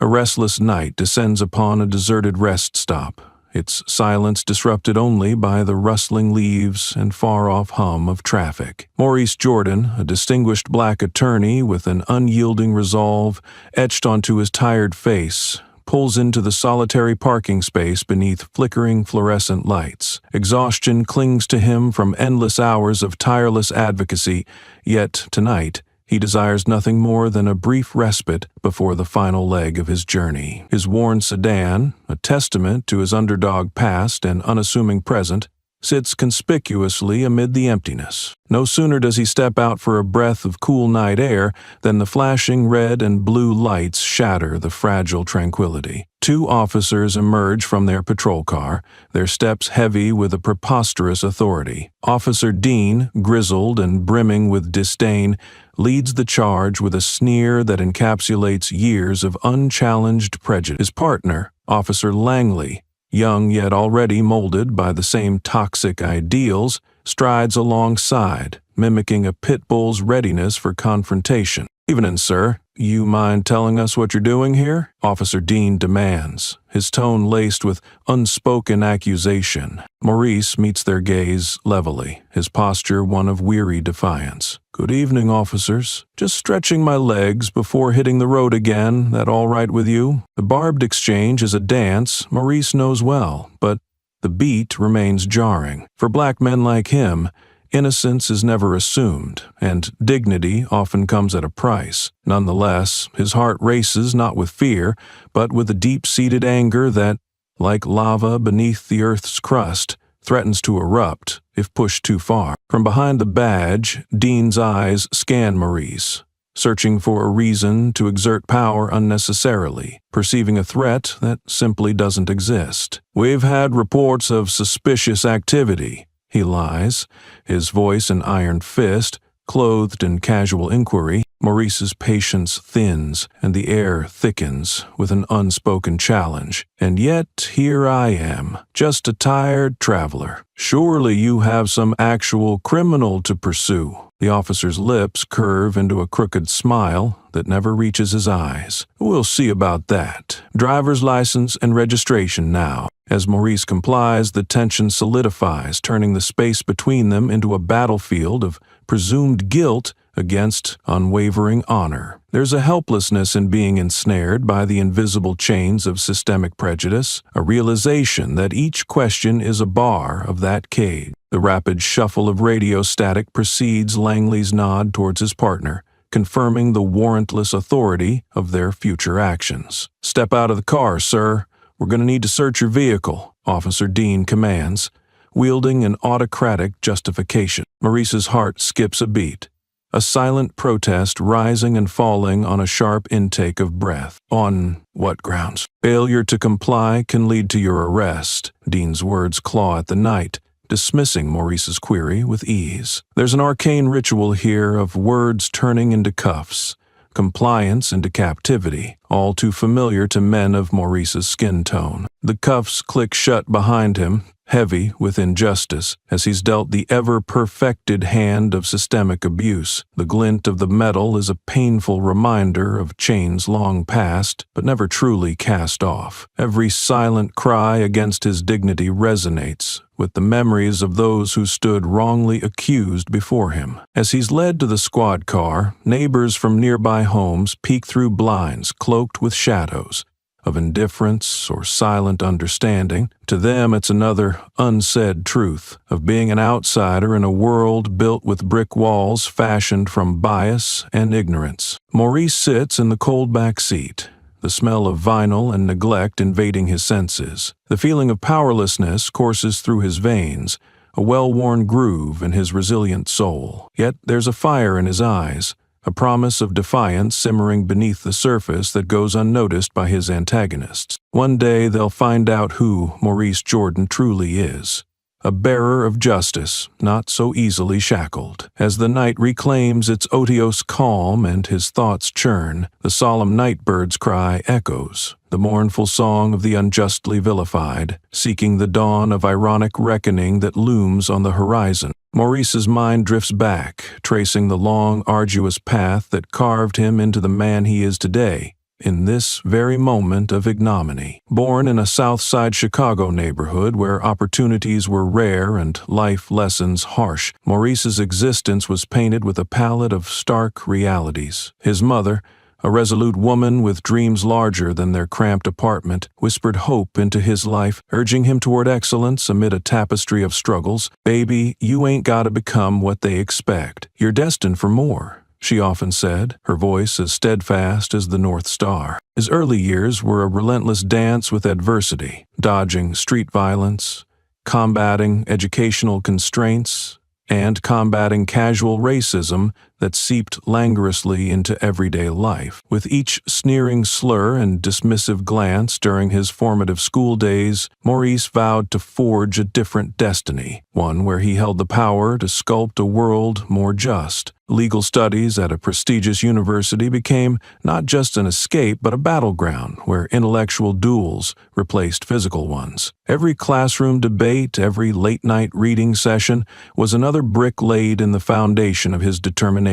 A restless night descends upon a deserted rest stop, its silence disrupted only by the rustling leaves and far-off hum of traffic. Maurice Jordan, a distinguished black attorney with an unyielding resolve etched onto his tired face, pulls into the solitary parking space beneath flickering fluorescent lights. Exhaustion clings to him from endless hours of tireless advocacy, yet tonight, he desires nothing more than a brief respite before the final leg of his journey. His worn sedan, a testament to his underdog past and unassuming present, sits conspicuously amid the emptiness. No sooner does he step out for a breath of cool night air than the flashing red and blue lights shatter the fragile tranquility. Two officers emerge from their patrol car, their steps heavy with a preposterous authority. Officer Dean, grizzled and brimming with disdain, leads the charge with a sneer that encapsulates years of unchallenged prejudice. His partner, Officer Langley, young yet already molded by the same toxic ideals, strides alongside, mimicking a pit bull's readiness for confrontation. "Evening, sir. You mind telling us what you're doing here?" Officer Dean demands, his tone laced with unspoken accusation. Maurice meets their gaze levelly, his posture one of weary defiance. "Good evening, officers. Just stretching my legs before hitting the road again. That all right with you?" The barbed exchange is a dance Maurice knows well, but the beat remains jarring. For black men like him, innocence is never assumed, and dignity often comes at a price. Nonetheless, his heart races not with fear, but with a deep-seated anger that, like lava beneath the earth's crust, threatens to erupt if pushed too far. From behind the badge, Dean's eyes scan Maurice, searching for a reason to exert power unnecessarily, perceiving a threat that simply doesn't exist. "We've had reports of suspicious activity," he lies, his voice an iron fist, clothed in casual inquiry. Maurice's patience thins, and the air thickens with an unspoken challenge. "And yet here I am, just a tired traveler. Surely you have some actual criminal to pursue." The officer's lips curve into a crooked smile that never reaches his eyes. "We'll see about that. Driver's license and registration now." As Maurice complies, the tension solidifies, turning the space between them into a battlefield of presumed guilt against unwavering honor. There's a helplessness in being ensnared by the invisible chains of systemic prejudice, a realization that each question is a bar of that cage. The rapid shuffle of radio static precedes Langley's nod towards his partner, confirming the warrantless authority of their future actions. "Step out of the car, sir. We're going to need to search your vehicle," Officer Dean commands, wielding an autocratic justification. Maurice's heart skips a beat, a silent protest rising and falling on a sharp intake of breath. "On what grounds?" "Failure to comply can lead to your arrest." Dean's words claw at the night, dismissing Maurice's query with ease. There's an arcane ritual here of words turning into cuffs, compliance into captivity, all too familiar to men of Maurice's skin tone. The cuffs click shut behind him, heavy with injustice, as he's dealt the ever-perfected hand of systemic abuse. The glint of the metal is a painful reminder of chains long passed, but never truly cast off. Every silent cry against his dignity resonates with the memories of those who stood wrongly accused before him. As he's led to the squad car, neighbors from nearby homes peek through blinds cloaked with shadows of indifference or silent understanding. To them, it's another unsaid truth of being an outsider in a world built with brick walls fashioned from bias and ignorance. Maurice sits in the cold back seat, the smell of vinyl and neglect invading his senses. The feeling of powerlessness courses through his veins, a well-worn groove in his resilient soul. Yet there's a fire in his eyes, a promise of defiance simmering beneath the surface that goes unnoticed by his antagonists. One day they'll find out who Maurice Jordan truly is. A bearer of justice, not so easily shackled. As the night reclaims its otiose calm and his thoughts churn, the solemn night bird's cry echoes, the mournful song of the unjustly vilified, seeking the dawn of ironic reckoning that looms on the horizon. Maurice's mind drifts back, tracing the long, arduous path that carved him into the man he is today. in this very moment of ignominy. Born in a South Side Chicago neighborhood where opportunities were rare and life lessons harsh, Maurice's existence was painted with a palette of stark realities. His mother, a resolute woman with dreams larger than their cramped apartment, whispered hope into his life, urging him toward excellence amid a tapestry of struggles. "Baby, you ain't gotta become what they expect. You're destined for more," she often said, her voice as steadfast as the North Star. His early years were a relentless dance with adversity, dodging street violence, combating educational constraints, and combating casual racism that seeped languorously into everyday life. With each sneering slur and dismissive glance during his formative school days, Maurice vowed to forge a different destiny, one where he held the power to sculpt a world more just. Legal studies at a prestigious university became not just an escape but a battleground where intellectual duels replaced physical ones. Every classroom debate, every late-night reading session was another brick laid in the foundation of his determination.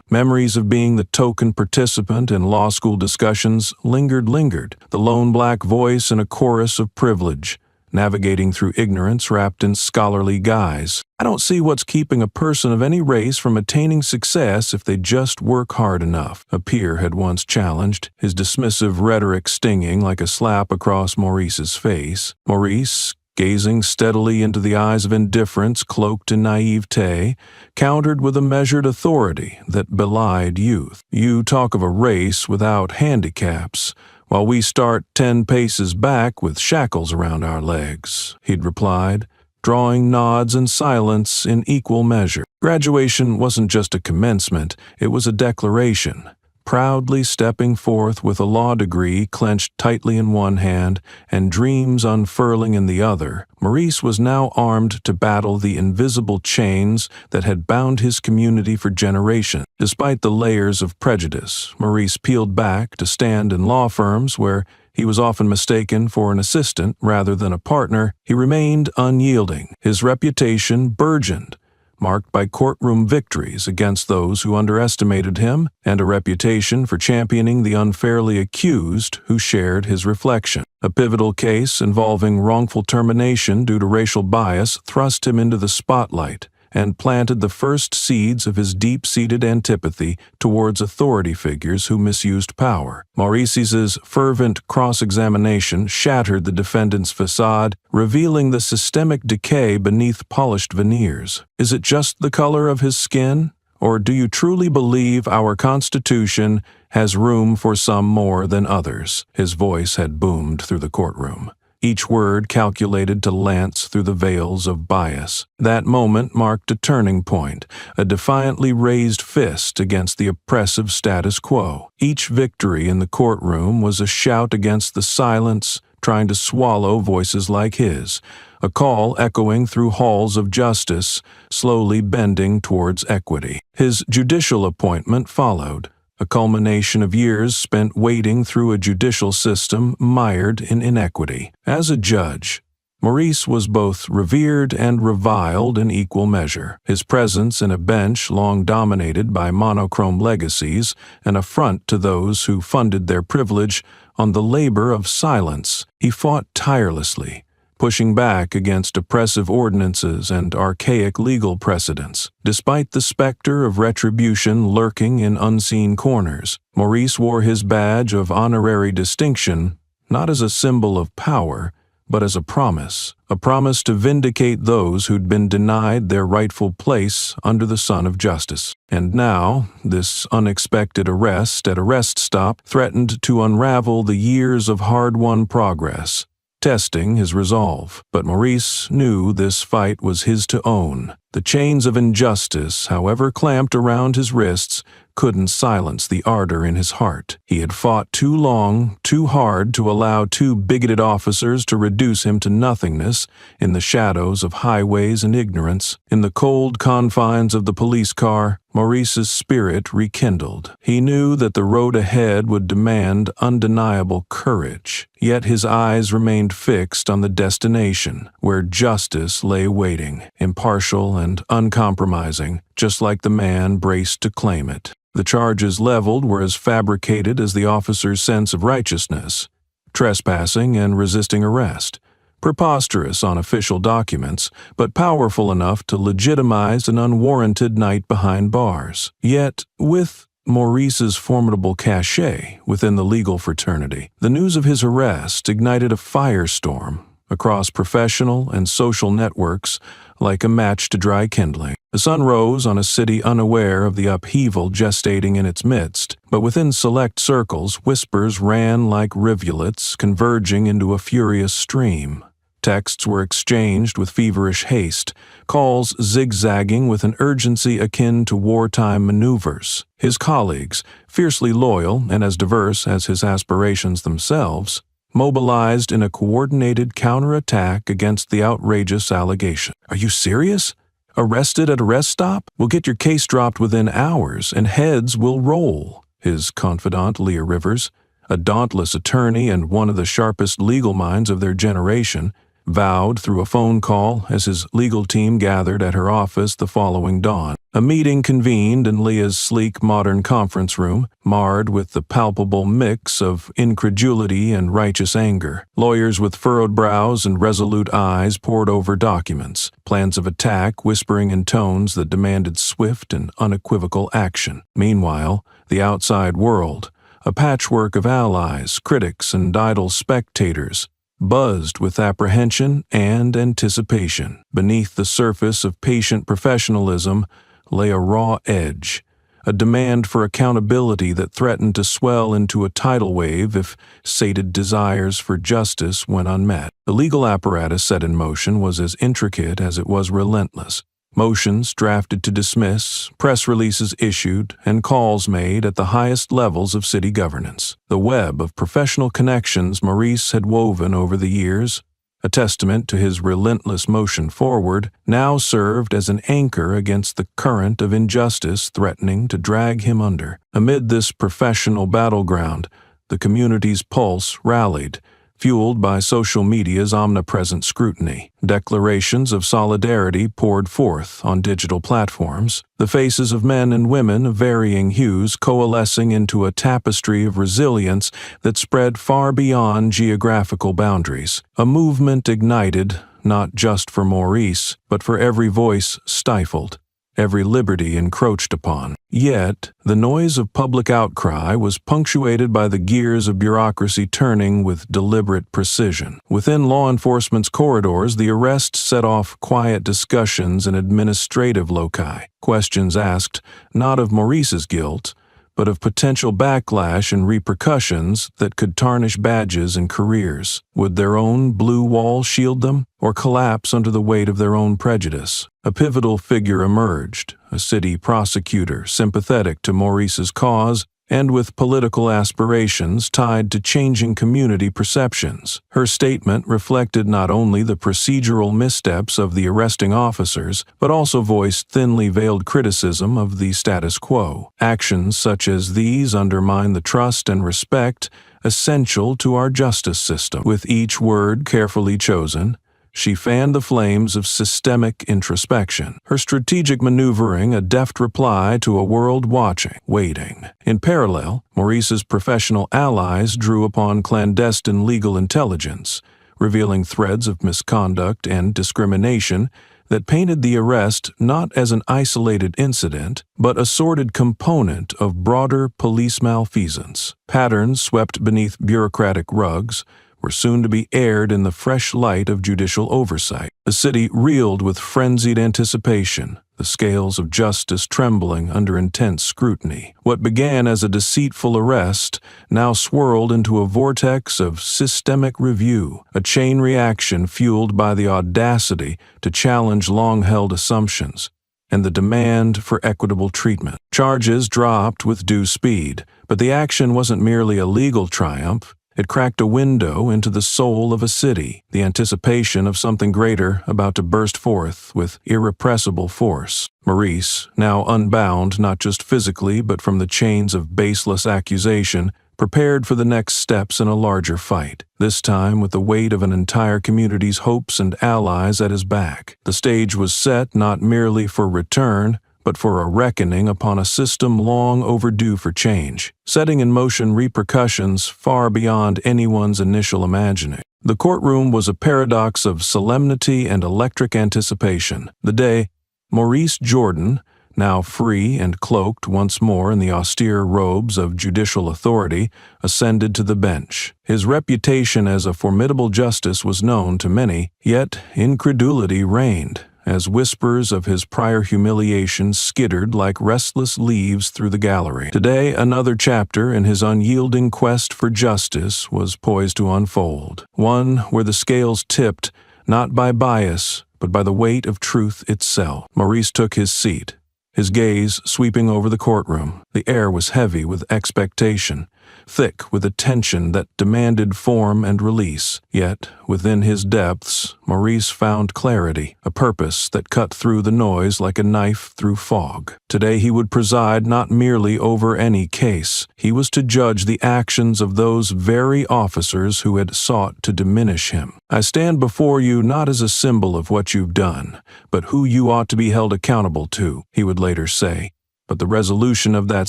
Memories of being the token participant in law school discussions lingered, the lone black voice in a chorus of privilege, navigating through ignorance wrapped in scholarly guise. "I don't see what's keeping a person of any race from attaining success if they just work hard enough," a peer had once challenged, his dismissive rhetoric stinging like a slap across Maurice's face. Maurice, gazing steadily into the eyes of indifference cloaked in naivete, countered with a measured authority that belied youth. "You talk of a race without handicaps, while we start 10 paces back with shackles around our legs," he'd replied, drawing nods and silence in equal measure. Graduation wasn't just a commencement, it was a declaration. Proudly stepping forth with a law degree clenched tightly in one hand and dreams unfurling in the other, Maurice was now armed to battle the invisible chains that had bound his community for generations. Despite the layers of prejudice, Maurice peeled back to stand in law firms where he was often mistaken for an assistant rather than a partner. He remained unyielding. His reputation burgeoned, marked by courtroom victories against those who underestimated him, and a reputation for championing the unfairly accused who shared his reflection. A pivotal case involving wrongful termination due to racial bias thrust him into the spotlight and planted the first seeds of his deep-seated antipathy towards authority figures who misused power. Maurice's fervent cross-examination shattered the defendant's facade, revealing the systemic decay beneath polished veneers. "Is it just the color of his skin? Or do you truly believe our Constitution has room for some more than others?" His voice had boomed through the courtroom, each word calculated to lance through the veils of bias. That moment marked a turning point, a defiantly raised fist against the oppressive status quo. Each victory in the courtroom was a shout against the silence trying to swallow voices like his, a call echoing through halls of justice, slowly bending towards equity. His judicial appointment followed, a culmination of years spent wading through a judicial system mired in inequity. As a judge, Maurice was both revered and reviled in equal measure. His presence in a bench long dominated by monochrome legacies, an affront to those who funded their privilege on the labor of silence. He fought tirelessly, pushing back against oppressive ordinances and archaic legal precedents. Despite the specter of retribution lurking in unseen corners, Maurice wore his badge of honorary distinction not as a symbol of power, but as a promise to vindicate those who'd been denied their rightful place under the sun of justice. And now, this unexpected arrest at a rest stop threatened to unravel the years of hard-won progress, testing his resolve. But Maurice knew this fight was his to own. The chains of injustice, however clamped around his wrists, couldn't silence the ardor in his heart. He had fought too long, too hard to allow two bigoted officers to reduce him to nothingness in the shadows of highways and ignorance. In the cold confines of the police car, Maurice's spirit rekindled. He knew that the road ahead would demand undeniable courage, yet his eyes remained fixed on the destination, where justice lay waiting, impartial and uncompromising, just like the man braced to claim it. The charges leveled were as fabricated as the officer's sense of righteousness: trespassing and resisting arrest. Preposterous on official documents, but powerful enough to legitimize an unwarranted night behind bars. Yet, with Maurice's formidable cachet within the legal fraternity, the news of his arrest ignited a firestorm across professional and social networks like a match to dry kindling. The sun rose on a city unaware of the upheaval gestating in its midst, but within select circles, whispers ran like rivulets converging into a furious stream. Texts were exchanged with feverish haste, calls zigzagging with an urgency akin to wartime maneuvers. His colleagues, fiercely loyal and as diverse as his aspirations themselves, mobilized in a coordinated counterattack against the outrageous allegation. "Are you serious? Arrested at a rest stop? We'll get your case dropped within hours, and heads will roll," his confidant Leah Rivers, a dauntless attorney and one of the sharpest legal minds of their generation, vowed through a phone call as his legal team gathered at her office the following dawn. A meeting convened in Leah's sleek modern conference room, marred with the palpable mix of incredulity and righteous anger. Lawyers with furrowed brows and resolute eyes pored over documents, plans of attack whispering in tones that demanded swift and unequivocal action. Meanwhile, the outside world, a patchwork of allies, critics, and idle spectators, buzzed with apprehension and anticipation. Beneath the surface of patient professionalism lay a raw edge, a demand for accountability that threatened to swell into a tidal wave if sated desires for justice went unmet. The legal apparatus set in motion was as intricate as it was relentless. Motions drafted to dismiss, press releases issued, and calls made at the highest levels of city governance. The web of professional connections Maurice had woven over the years, a testament to his relentless motion forward, now served as an anchor against the current of injustice threatening to drag him under. Amid this professional battleground, the community's pulse rallied, fueled by social media's omnipresent scrutiny. Declarations of solidarity poured forth on digital platforms, the faces of men and women of varying hues coalescing into a tapestry of resilience that spread far beyond geographical boundaries. A movement ignited, not just for Maurice, but for every voice stifled, every liberty encroached upon. Yet, the noise of public outcry was punctuated by the gears of bureaucracy turning with deliberate precision. Within law enforcement's corridors, the arrest set off quiet discussions in administrative loci, questions asked not of Maurice's guilt, but of potential backlash and repercussions that could tarnish badges and careers. Would their own blue wall shield them, or collapse under the weight of their own prejudice? A pivotal figure emerged, a city prosecutor sympathetic to Maurice's cause and with political aspirations tied to changing community perceptions. Her statement reflected not only the procedural missteps of the arresting officers, but also voiced thinly veiled criticism of the status quo. Actions such as these undermine the trust and respect essential to our justice system. With each word carefully chosen, she fanned the flames of systemic introspection, her strategic maneuvering a deft reply to a world watching, waiting. In parallel, Maurice's professional allies drew upon clandestine legal intelligence, revealing threads of misconduct and discrimination that painted the arrest not as an isolated incident, but a sordid component of broader police malfeasance. Patterns swept beneath bureaucratic rugs were soon to be aired in the fresh light of judicial oversight. The city reeled with frenzied anticipation, the scales of justice trembling under intense scrutiny. What began as a deceitful arrest now swirled into a vortex of systemic review, a chain reaction fueled by the audacity to challenge long-held assumptions and the demand for equitable treatment. Charges dropped with due speed, but the action wasn't merely a legal triumph. It cracked a window into the soul of a city, the anticipation of something greater about to burst forth with irrepressible force. Maurice, now unbound not just physically but from the chains of baseless accusation, prepared for the next steps in a larger fight, this time with the weight of an entire community's hopes and allies at his back. The stage was set not merely for return, but for a reckoning upon a system long overdue for change, setting in motion repercussions far beyond anyone's initial imagining. The courtroom was a paradox of solemnity and electric anticipation. The day Maurice Jordan, now free and cloaked once more in the austere robes of judicial authority, ascended to the bench. His reputation as a formidable justice was known to many, yet incredulity reigned, as whispers of his prior humiliation skittered like restless leaves through the gallery. Today, another chapter in his unyielding quest for justice was poised to unfold, one where the scales tipped not by bias, but by the weight of truth itself. Maurice took his seat, his gaze sweeping over the courtroom. The air was heavy with expectation, thick with a tension that demanded form and release. Yet, within his depths, Maurice found clarity, a purpose that cut through the noise like a knife through fog. Today he would preside not merely over any case. He was to judge the actions of those very officers who had sought to diminish him. "I stand before you not as a symbol of what you've done, but who you ought to be held accountable to," he would later say. But the resolution of that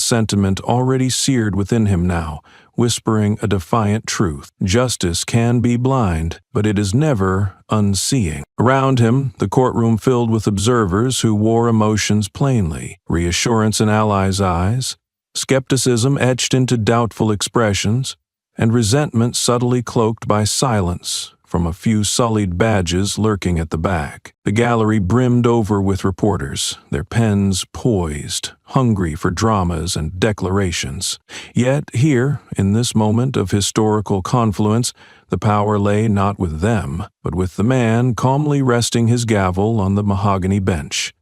sentiment already seared within him now, whispering a defiant truth. Justice can be blind, but it is never unseeing. Around him, the courtroom filled with observers who wore emotions plainly, reassurance in allies' eyes, skepticism etched into doubtful expressions, and resentment subtly cloaked by silence from a few sullied badges lurking at the back. The gallery brimmed over with reporters, their pens poised, hungry for dramas and declarations. Yet here, in this moment of historical confluence, the power lay not with them, but with the man calmly resting his gavel on the mahogany bench.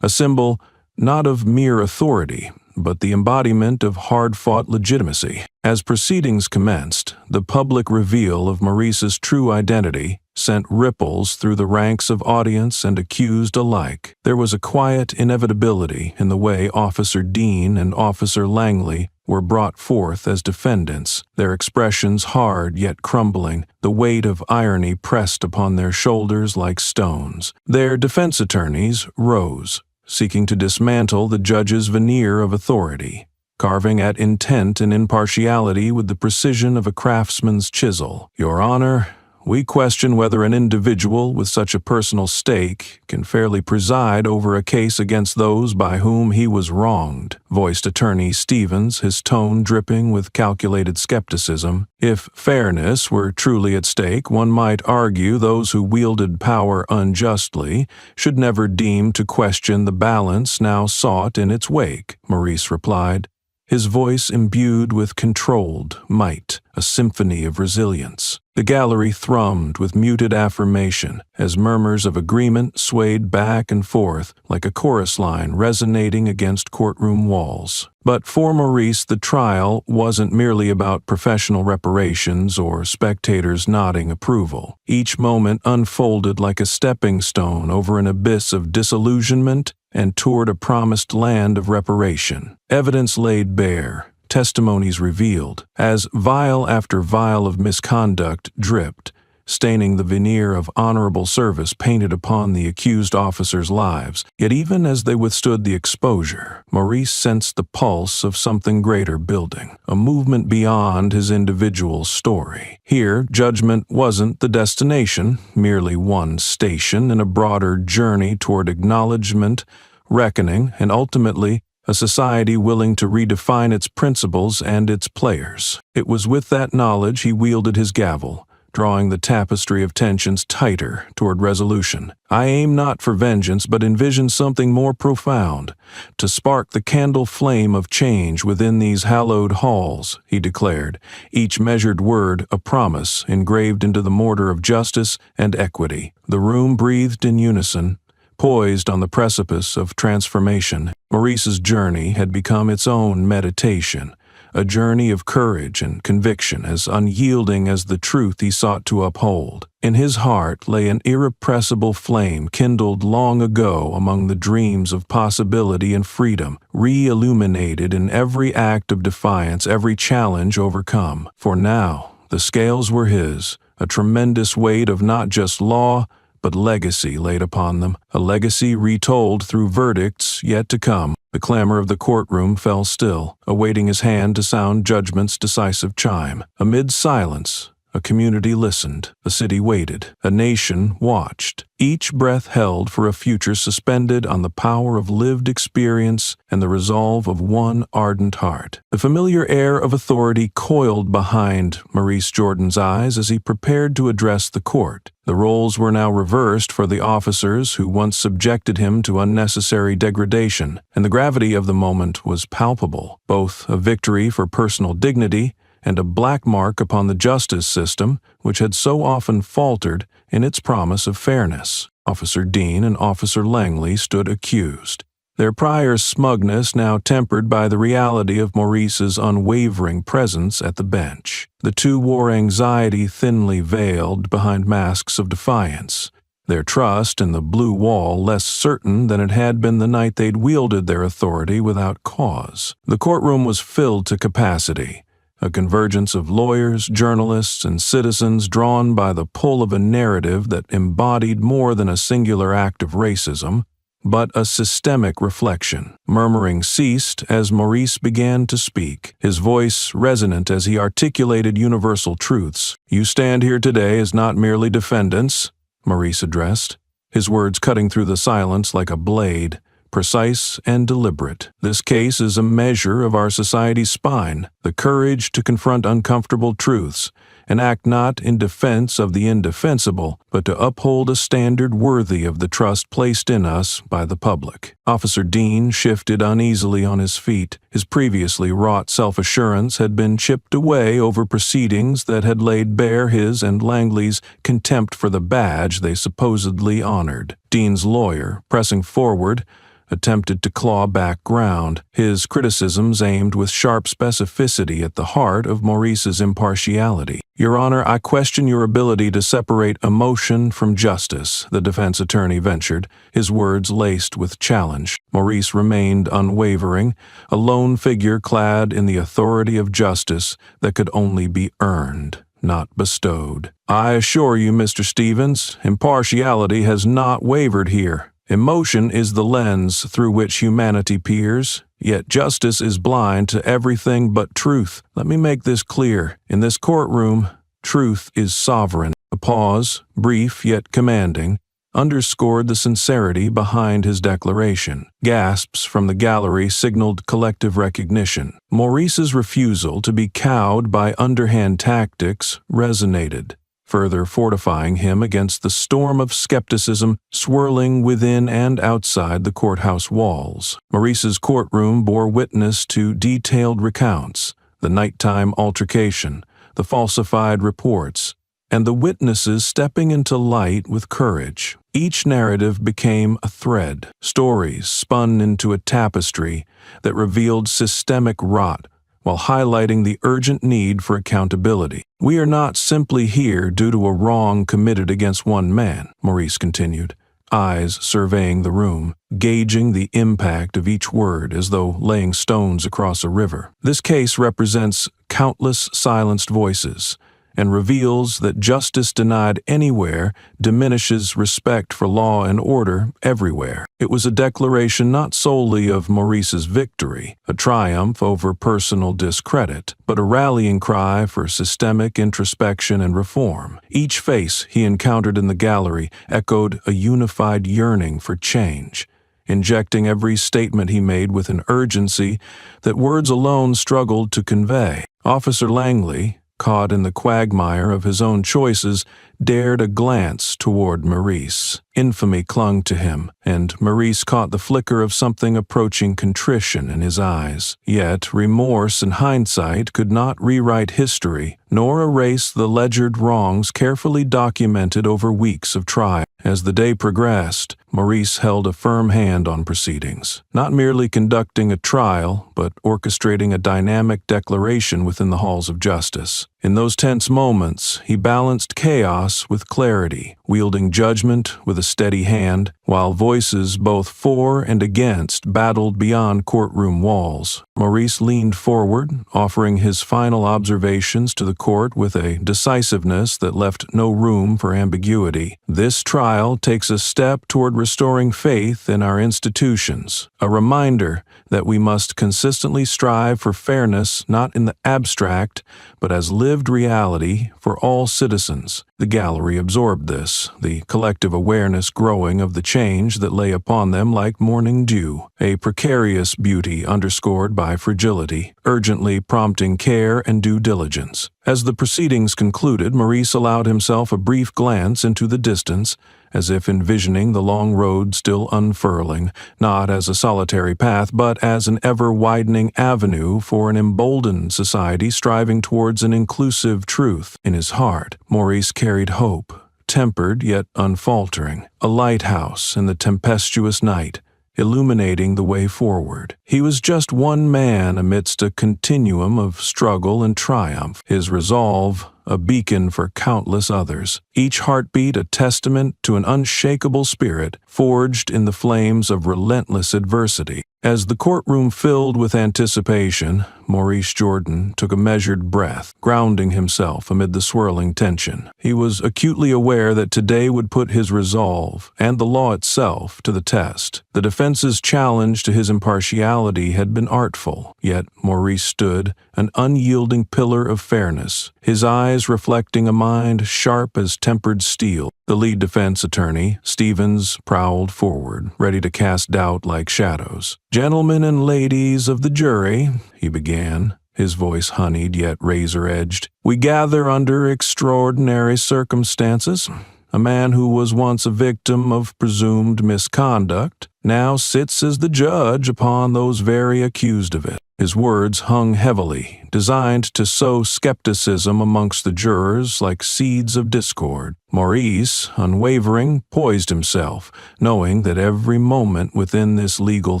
A symbol not of mere authority, but the embodiment of hard-fought legitimacy. As proceedings commenced, the public reveal of Maurice's true identity sent ripples through the ranks of audience and accused alike. There was a quiet inevitability in the way Officer Dean and Officer Langley were brought forth as defendants, their expressions hard yet crumbling, the weight of irony pressed upon their shoulders like stones. Their defense attorneys rose, seeking to dismantle the judge's veneer of authority, carving at intent and impartiality with the precision of a craftsman's chisel. "Your Honor, we question whether an individual with such a personal stake can fairly preside over a case against those by whom he was wronged," voiced Attorney Stevens, his tone dripping with calculated skepticism. If fairness were truly at stake, one might argue those who wielded power unjustly should never deem to question the balance now sought in its wake, Maurice replied, his voice imbued with controlled might, a symphony of resilience. The gallery thrummed with muted affirmation as murmurs of agreement swayed back and forth like a chorus line resonating against courtroom walls. But for Maurice, the trial wasn't merely about professional reparations or spectators nodding approval. Each moment unfolded like a stepping stone over an abyss of disillusionment and toward a promised land of reparation. Evidence laid bare, testimonies revealed, as vial after vial of misconduct dripped, staining the veneer of honorable service painted upon the accused officers' lives. Yet even as they withstood the exposure, Maurice sensed the pulse of something greater building, a movement beyond his individual story. Here, judgment wasn't the destination, merely one station in a broader journey toward acknowledgement, reckoning, and ultimately a society willing to redefine its principles and its players. It was with that knowledge he wielded his gavel, drawing the tapestry of tensions tighter toward resolution. "I aim not for vengeance, but envision something more profound, to spark the candle flame of change within these hallowed halls," he declared, each measured word a promise engraved into the mortar of justice and equity. The room breathed in unison, poised on the precipice of transformation. Maurice's journey had become its own meditation, a journey of courage and conviction as unyielding as the truth he sought to uphold. In his heart lay an irrepressible flame kindled long ago among the dreams of possibility and freedom, re-illuminated in every act of defiance, every challenge overcome. For now, the scales were his, a tremendous weight of not just law, but legacy laid upon them, a legacy retold through verdicts yet to come. The clamor of the courtroom fell still, awaiting his hand to sound judgment's decisive chime. Amid silence, a community listened, a city waited, a nation watched, each breath held for a future suspended on the power of lived experience and the resolve of one ardent heart. The familiar air of authority coiled behind Maurice Jordan's eyes as he prepared to address the court. The roles were now reversed for the officers who once subjected him to unnecessary degradation, and the gravity of the moment was palpable, both a victory for personal dignity and a black mark upon the justice system which had so often faltered in its promise of fairness. Officer Dean and Officer Langley stood accused, their prior smugness now tempered by the reality of Maurice's unwavering presence at the bench. The two wore anxiety thinly veiled behind masks of defiance, their trust in the blue wall less certain than it had been the night they'd wielded their authority without cause. The courtroom was filled to capacity, a convergence of lawyers, journalists, and citizens drawn by the pull of a narrative that embodied more than a singular act of racism, but a systemic reflection. Murmuring ceased as Maurice began to speak, his voice resonant as he articulated universal truths. "You stand here today as not merely defendants," Maurice addressed, his words cutting through the silence like a blade, precise and deliberate. "This case is a measure of our society's spine, the courage to confront uncomfortable truths, and act not in defense of the indefensible, but to uphold a standard worthy of the trust placed in us by the public." Officer Dean shifted uneasily on his feet. His previously wrought self-assurance had been chipped away over proceedings that had laid bare his and Langley's contempt for the badge they supposedly honored. Dean's lawyer, pressing forward, attempted to claw back ground, his criticisms aimed with sharp specificity at the heart of Maurice's impartiality. "Your Honor, I question your ability to separate emotion from justice," the defense attorney ventured, his words laced with challenge. Maurice remained unwavering, a lone figure clad in the authority of justice that could only be earned, not bestowed. "I assure you, Mr. Stevens, impartiality has not wavered here. Emotion is the lens through which humanity peers, yet justice is blind to everything but truth. Let me make this clear. In this courtroom, truth is sovereign." A pause, brief yet commanding, underscored the sincerity behind his declaration. Gasps from the gallery signaled collective recognition. Maurice's refusal to be cowed by underhand tactics resonated, further fortifying him against the storm of skepticism swirling within and outside the courthouse walls. Maurice's courtroom bore witness to detailed recounts, the nighttime altercation, the falsified reports, and the witnesses stepping into light with courage. Each narrative became a thread, stories spun into a tapestry that revealed systemic rot, while highlighting the urgent need for accountability. "We are not simply here due to a wrong committed against one man," Maurice continued, eyes surveying the room, gauging the impact of each word as though laying stones across a river. "This case represents countless silenced voices, and reveals that justice denied anywhere diminishes respect for law and order everywhere." It was a declaration not solely of Maurice's victory, a triumph over personal discredit, but a rallying cry for systemic introspection and reform. Each face he encountered in the gallery echoed a unified yearning for change, injecting every statement he made with an urgency that words alone struggled to convey. Officer Langley, caught in the quagmire of his own choices, dared a glance toward Maurice. Infamy clung to him, and Maurice caught the flicker of something approaching contrition in his eyes. Yet remorse and hindsight could not rewrite history, nor erase the ledgered wrongs carefully documented over weeks of trial. As the day progressed, Maurice held a firm hand on proceedings, not merely conducting a trial, but orchestrating a dynamic declaration within the halls of justice. In those tense moments, he balanced chaos with clarity, wielding judgment with a steady hand, while voices both for and against battled beyond courtroom walls. Maurice leaned forward, offering his final observations to the court with a decisiveness that left no room for ambiguity. This trial takes a step toward restoring faith in our institutions, a reminder that we must consistently strive for fairness not in the abstract, but as lived reality for all citizens. The gallery absorbed this, the collective awareness growing of the change that lay upon them like morning dew, a precarious beauty underscored by fragility, urgently prompting care and due diligence. As the proceedings concluded, Maurice allowed himself a brief glance into the distance, as if envisioning the long road still unfurling, not as a solitary path, but as an ever-widening avenue for an emboldened society striving towards an inclusive truth. In his heart, Maurice carried hope, tempered yet unfaltering, a lighthouse in the tempestuous night, illuminating the way forward. He was just one man amidst a continuum of struggle and triumph, his resolve a beacon for countless others, each heartbeat a testament to an unshakable spirit forged in the flames of relentless adversity. As the courtroom filled with anticipation, Maurice Jordan took a measured breath, grounding himself amid the swirling tension. He was acutely aware that today would put his resolve, and the law itself, to the test. The defense's challenge to his impartiality had been artful, yet Maurice stood, an unyielding pillar of fairness, his eyes reflecting a mind sharp as tempered steel. The lead defense attorney, Stevens, prowled forward, ready to cast doubt like shadows. "Gentlemen and ladies of the jury," he began, his voice honeyed yet razor-edged, "we gather under extraordinary circumstances. A man who was once a victim of presumed misconduct now sits as the judge upon those very accused of it." His words hung heavily, designed to sow skepticism amongst the jurors like seeds of discord. Maurice, unwavering, poised himself, knowing that every moment within this legal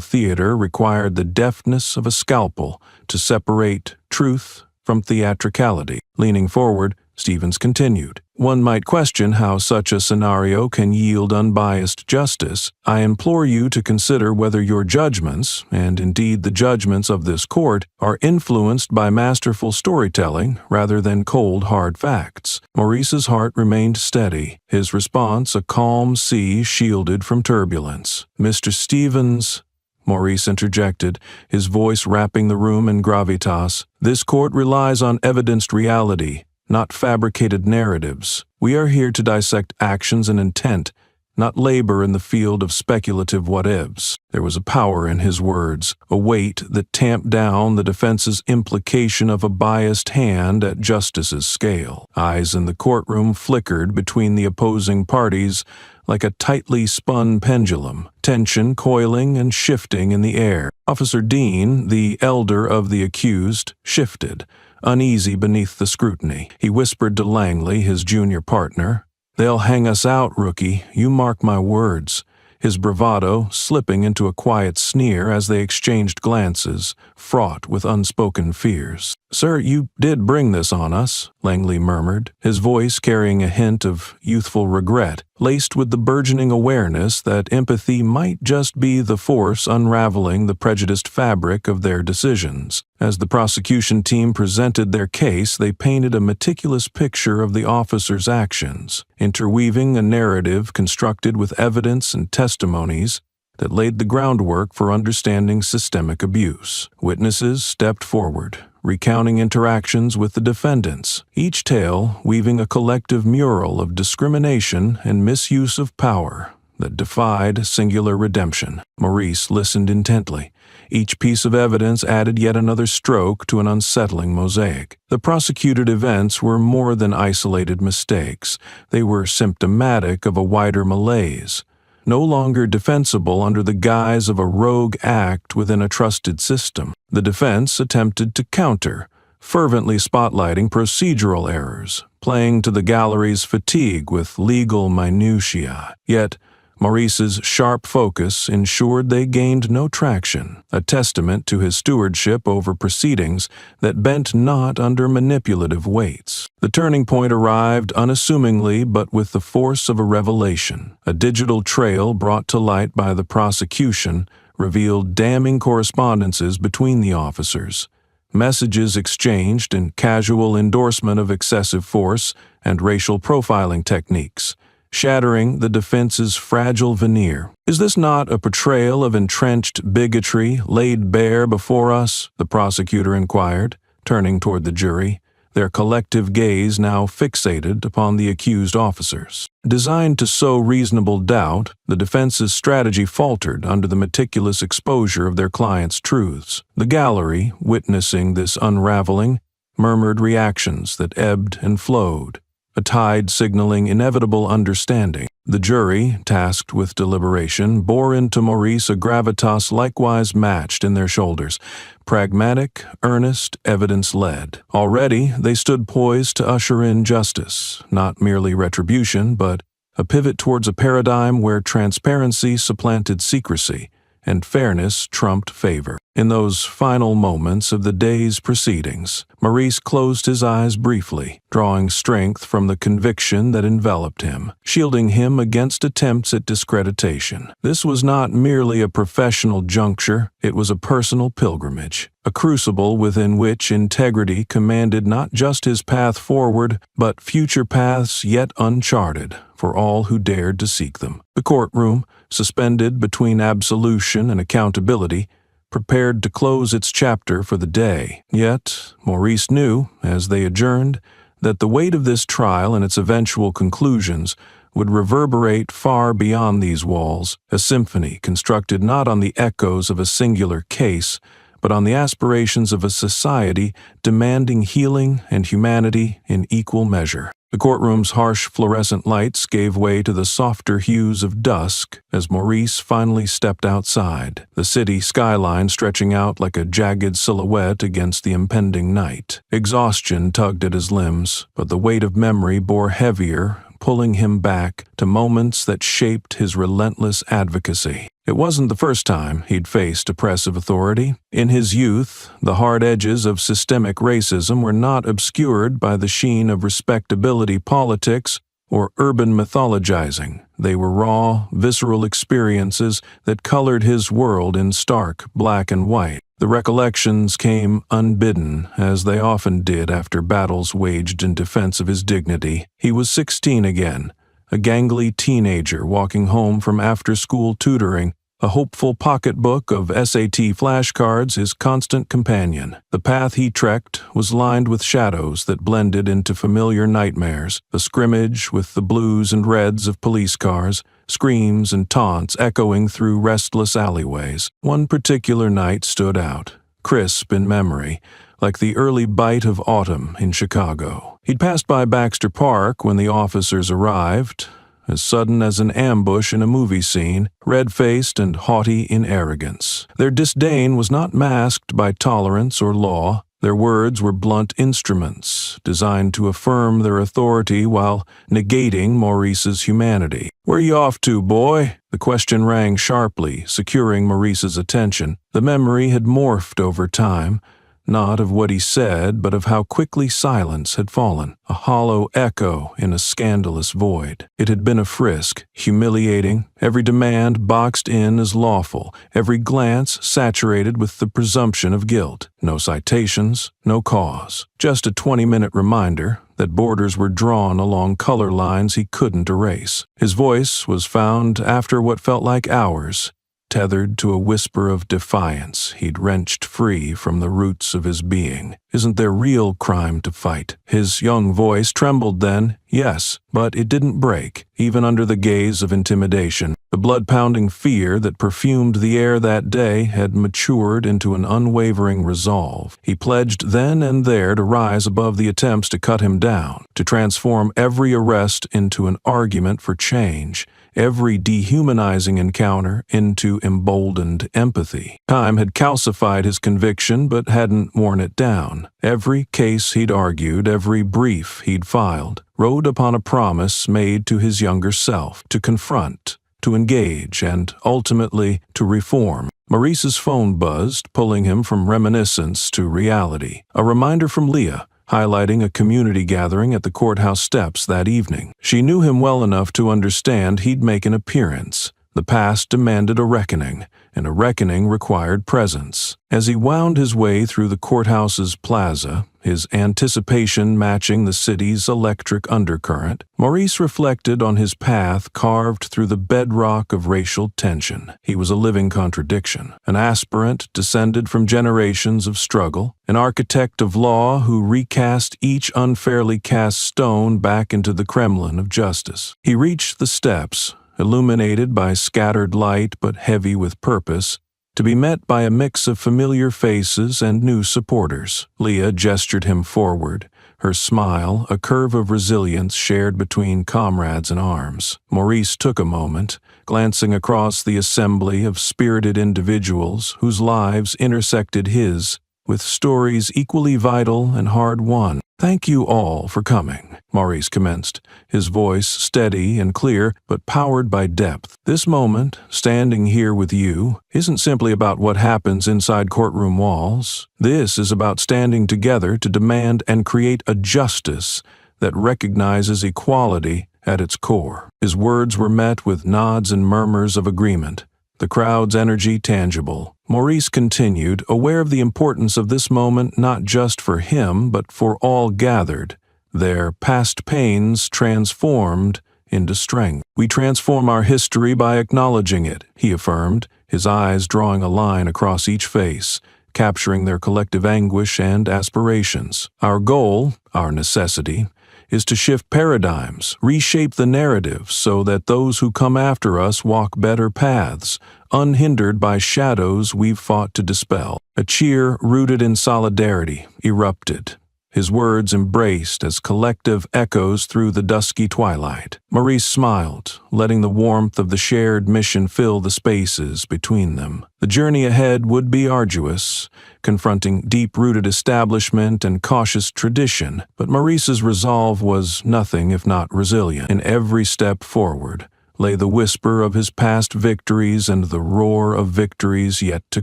theater required the deftness of a scalpel to separate truth from theatricality. Leaning forward, Stevens continued, "One might question how such a scenario can yield unbiased justice. I implore you to consider whether your judgments, and indeed the judgments of this court, are influenced by masterful storytelling rather than cold, hard facts." Maurice's heart remained steady, his response a calm sea shielded from turbulence. "Mr. Stevens," Maurice interjected, his voice wrapping the room in gravitas, "this court relies on evidenced reality, not fabricated narratives. We are here to dissect actions and intent, not labor in the field of speculative what-ifs." There was a power in his words, a weight that tamped down the defense's implication of a biased hand at justice's scale. Eyes in the courtroom flickered between the opposing parties like a tightly spun pendulum, tension coiling and shifting in the air. Officer Dean, the elder of the accused, shifted, uneasy beneath the scrutiny. He whispered to Langley, his junior partner, "They'll hang us out, rookie, you mark my words," his bravado slipping into a quiet sneer as they exchanged glances, fraught with unspoken fears. "Sir, you did bring this on us," Langley murmured, his voice carrying a hint of youthful regret, laced with the burgeoning awareness that empathy might just be the force unraveling the prejudiced fabric of their decisions. As the prosecution team presented their case, they painted a meticulous picture of the officer's actions, interweaving a narrative constructed with evidence and testimonies that laid the groundwork for understanding systemic abuse. Witnesses stepped forward, recounting interactions with the defendants, each tale weaving a collective mural of discrimination and misuse of power that defied singular redemption. Maurice listened intently. Each piece of evidence added yet another stroke to an unsettling mosaic. The prosecuted events were more than isolated mistakes. They were symptomatic of a wider malaise, no longer defensible under the guise of a rogue act within a trusted system. The defense attempted to counter, fervently spotlighting procedural errors, playing to the gallery's fatigue with legal minutiae. Yet, Maurice's sharp focus ensured they gained no traction, a testament to his stewardship over proceedings that bent not under manipulative weights. The turning point arrived unassumingly but with the force of a revelation. A digital trail brought to light by the prosecution revealed damning correspondences between the officers, messages exchanged in casual endorsement of excessive force and racial profiling techniques, shattering the defense's fragile veneer. "Is this not a portrayal of entrenched bigotry laid bare before us?" the prosecutor inquired, turning toward the jury, their collective gaze now fixated upon the accused officers. Designed to sow reasonable doubt, the defense's strategy faltered under the meticulous exposure of their clients' truths. The gallery, witnessing this unraveling, murmured reactions that ebbed and flowed, a tide signaling inevitable understanding. The jury, tasked with deliberation, bore into Maurice a gravitas likewise matched in their shoulders, pragmatic, earnest, evidence-led. Already they stood poised to usher in justice, not merely retribution, but a pivot towards a paradigm where transparency supplanted secrecy and fairness trumped favor. In those final moments of the day's proceedings, Maurice closed his eyes briefly, drawing strength from the conviction that enveloped him, shielding him against attempts at discreditation. This was not merely a professional juncture, it was a personal pilgrimage, a crucible within which integrity commanded not just his path forward, but future paths yet uncharted for all who dared to seek them. The courtroom, suspended between absolution and accountability, prepared to close its chapter for the day. Yet, Maurice knew, as they adjourned, that the weight of this trial and its eventual conclusions would reverberate far beyond these walls, a symphony constructed not on the echoes of a singular case, but on the aspirations of a society demanding healing and humanity in equal measure. The courtroom's harsh fluorescent lights gave way to the softer hues of dusk as Maurice finally stepped outside, the city skyline stretching out like a jagged silhouette against the impending night. Exhaustion tugged at his limbs, but the weight of memory bore heavier, pulling him back to moments that shaped his relentless advocacy. It wasn't the first time he'd faced oppressive authority. In his youth, the hard edges of systemic racism were not obscured by the sheen of respectability politics or urban mythologizing. They were raw, visceral experiences that colored his world in stark black and white. The recollections came unbidden, as they often did after battles waged in defense of his dignity. He was 16 again, a gangly teenager walking home from after-school tutoring, a hopeful pocketbook of SAT flashcards his constant companion. The path he trekked was lined with shadows that blended into familiar nightmares, a scrimmage with the blues and reds of police cars, screams and taunts echoing through restless alleyways. One particular night stood out, crisp in memory, like the early bite of autumn in Chicago. He'd passed by Baxter Park when the officers arrived, as sudden as an ambush in a movie scene, red-faced and haughty in arrogance. Their disdain was not masked by tolerance or law. Their words were blunt instruments, designed to affirm their authority while negating Maurice's humanity. "Where you off to, boy?" The question rang sharply, securing Maurice's attention. The memory had morphed over time, not of what he said, but of how quickly silence had fallen, a hollow echo in a scandalous void. It had been a frisk, humiliating, every demand boxed in as lawful, every glance saturated with the presumption of guilt. No citations, no cause, just a 20-minute reminder that borders were drawn along color lines he couldn't erase. His voice was found after what felt like hours, tethered to a whisper of defiance he'd wrenched free from the roots of his being. "Isn't there real crime to fight?" His young voice trembled then, yes, but it didn't break, even under the gaze of intimidation. The blood-pounding fear that perfumed the air that day had matured into an unwavering resolve. He pledged then and there to rise above the attempts to cut him down, to transform every arrest into an argument for change, every dehumanizing encounter into emboldened empathy. Time had calcified his conviction but hadn't worn it down. Every case he'd argued, every brief he'd filed, rode upon a promise made to his younger self, to confront, to engage, and ultimately to reform. Maurice's phone buzzed, pulling him from reminiscence to reality. A reminder from Leah, highlighting a community gathering at the courthouse steps that evening. She knew him well enough to understand he'd make an appearance. The past demanded a reckoning, and a reckoning required presence. As he wound his way through the courthouse's plaza, his anticipation matching the city's electric undercurrent, Maurice reflected on his path carved through the bedrock of racial tension. He was a living contradiction, an aspirant descended from generations of struggle, an architect of law who recast each unfairly cast stone back into the Kremlin of justice. He reached the steps, illuminated by scattered light but heavy with purpose, to be met by a mix of familiar faces and new supporters. Leah gestured him forward, her smile a curve of resilience shared between comrades in arms. Maurice took a moment, glancing across the assembly of spirited individuals whose lives intersected his, with stories equally vital and hard-won. "Thank you all for coming," Maurice commenced, his voice steady and clear, but powered by depth. "This moment, standing here with you, isn't simply about what happens inside courtroom walls. This is about standing together to demand and create a justice that recognizes equality at its core." His words were met with nods and murmurs of agreement, the crowd's energy tangible. Maurice continued, aware of the importance of this moment not just for him but for all gathered, their past pains transformed into strength. "We transform our history by acknowledging it," he affirmed, his eyes drawing a line across each face, capturing their collective anguish and aspirations. "Our goal, our necessity, is to shift paradigms, reshape the narrative so that those who come after us walk better paths, unhindered by shadows we've fought to dispel." A cheer rooted in solidarity erupted, his words embraced as collective echoes through the dusky twilight. Maurice smiled, letting the warmth of the shared mission fill the spaces between them. The journey ahead would be arduous, confronting deep-rooted establishment and cautious tradition, but Maurice's resolve was nothing if not resilient. In every step forward lay the whisper of his past victories and the roar of victories yet to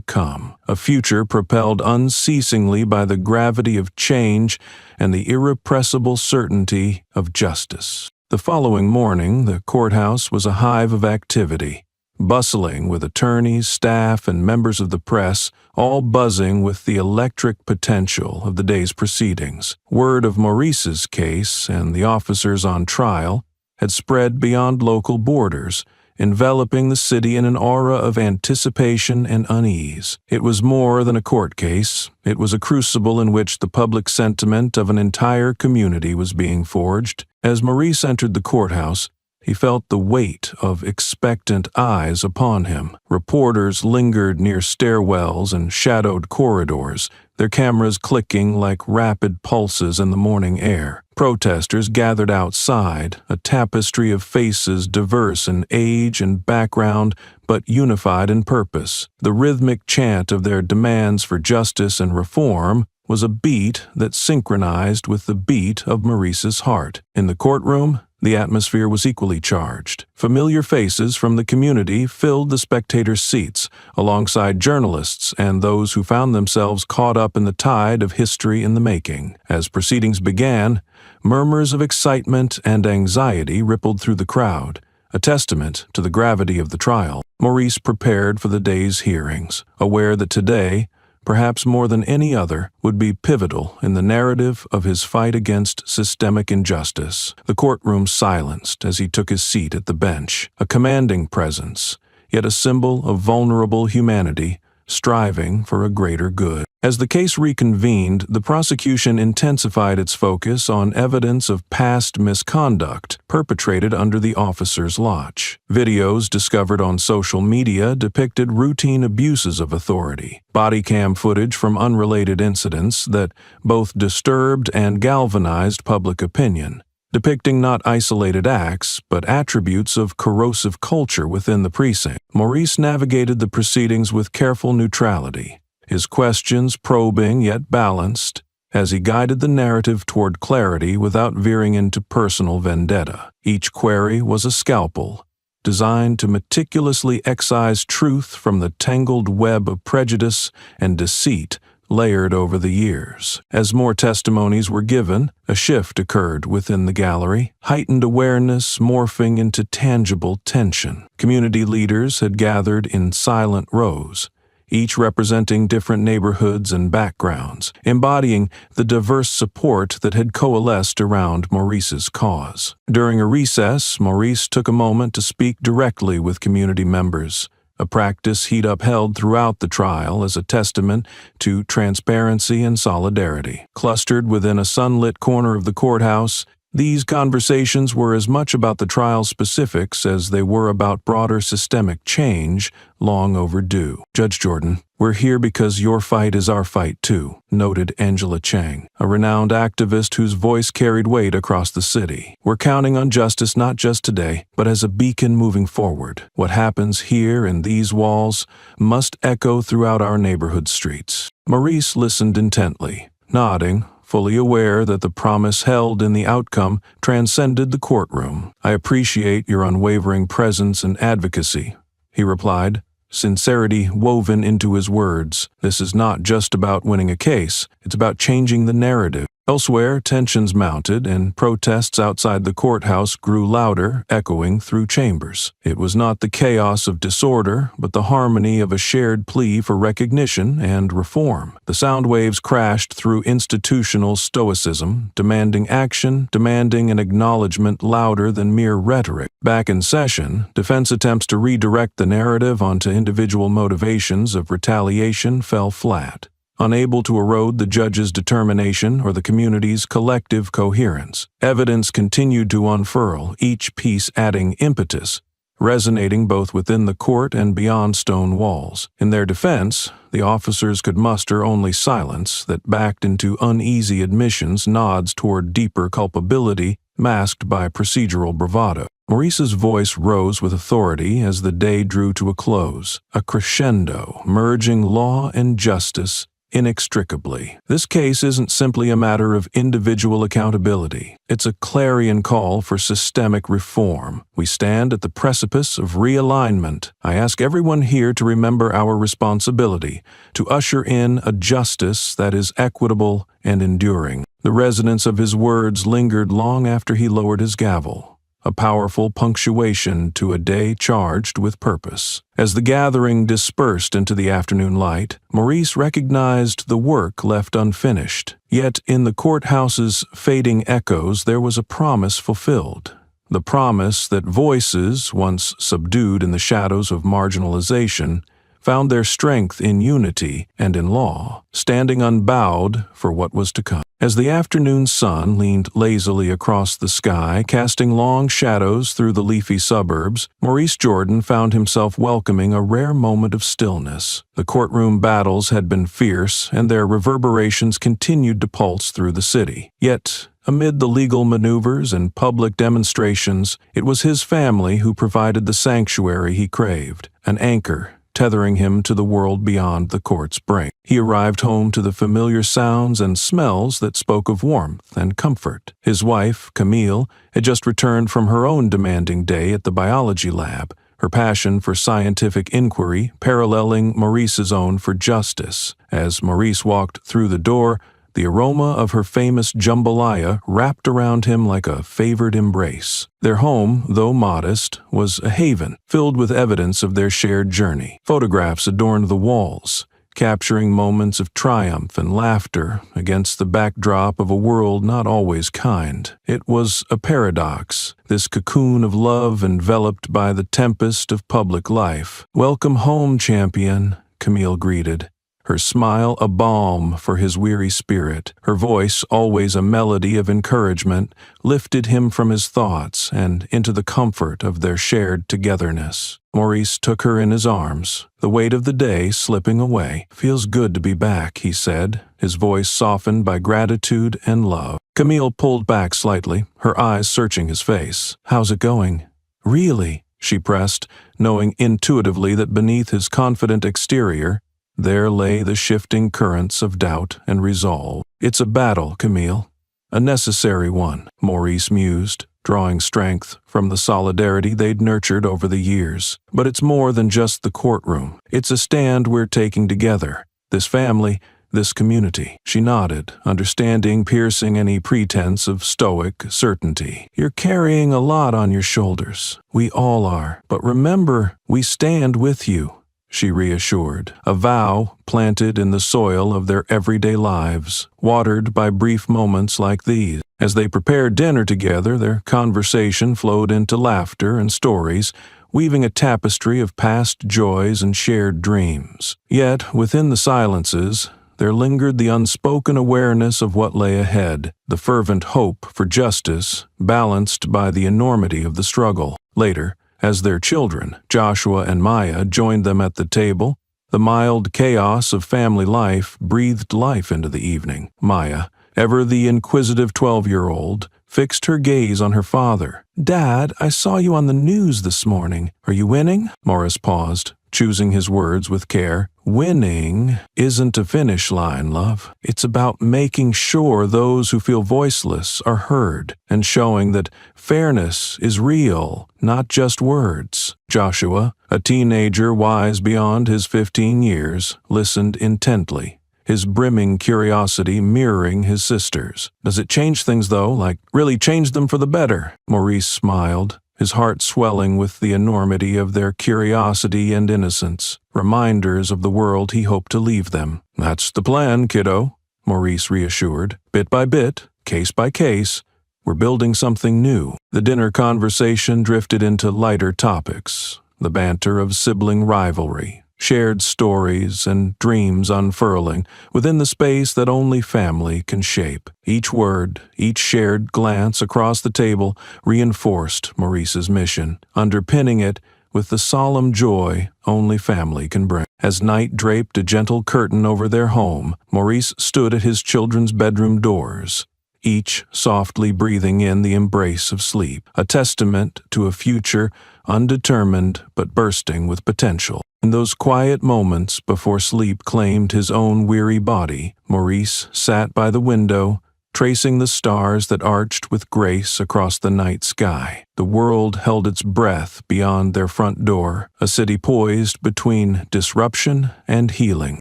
come, a future propelled unceasingly by the gravity of change and the irrepressible certainty of justice. The following morning, the courthouse was a hive of activity, bustling with attorneys, staff, and members of the press, all buzzing with the electric potential of the day's proceedings. Word of Maurice's case and the officers on trial had spread beyond local borders, enveloping the city in an aura of anticipation and unease. It was more than a court case. It was a crucible in which the public sentiment of an entire community was being forged. As Maurice entered the courthouse, he felt the weight of expectant eyes upon him. Reporters lingered near stairwells and shadowed corridors, their cameras clicking like rapid pulses in the morning air. Protesters gathered outside, a tapestry of faces diverse in age and background but unified in purpose. The rhythmic chant of their demands for justice and reform was a beat that synchronized with the beat of Maurice's heart. In the courtroom, the atmosphere was equally charged. Familiar faces from the community filled the spectators' seats, alongside journalists and those who found themselves caught up in the tide of history in the making. As proceedings began, murmurs of excitement and anxiety rippled through the crowd, a testament to the gravity of the trial. Maurice prepared for the day's hearings, aware that today, perhaps more than any other, would be pivotal in the narrative of his fight against systemic injustice. The courtroom silenced as he took his seat at the bench, a commanding presence, yet a symbol of vulnerable humanity striving for a greater good. As the case reconvened, the prosecution intensified its focus on evidence of past misconduct perpetrated under the officer's watch. Videos discovered on social media depicted routine abuses of authority, body cam footage from unrelated incidents that both disturbed and galvanized public opinion, depicting not isolated acts, but attributes of corrosive culture within the precinct. Maurice navigated the proceedings with careful neutrality, his questions probing yet balanced, as he guided the narrative toward clarity without veering into personal vendetta. Each query was a scalpel, designed to meticulously excise truth from the tangled web of prejudice and deceit layered over the years. As more testimonies were given, a shift occurred within the gallery, heightened awareness morphing into tangible tension. Community leaders had gathered in silent rows, each representing different neighborhoods and backgrounds, embodying the diverse support that had coalesced around Maurice's cause. During a recess, Maurice took a moment to speak directly with community members, a practice he'd upheld throughout the trial as a testament to transparency and solidarity. Clustered within a sunlit corner of the courthouse, these conversations were as much about the trial specifics as they were about broader systemic change long overdue. "Judge Jordan, we're here because your fight is our fight too," noted Angela Chang, a renowned activist whose voice carried weight across the city. "We're counting on justice not just today, but as a beacon moving forward. What happens here in these walls must echo throughout our neighborhood streets." Maurice listened intently, nodding, fully aware that the promise held in the outcome transcended the courtroom. "I appreciate your unwavering presence and advocacy," he replied, sincerity woven into his words. "This is not just about winning a case, it's about changing the narrative." Elsewhere, tensions mounted, and protests outside the courthouse grew louder, echoing through chambers. It was not the chaos of disorder, but the harmony of a shared plea for recognition and reform. The sound waves crashed through institutional stoicism, demanding action, demanding an acknowledgement louder than mere rhetoric. Back in session, defense attempts to redirect the narrative onto individual motivations of retaliation fell flat, unable to erode the judge's determination or the community's collective coherence. Evidence continued to unfurl, each piece adding impetus, resonating both within the court and beyond stone walls. In their defense, the officers could muster only silence that backed into uneasy admissions, nods toward deeper culpability, masked by procedural bravado. Maurice's voice rose with authority as the day drew to a close, a crescendo, merging law and justice inextricably. This case isn't simply a matter of individual accountability. It's a clarion call for systemic reform. We stand at the precipice of realignment. I ask everyone here to remember our responsibility to usher in a justice that is equitable and enduring. The resonance of his words lingered long after he lowered his gavel, a powerful punctuation to a day charged with purpose. As the gathering dispersed into the afternoon light, Maurice recognized the work left unfinished. Yet in the courthouse's fading echoes there was a promise fulfilled. The promise that voices, once subdued in the shadows of marginalization, found their strength in unity and in law, standing unbowed for what was to come. As the afternoon sun leaned lazily across the sky, casting long shadows through the leafy suburbs, Maurice Jordan found himself welcoming a rare moment of stillness. The courtroom battles had been fierce, and their reverberations continued to pulse through the city. Yet, amid the legal maneuvers and public demonstrations, it was his family who provided the sanctuary he craved, an anchor tethering him to the world beyond the court's brink. He arrived home to the familiar sounds and smells that spoke of warmth and comfort. His wife, Camille, had just returned from her own demanding day at the biology lab, her passion for scientific inquiry paralleling Maurice's own for justice. As Maurice walked through the door, the aroma of her famous jambalaya wrapped around him like a favored embrace. Their home, though modest, was a haven, filled with evidence of their shared journey. Photographs adorned the walls, capturing moments of triumph and laughter against the backdrop of a world not always kind. It was a paradox, this cocoon of love enveloped by the tempest of public life. "Welcome home, champion," Camille greeted, her smile a balm for his weary spirit. Her voice, always a melody of encouragement, lifted him from his thoughts and into the comfort of their shared togetherness. Maurice took her in his arms, the weight of the day slipping away. "Feels good to be back," he said, his voice softened by gratitude and love. Camille pulled back slightly, her eyes searching his face. "How's it going?" "Really?" she pressed, knowing intuitively that beneath his confident exterior, there lay the shifting currents of doubt and resolve. "It's a battle, Camille. A necessary one," Maurice mused, drawing strength from the solidarity they'd nurtured over the years. But it's more than just the courtroom. It's a stand we're taking together. This family, this community. She nodded, understanding, piercing any pretense of stoic certainty. You're carrying a lot on your shoulders. We all are. But remember, we stand with you, she reassured, a vow planted in the soil of their everyday lives, watered by brief moments like these. As they prepared dinner together, their conversation flowed into laughter and stories, weaving a tapestry of past joys and shared dreams. Yet, within the silences, there lingered the unspoken awareness of what lay ahead, the fervent hope for justice, balanced by the enormity of the struggle. Later, as their children, Joshua and Maya, joined them at the table, the mild chaos of family life breathed life into the evening. Maya, ever the inquisitive 12-year-old, fixed her gaze on her father. "Dad, I saw you on the news this morning. Are you winning?" Morris paused, choosing his words with care. "Winning isn't a finish line, love. It's about making sure those who feel voiceless are heard and showing that fairness is real, not just words." Joshua, a teenager wise beyond his 15 years, listened intently, his brimming curiosity mirroring his sister's. "Does it change things, though? Like, really change them for the better?" Maurice smiled, his heart swelling with the enormity of their curiosity and innocence, reminders of the world he hoped to leave them. "That's the plan, kiddo," Maurice reassured. "Bit by bit, case by case, we're building something new." The dinner conversation drifted into lighter topics, the banter of sibling rivalry, shared stories and dreams unfurling within the space that only family can shape. Each word, each shared glance across the table reinforced Maurice's mission, underpinning it with the solemn joy only family can bring. As night draped a gentle curtain over their home, Maurice stood at his children's bedroom doors, each softly breathing in the embrace of sleep, a testament to a future undetermined but bursting with potential. In those quiet moments before sleep claimed his own weary body, Maurice sat by the window, tracing the stars that arched with grace across the night sky. The world held its breath beyond their front door, a city poised between disruption and healing.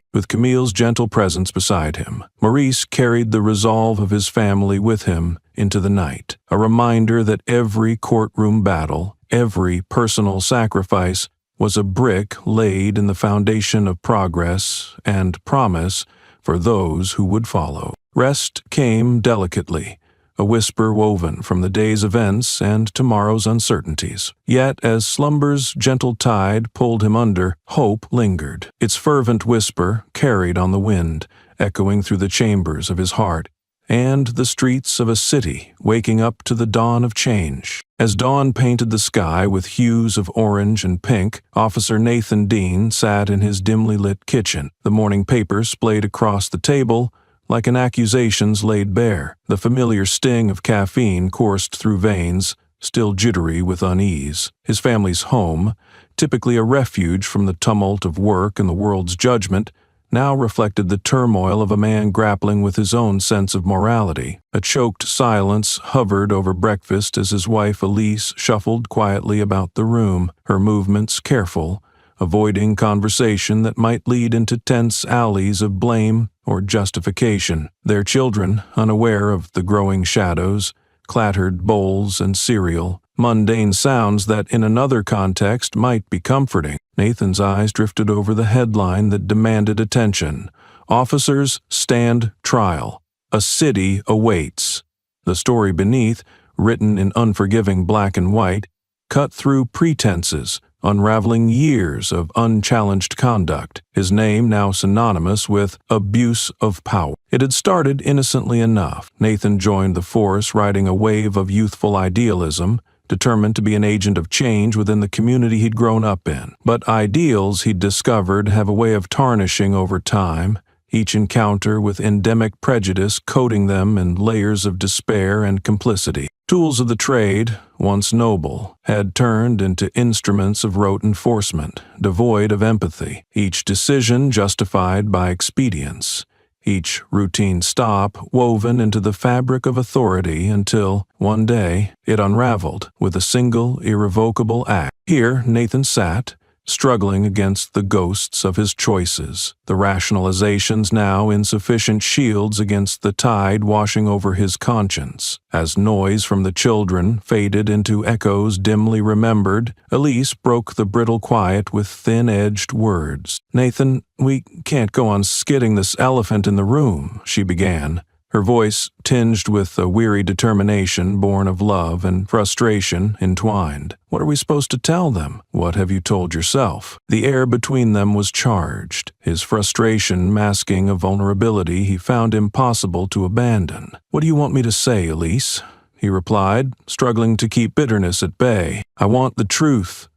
With Camille's gentle presence beside him, Maurice carried the resolve of his family with him into the night, a reminder that every courtroom battle, every personal sacrifice, was a brick laid in the foundation of progress and promise for those who would follow. Rest came delicately, a whisper woven from the day's events and tomorrow's uncertainties. Yet, as slumber's gentle tide pulled him under, hope lingered. Its fervent whisper carried on the wind, echoing through the chambers of his heart and the streets of a city waking up to the dawn of change. As dawn painted the sky with hues of orange and pink, Officer Nathan Dean sat in his dimly lit kitchen, the morning paper splayed across the table like an accusations laid bare. The familiar sting of caffeine coursed through veins, still jittery with unease. His family's home, typically a refuge from the tumult of work and the world's judgment, now reflected the turmoil of a man grappling with his own sense of morality. A choked silence hovered over breakfast as his wife Elise shuffled quietly about the room, her movements careful, avoiding conversation that might lead into tense alleys of blame or justification. Their children, unaware of the growing shadows, clattered bowls and cereal, mundane sounds that in another context might be comforting. Nathan's eyes drifted over the headline that demanded attention. "Officers stand trial. A city awaits." The story beneath, written in unforgiving black and white, cut through pretenses, unraveling years of unchallenged conduct, his name now synonymous with abuse of power. It had started innocently enough. Nathan joined the force riding a wave of youthful idealism, determined to be an agent of change within the community he'd grown up in. But ideals, he'd discovered, have a way of tarnishing over time, each encounter with endemic prejudice coating them in layers of despair and complicity. Tools of the trade, once noble, had turned into instruments of rote enforcement, devoid of empathy, each decision justified by expedience, each routine stop woven into the fabric of authority until, one day, it unraveled with a single irrevocable act. Here Nathan sat, struggling against the ghosts of his choices, the rationalizations now insufficient shields against the tide washing over his conscience. As noise from the children faded into echoes dimly remembered, Elise broke the brittle quiet with thin-edged words. "Nathan, we can't go on skidding this elephant in the room," she began, her voice tinged with a weary determination born of love and frustration entwined. "What are we supposed to tell them? What have you told yourself?" The air between them was charged, his frustration masking a vulnerability he found impossible to abandon. "What do you want me to say, Elise?" he replied, struggling to keep bitterness at bay. "I want the truth,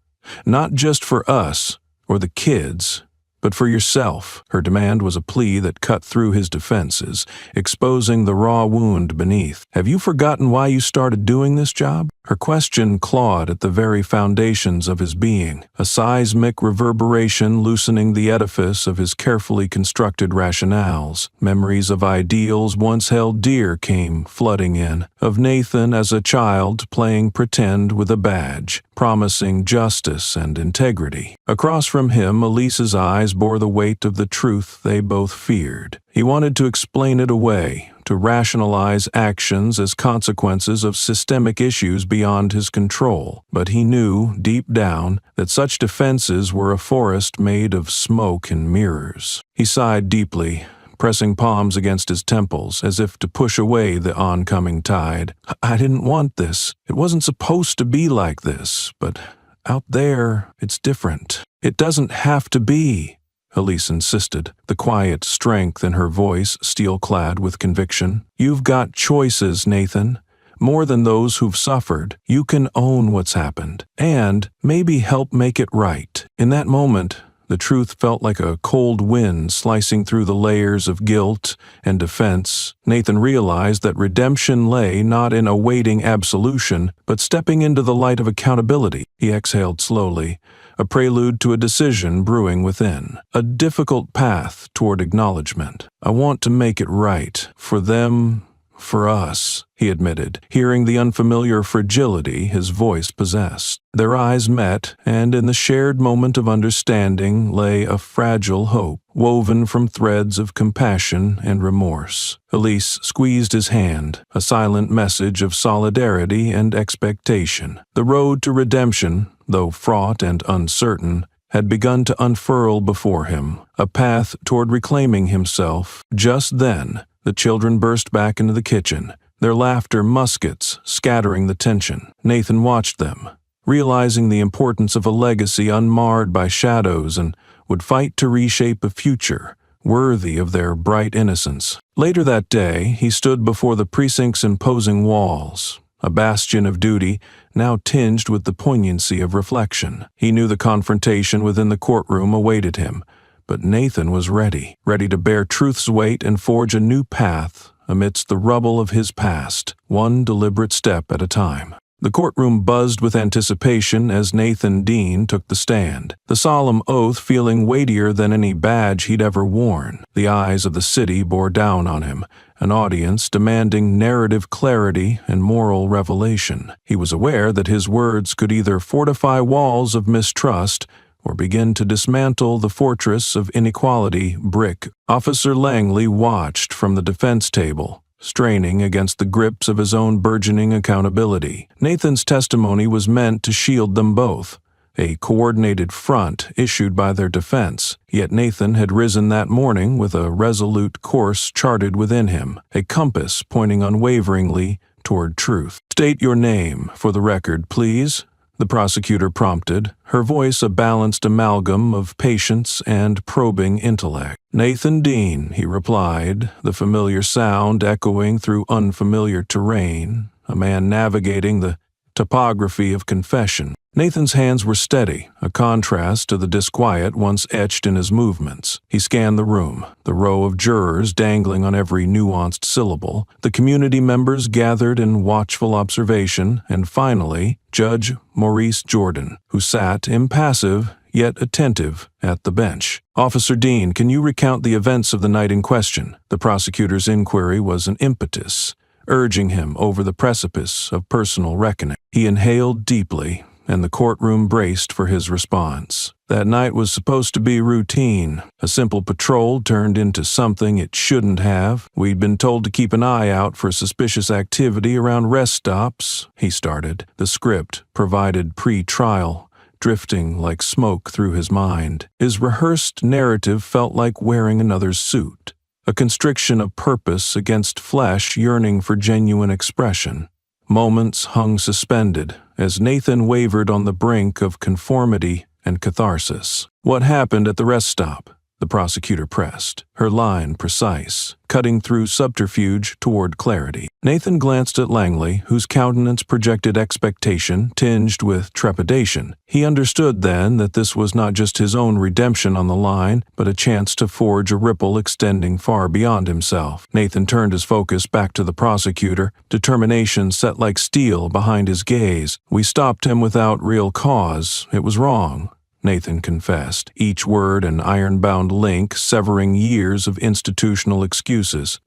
not just for us or the kids, but for yourself." Her demand was a plea that cut through his defenses, exposing the raw wound beneath. "Have you forgotten why you started doing this job?" Her question clawed at the very foundations of his being, a seismic reverberation loosening the edifice of his carefully constructed rationales. Memories of ideals once held dear came flooding in, of Nathan as a child playing pretend with a badge, promising justice and integrity. Across from him, Elise's eyes bore the weight of the truth they both feared. He wanted to explain it away, to rationalize actions as consequences of systemic issues beyond his control, but he knew, deep down, that such defenses were a forest made of smoke and mirrors. He sighed deeply, pressing palms against his temples as if to push away the oncoming tide. "I didn't want this. It wasn't supposed to be like this, but out there, it's different. It doesn't have to be," Elise insisted, the quiet strength in her voice steel-clad with conviction. "You've got choices, Nathan. More than those who've suffered. You can own what's happened, and maybe help make it right." In that moment, the truth felt like a cold wind slicing through the layers of guilt and defense. Nathan realized that redemption lay not in awaiting absolution, but stepping into the light of accountability. He exhaled slowly, a prelude to a decision brewing within. A difficult path toward acknowledgement. "I want to make it right. For them, for us," he admitted, hearing the unfamiliar fragility his voice possessed. Their eyes met, and in the shared moment of understanding lay a fragile hope, woven from threads of compassion and remorse. Elise squeezed his hand, a silent message of solidarity and expectation. The road to redemption, though fraught and uncertain, had begun to unfurl before him, a path toward reclaiming himself. Just then, the children burst back into the kitchen, their laughter muskets scattering the tension. Nathan watched them, realizing the importance of a legacy unmarred by shadows, and would fight to reshape a future worthy of their bright innocence. Later that day, he stood before the precinct's imposing walls, a bastion of duty now tinged with the poignancy of reflection. He knew the confrontation within the courtroom awaited him, but Nathan was ready to bear truth's weight and forge a new path amidst the rubble of his past, one deliberate step at a time. The courtroom buzzed with anticipation as Nathan Dean took the stand, the solemn oath feeling weightier than any badge he'd ever worn. The eyes of the city bore down on him, an audience demanding narrative clarity and moral revelation. He was aware that his words could either fortify walls of mistrust or begin to dismantle the fortress of inequality brick. Officer Langley watched from the defense table, straining against the grips of his own burgeoning accountability. Nathan's testimony was meant to shield them both, a coordinated front issued by their defense. Yet Nathan had risen that morning with a resolute course charted within him, a compass pointing unwaveringly toward truth. "State your name, for the record, please," the prosecutor prompted, her voice a balanced amalgam of patience and probing intellect. "Nathan Dean," he replied, the familiar sound echoing through unfamiliar terrain, a man navigating the topography of confession. Nathan's hands were steady, a contrast to the disquiet once etched in his movements. He scanned the room, the row of jurors dangling on every nuanced syllable, the community members gathered in watchful observation, and finally, Judge Maurice Jordan, who sat impassive yet attentive, at the bench. "Officer Dean, can you recount the events of the night in question?" The prosecutor's inquiry was an impetus, urging him over the precipice of personal reckoning. He inhaled deeply, and the courtroom braced for his response. That night was supposed to be routine. A simple patrol turned into something it shouldn't have. "We'd been told to keep an eye out for suspicious activity around rest stops," he started. The script, provided pre-trial, drifting like smoke through his mind. His rehearsed narrative felt like wearing another's suit, a constriction of purpose against flesh yearning for genuine expression. Moments hung suspended as Nathan wavered on the brink of conformity and catharsis. "What happened at the rest stop?" the prosecutor pressed, her line precise, cutting through subterfuge toward clarity. Nathan glanced at Langley, whose countenance projected expectation tinged with trepidation. He understood then that this was not just his own redemption on the line, but a chance to forge a ripple extending far beyond himself. Nathan turned his focus back to the prosecutor, determination set like steel behind his gaze. "We stopped him without real cause. It was wrong," Nathan confessed, each word an iron-bound link severing years of institutional excuses.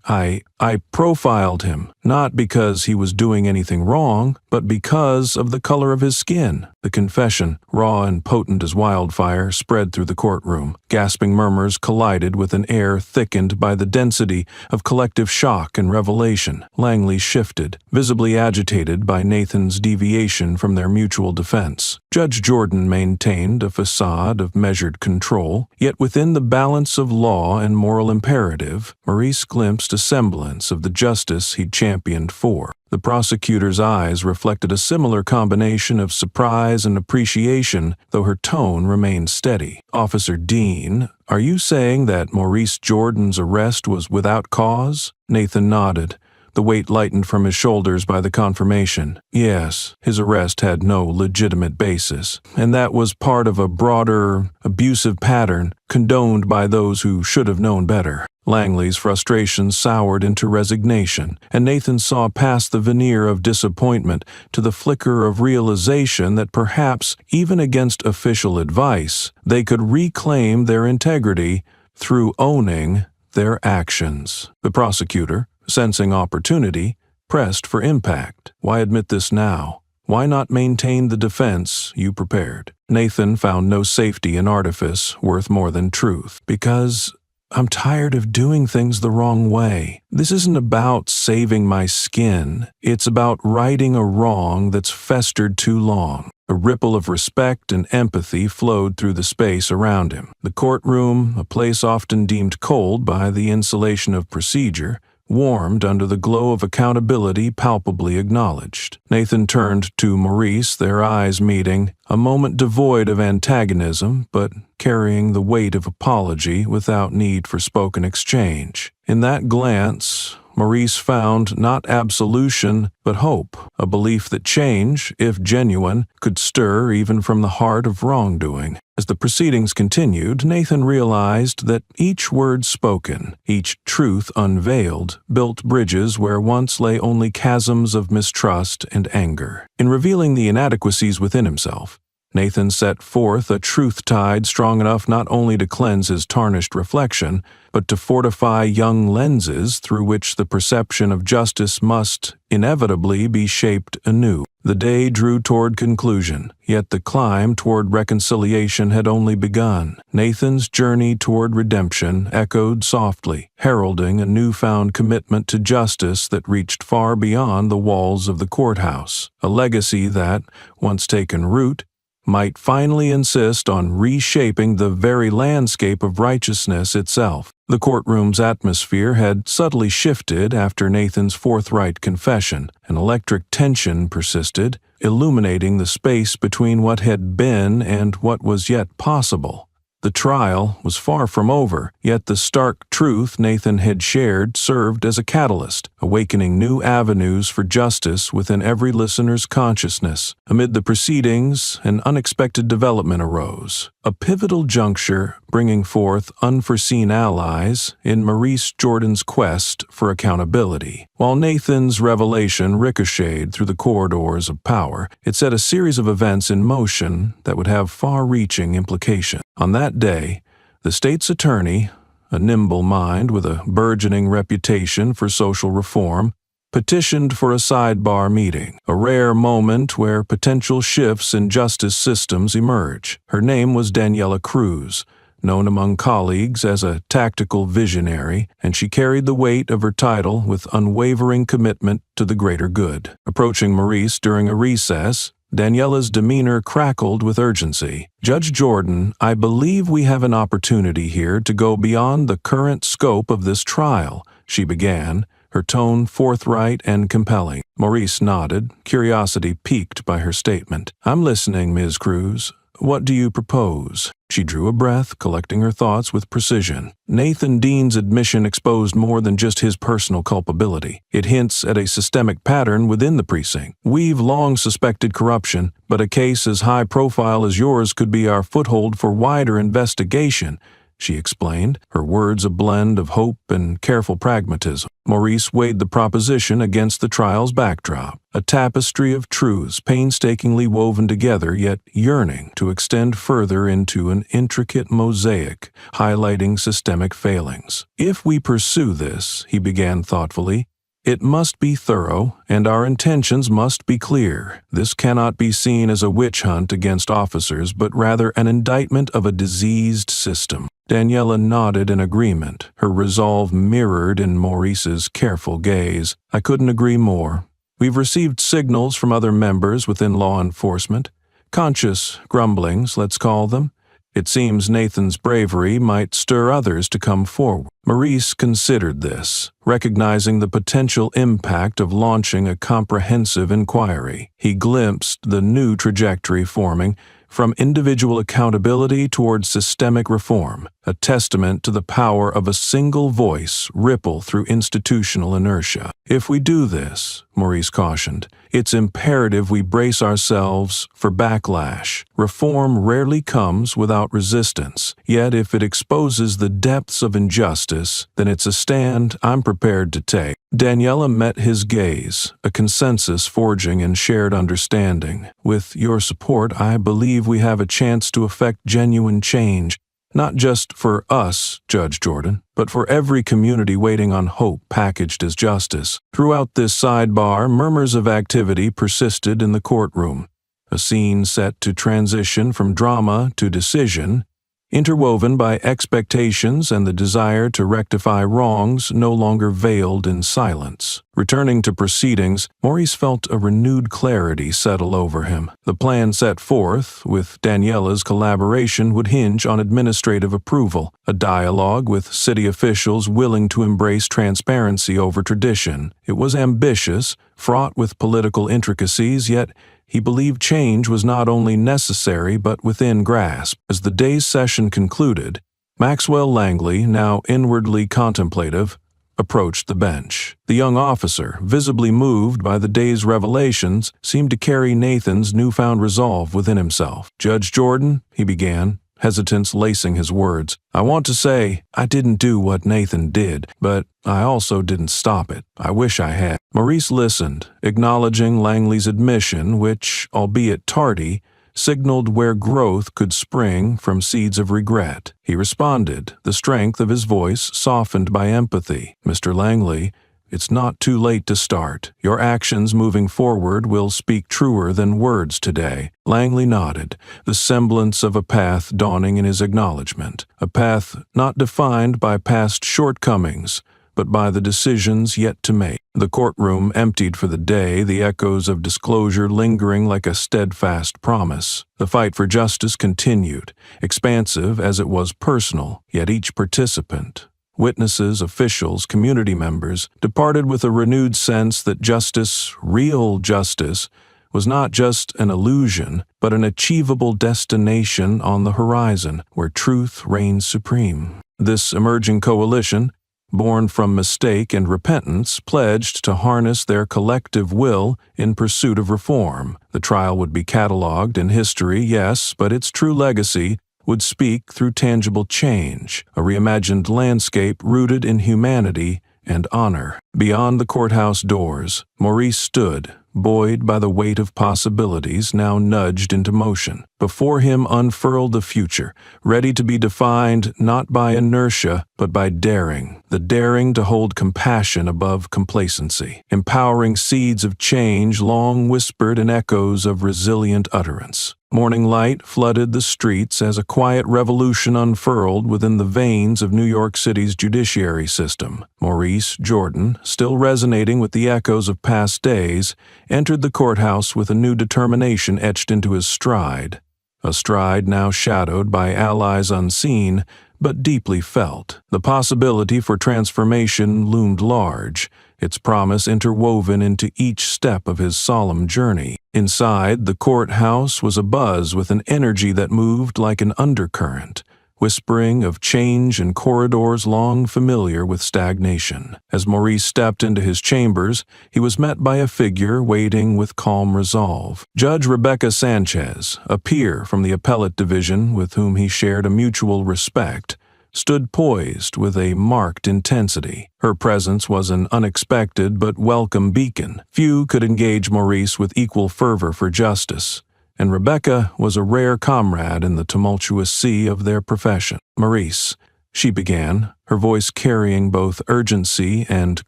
I profiled him, not because he was doing anything wrong, but because of the color of his skin." The confession, raw and potent as wildfire, spread through the courtroom. Gasping murmurs collided with an air thickened by the density of collective shock and revelation. Langley shifted, visibly agitated by Nathan's deviation from their mutual defense. Judge Jordan maintained a facade of measured control, yet within the balance of law and moral imperative, Maurice glimpsed a semblance of the justice he'd championed for. The prosecutor's eyes reflected a similar combination of surprise and appreciation, though her tone remained steady. "Officer Dean, are you saying that Maurice Jordan's arrest was without cause?" Nathan nodded, the weight lightened from his shoulders by the confirmation. "Yes, his arrest had no legitimate basis, and that was part of a broader, abusive pattern condoned by those who should have known better." Langley's frustration soured into resignation, and Nathan saw past the veneer of disappointment to the flicker of realization that perhaps, even against official advice, they could reclaim their integrity through owning their actions. The prosecutor, sensing opportunity, pressed for impact. "Why admit this now? Why not maintain the defense you prepared?" Nathan found no safety in artifice worth more than truth. "Because I'm tired of doing things the wrong way. This isn't about saving my skin. It's about righting a wrong that's festered too long." A ripple of respect and empathy flowed through the space around him. The courtroom, a place often deemed cold by the insulation of procedure, warmed under the glow of accountability palpably acknowledged. Nathan turned to Maurice, their eyes meeting, a moment devoid of antagonism, but carrying the weight of apology without need for spoken exchange. In that glance, Maurice found not absolution, but hope, a belief that change, if genuine, could stir even from the heart of wrongdoing. As the proceedings continued, Nathan realized that each word spoken, each truth unveiled, built bridges where once lay only chasms of mistrust and anger. In revealing the inadequacies within himself, Nathan set forth a truth tide strong enough not only to cleanse his tarnished reflection, but to fortify young lenses through which the perception of justice must inevitably be shaped anew. The day drew toward conclusion, yet the climb toward reconciliation had only begun. Nathan's journey toward redemption echoed softly, heralding a newfound commitment to justice that reached far beyond the walls of the courthouse, a legacy that, once taken root, might finally insist on reshaping the very landscape of righteousness itself. The courtroom's atmosphere had subtly shifted after Nathan's forthright confession. An electric tension persisted, illuminating the space between what had been and what was yet possible. The trial was far from over, yet the stark truth Nathan had shared served as a catalyst, awakening new avenues for justice within every listener's consciousness. Amid the proceedings, an unexpected development arose, a pivotal juncture bringing forth unforeseen allies in Maurice Jordan's quest for accountability. While Nathan's revelation ricocheted through the corridors of power, it set a series of events in motion that would have far-reaching implications. On that day, the state's attorney, a nimble mind with a burgeoning reputation for social reform, petitioned for a sidebar meeting, a rare moment where potential shifts in justice systems emerge. Her name was Daniela Cruz, known among colleagues as a tactical visionary, and she carried the weight of her title with unwavering commitment to the greater good. Approaching Maurice during a recess, Daniela's demeanor crackled with urgency. "Judge Jordan, I believe we have an opportunity here to go beyond the current scope of this trial," she began, her tone forthright and compelling. Maurice nodded, curiosity piqued by her statement. "I'm listening, Ms. Cruz. What do you propose?" She drew a breath, collecting her thoughts with precision. Nathan Dean's admission exposed more than just his personal culpability. It hints at a systemic pattern within the precinct. "We've long suspected corruption, but a case as high profile as yours could be our foothold for wider investigation," she explained, her words a blend of hope and careful pragmatism. Maurice weighed the proposition against the trial's backdrop, a tapestry of truths painstakingly woven together yet yearning to extend further into an intricate mosaic highlighting systemic failings. "If we pursue this," he began thoughtfully, "it must be thorough, and our intentions must be clear. This cannot be seen as a witch hunt against officers, but rather an indictment of a diseased system." Daniela nodded in agreement, her resolve mirrored in Maurice's careful gaze. "I couldn't agree more. We've received signals from other members within law enforcement, conscious grumblings, let's call them. It seems Nathan's bravery might stir others to come forward." Maurice considered this, recognizing the potential impact of launching a comprehensive inquiry. He glimpsed the new trajectory forming, from individual accountability towards systemic reform, a testament to the power of a single voice ripple through institutional inertia. "If we do this," Maurice cautioned, "it's imperative we brace ourselves for backlash. Reform rarely comes without resistance, yet if it exposes the depths of injustice, then it's a stand I'm prepared to take." Daniela met his gaze, a consensus forging in shared understanding. "With your support, I believe we have a chance to effect genuine change, not just for us, Judge Jordan, but for every community waiting on hope packaged as justice." Throughout this sidebar, murmurs of activity persisted in the courtroom, a scene set to transition from drama to decision, interwoven by expectations and the desire to rectify wrongs no longer veiled in silence. Returning to proceedings, Maurice felt a renewed clarity settle over him. The plan set forth, with Daniela's collaboration, would hinge on administrative approval, a dialogue with city officials willing to embrace transparency over tradition. It was ambitious, fraught with political intricacies, yet he believed change was not only necessary but within grasp. As the day's session concluded, Maxwell Langley, now inwardly contemplative, approached the bench. The young officer, visibly moved by the day's revelations, seemed to carry Nathan's newfound resolve within himself. "Judge Jordan," he began, hesitance lacing his words, "I want to say I didn't do what Nathan did, but I also didn't stop it. I wish I had." Maurice listened, acknowledging Langley's admission, which, albeit tardy, signaled where growth could spring from seeds of regret. He responded, the strength of his voice softened by empathy. "Mr. Langley, it's not too late to start. Your actions moving forward will speak truer than words today." Langley nodded, the semblance of a path dawning in his acknowledgement, a path not defined by past shortcomings, but by the decisions yet to make. The courtroom emptied for the day, the echoes of disclosure lingering like a steadfast promise. The fight for justice continued, expansive as it was personal, yet each participant, witnesses, officials, community members, departed with a renewed sense that justice, real justice, was not just an illusion, but an achievable destination on the horizon where truth reigns supreme. This emerging coalition, born from mistake and repentance, pledged to harness their collective will in pursuit of reform. The trial would be catalogued in history, yes, but its true legacy would speak through tangible change, a reimagined landscape rooted in humanity and honor. Beyond the courthouse doors, Maurice stood, buoyed by the weight of possibilities now nudged into motion. Before him unfurled the future, ready to be defined not by inertia, but by daring. The daring to hold compassion above complacency, empowering seeds of change long whispered in echoes of resilient utterance. Morning light flooded the streets as a quiet revolution unfurled within the veins of New York City's judiciary system. Maurice Jordan, still resonating with the echoes of past days, entered the courthouse with a new determination etched into his stride, a stride now shadowed by allies unseen, but deeply felt. The possibility for transformation loomed large, its promise interwoven into each step of his solemn journey. Inside, the courthouse was abuzz with an energy that moved like an undercurrent, whispering of change in corridors long familiar with stagnation. As Maurice stepped into his chambers, he was met by a figure waiting with calm resolve. Judge Rebecca Sanchez, a peer from the appellate division with whom he shared a mutual respect, stood poised with a marked intensity. Her presence was an unexpected but welcome beacon. Few could engage Maurice with equal fervor for justice, and Rebecca was a rare comrade in the tumultuous sea of their profession. "Maurice," she began, her voice carrying both urgency and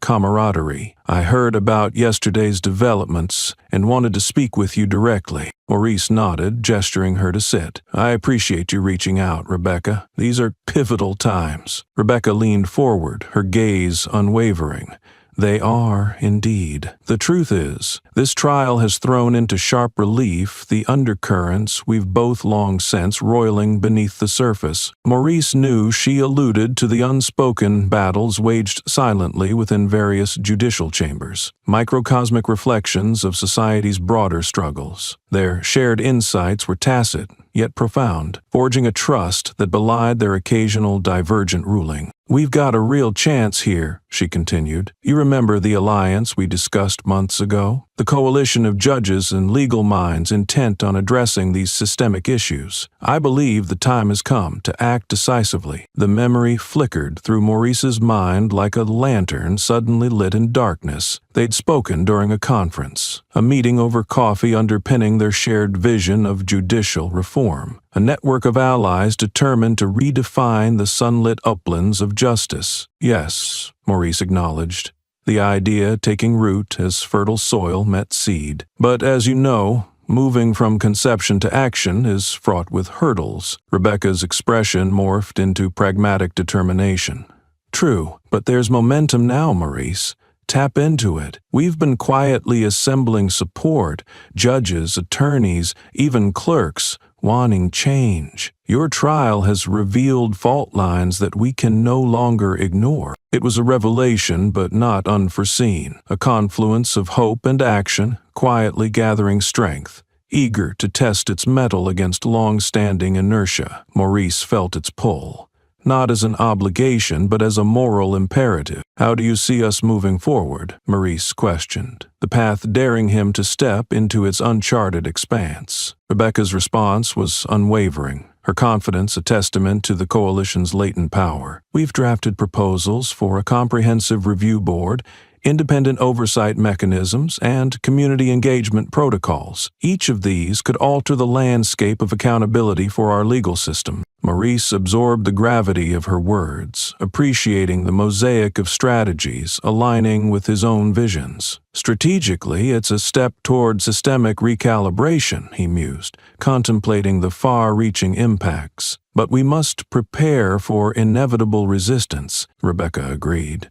camaraderie, "I heard about yesterday's developments and wanted to speak with you directly." Maurice nodded, gesturing her to sit. "I appreciate you reaching out, Rebecca. These are pivotal times." Rebecca leaned forward, her gaze unwavering. "They are, indeed. The truth is, this trial has thrown into sharp relief the undercurrents we've both long since roiling beneath the surface." Maurice knew she alluded to the unspoken battles waged silently within various judicial chambers, microcosmic reflections of society's broader struggles. Their shared insights were tacit, yet profound, forging a trust that belied their occasional divergent ruling. "We've got a real chance here," she continued. "You remember the alliance we discussed months ago? The coalition of judges and legal minds intent on addressing these systemic issues. I believe the time has come to act decisively." The memory flickered through Maurice's mind like a lantern suddenly lit in darkness. They'd spoken during a conference, a meeting over coffee underpinning their shared vision of judicial reform, a network of allies determined to redefine the sunlit uplands of justice. "Yes," Maurice acknowledged, the idea taking root as fertile soil met seed. "But as you know, moving from conception to action is fraught with hurdles." Rebecca's expression morphed into pragmatic determination. "True, but there's momentum now, Maurice. Tap into it. We've been quietly assembling support, judges, attorneys, even clerks, wanting change. Your trial has revealed fault lines that we can no longer ignore." It was a revelation, but not unforeseen, a confluence of hope and action, quietly gathering strength, eager to test its mettle against long-standing inertia. Maurice felt its pull, not as an obligation, but as a moral imperative. "How do you see us moving forward?" Maurice questioned, the path daring him to step into its uncharted expanse. Rebecca's response was unwavering, her confidence a testament to the coalition's latent power. "We've drafted proposals for a comprehensive review board, independent oversight mechanisms, and community engagement protocols. Each of these could alter the landscape of accountability for our legal system." Maurice absorbed the gravity of her words, appreciating the mosaic of strategies aligning with his own visions. "Strategically, it's a step toward systemic recalibration," he mused, contemplating the far-reaching impacts. "But we must prepare for inevitable resistance," Rebecca agreed,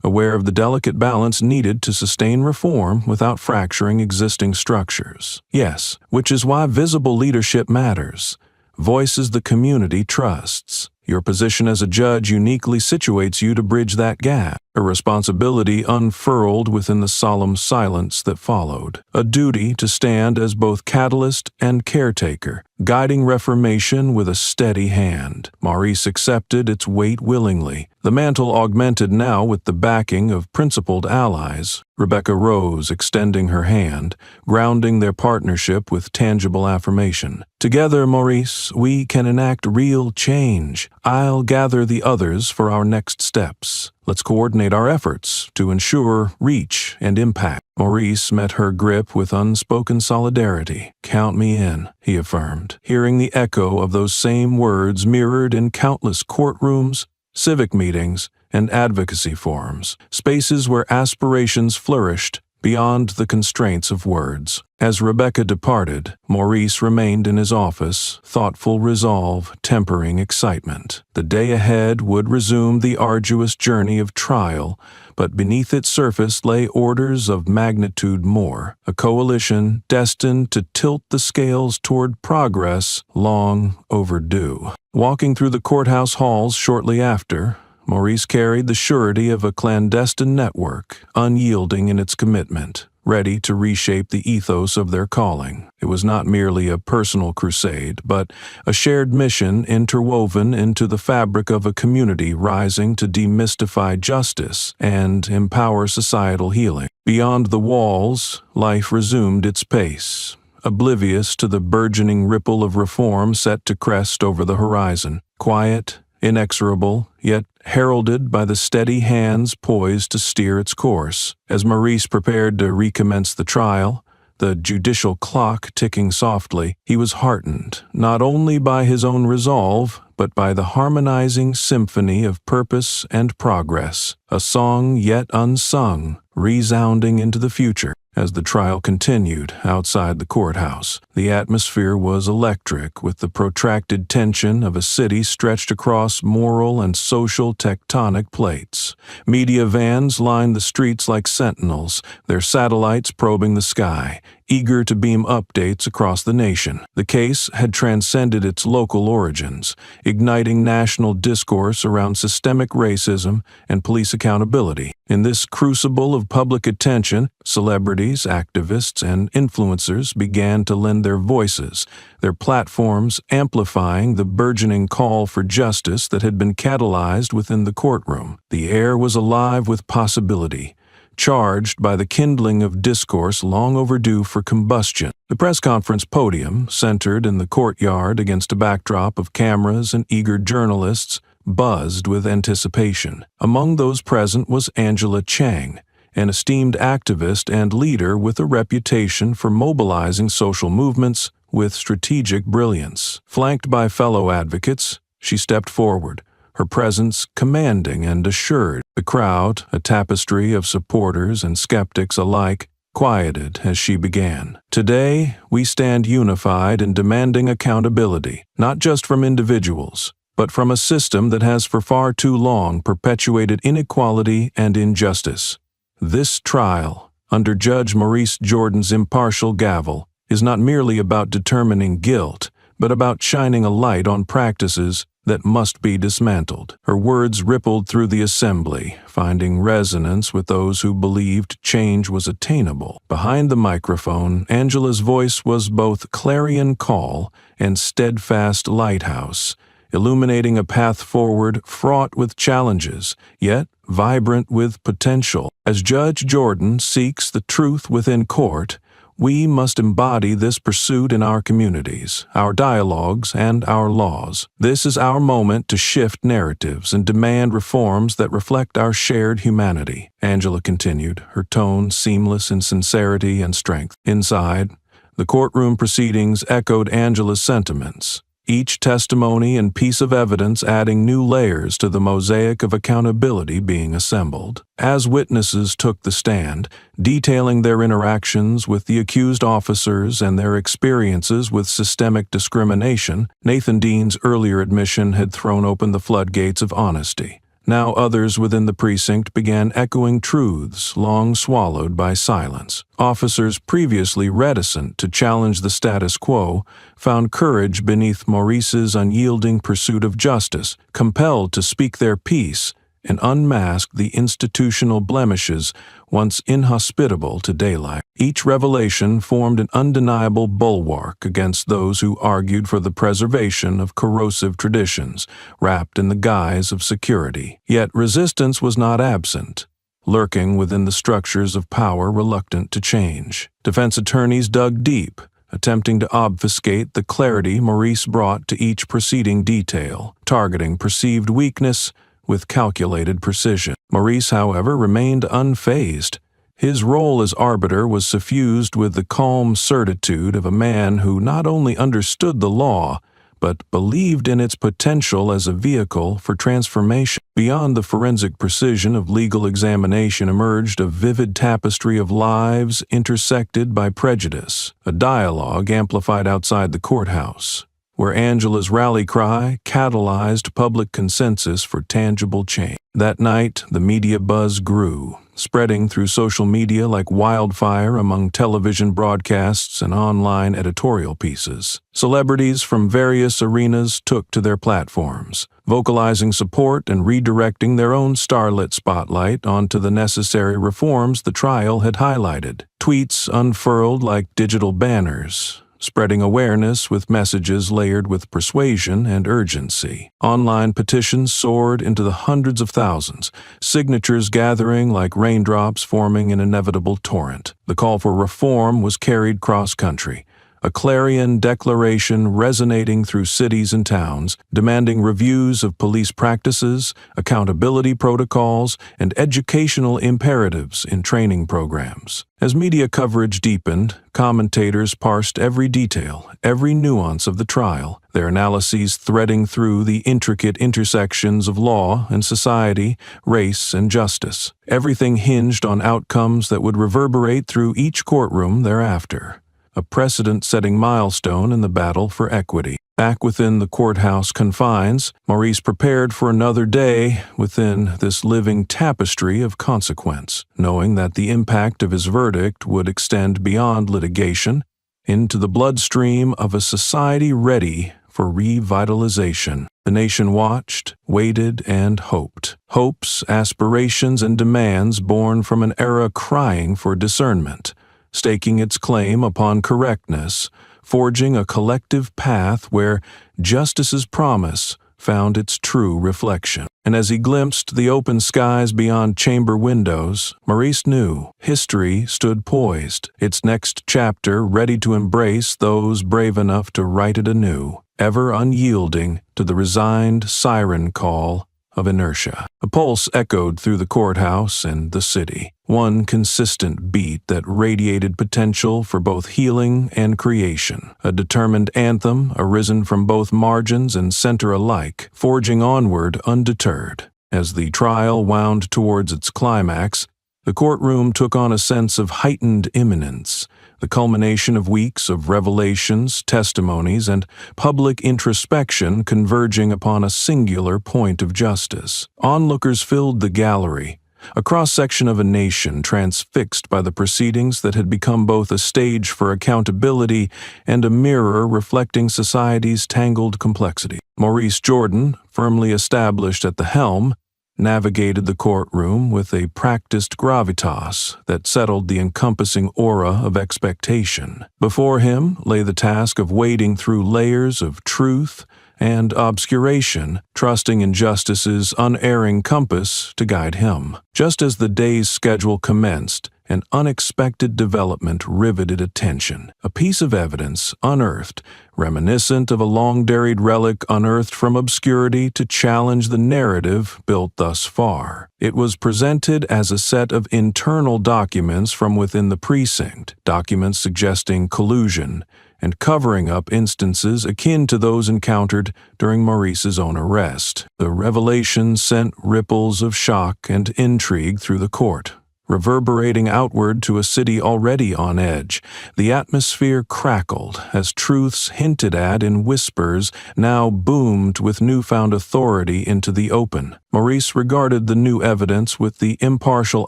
aware of the delicate balance needed to sustain reform without fracturing existing structures. "Yes, which is why visible leadership matters. Voices the community trusts. Your position as a judge uniquely situates you to bridge that gap." A responsibility unfurled within the solemn silence that followed. A duty to stand as both catalyst and caretaker, guiding reformation with a steady hand. Maurice accepted its weight willingly. The mantle augmented now with the backing of principled allies. Rebecca rose, extending her hand, grounding their partnership with tangible affirmation. Together, Maurice, we can enact real change. I'll gather the others for our next steps. Let's coordinate our efforts to ensure reach and impact. Maurice met her grip with unspoken solidarity. Count me in, he affirmed, hearing the echo of those same words mirrored in countless courtrooms, civic meetings, and advocacy forums, spaces where aspirations flourished beyond the constraints of words. As Rebecca departed, Maurice remained in his office, thoughtful resolve tempering excitement. The day ahead would resume the arduous journey of trial, but beneath its surface lay orders of magnitude more, a coalition destined to tilt the scales toward progress long overdue. Walking through the courthouse halls shortly after, Maurice carried the surety of a clandestine network, unyielding in its commitment, ready to reshape the ethos of their calling. It was not merely a personal crusade, but a shared mission interwoven into the fabric of a community rising to demystify justice and empower societal healing. Beyond the walls, life resumed its pace, oblivious to the burgeoning ripple of reform set to crest over the horizon. Quiet, inexorable, yet heralded by the steady hands poised to steer its course. As Maurice prepared to recommence the trial, the judicial clock ticking softly, he was heartened not only by his own resolve, but by the harmonizing symphony of purpose and progress, a song yet unsung, resounding into the future. As the trial continued outside the courthouse, the atmosphere was electric with the protracted tension of a city stretched across moral and social tectonic plates. Media vans lined the streets like sentinels, their satellites probing the sky, eager to beam updates across the nation. The case had transcended its local origins, igniting national discourse around systemic racism and police accountability. In this crucible of public attention, celebrities, activists, and influencers began to lend their voices, their platforms amplifying the burgeoning call for justice that had been catalyzed within the courtroom. The air was alive with possibility, charged by the kindling of discourse long overdue for combustion. The press conference podium, centered in the courtyard against a backdrop of cameras and eager journalists, buzzed with anticipation. Among those present was Angela Chang, an esteemed activist and leader with a reputation for mobilizing social movements with strategic brilliance. Flanked by fellow advocates, she stepped forward, her presence commanding and assured. The crowd, a tapestry of supporters and skeptics alike, quieted as she began. Today, we stand unified in demanding accountability, not just from individuals, but from a system that has for far too long perpetuated inequality and injustice. This trial, under Judge Maurice Jordan's impartial gavel, is not merely about determining guilt, but about shining a light on practices that must be dismantled. Her words rippled through the assembly, finding resonance with those who believed change was attainable. Behind the microphone, Angela's voice was both clarion call and steadfast lighthouse, illuminating a path forward fraught with challenges, yet vibrant with potential. As Judge Jordan seeks the truth within court, we must embody this pursuit in our communities, our dialogues, and our laws. This is our moment to shift narratives and demand reforms that reflect our shared humanity, Angela continued, her tone seamless in sincerity and strength. Inside, the courtroom proceedings echoed Angela's sentiments, each testimony and piece of evidence adding new layers to the mosaic of accountability being assembled. As witnesses took the stand, detailing their interactions with the accused officers and their experiences with systemic discrimination, Nathan Dean's earlier admission had thrown open the floodgates of honesty. Now others within the precinct began echoing truths long swallowed by silence. Officers previously reticent to challenge the status quo found courage beneath Maurice's unyielding pursuit of justice, compelled to speak their piece and unmasked the institutional blemishes once inhospitable to daylight. Each revelation formed an undeniable bulwark against those who argued for the preservation of corrosive traditions, wrapped in the guise of security. Yet resistance was not absent, lurking within the structures of power reluctant to change. Defense attorneys dug deep, attempting to obfuscate the clarity Maurice brought to each preceding detail, targeting perceived weakness with calculated precision. Maurice, however, remained unfazed. His role as arbiter was suffused with the calm certitude of a man who not only understood the law, but believed in its potential as a vehicle for transformation. Beyond the forensic precision of legal examination emerged a vivid tapestry of lives intersected by prejudice, a dialogue amplified outside the courthouse, where Angela's rally cry catalyzed public consensus for tangible change. That night, the media buzz grew, spreading through social media like wildfire among television broadcasts and online editorial pieces. Celebrities from various arenas took to their platforms, vocalizing support and redirecting their own starlit spotlight onto the necessary reforms the trial had highlighted. Tweets unfurled like digital banners, spreading awareness with messages layered with persuasion and urgency. Online petitions soared into the hundreds of thousands, signatures gathering like raindrops forming an inevitable torrent. The call for reform was carried cross-country, a clarion declaration resonating through cities and towns, demanding reviews of police practices, accountability protocols, and educational imperatives in training programs. As media coverage deepened, commentators parsed every detail, every nuance of the trial, their analyses threading through the intricate intersections of law and society, race and justice. Everything hinged on outcomes that would reverberate through each courtroom thereafter, a precedent-setting milestone in the battle for equity. Back within the courthouse confines, Maurice prepared for another day within this living tapestry of consequence, knowing that the impact of his verdict would extend beyond litigation into the bloodstream of a society ready for revitalization. The nation watched, waited, and hoped. Hopes, aspirations, and demands born from an era crying for discernment, staking its claim upon correctness, forging a collective path where justice's promise found its true reflection. And as he glimpsed the open skies beyond chamber windows, Maurice knew history stood poised, its next chapter ready to embrace those brave enough to write it anew, ever unyielding to the resigned siren call of inertia. A pulse echoed through the courthouse and the city, one consistent beat that radiated potential for both healing and creation, a determined anthem arisen from both margins and center alike, forging onward undeterred. As the trial wound towards its climax, the courtroom took on a sense of heightened imminence, the culmination of weeks of revelations, testimonies, and public introspection converging upon a singular point of justice. Onlookers filled the gallery, a cross-section of a nation transfixed by the proceedings that had become both a stage for accountability and a mirror reflecting society's tangled complexity. Maurice Jordan, firmly established at the helm, navigated the courtroom with a practiced gravitas that settled the encompassing aura of expectation. Before him lay the task of wading through layers of truth and obscuration, trusting in justice's unerring compass to guide him. Just as the day's schedule commenced, an unexpected development riveted attention. A piece of evidence unearthed, reminiscent of a long-buried relic unearthed from obscurity to challenge the narrative built thus far. It was presented as a set of internal documents from within the precinct, documents suggesting collusion and covering up instances akin to those encountered during Maurice's own arrest. The revelation sent ripples of shock and intrigue through the court. Reverberating outward to a city already on edge, the atmosphere crackled as truths hinted at in whispers now boomed with newfound authority into the open. Maurice regarded the new evidence with the impartial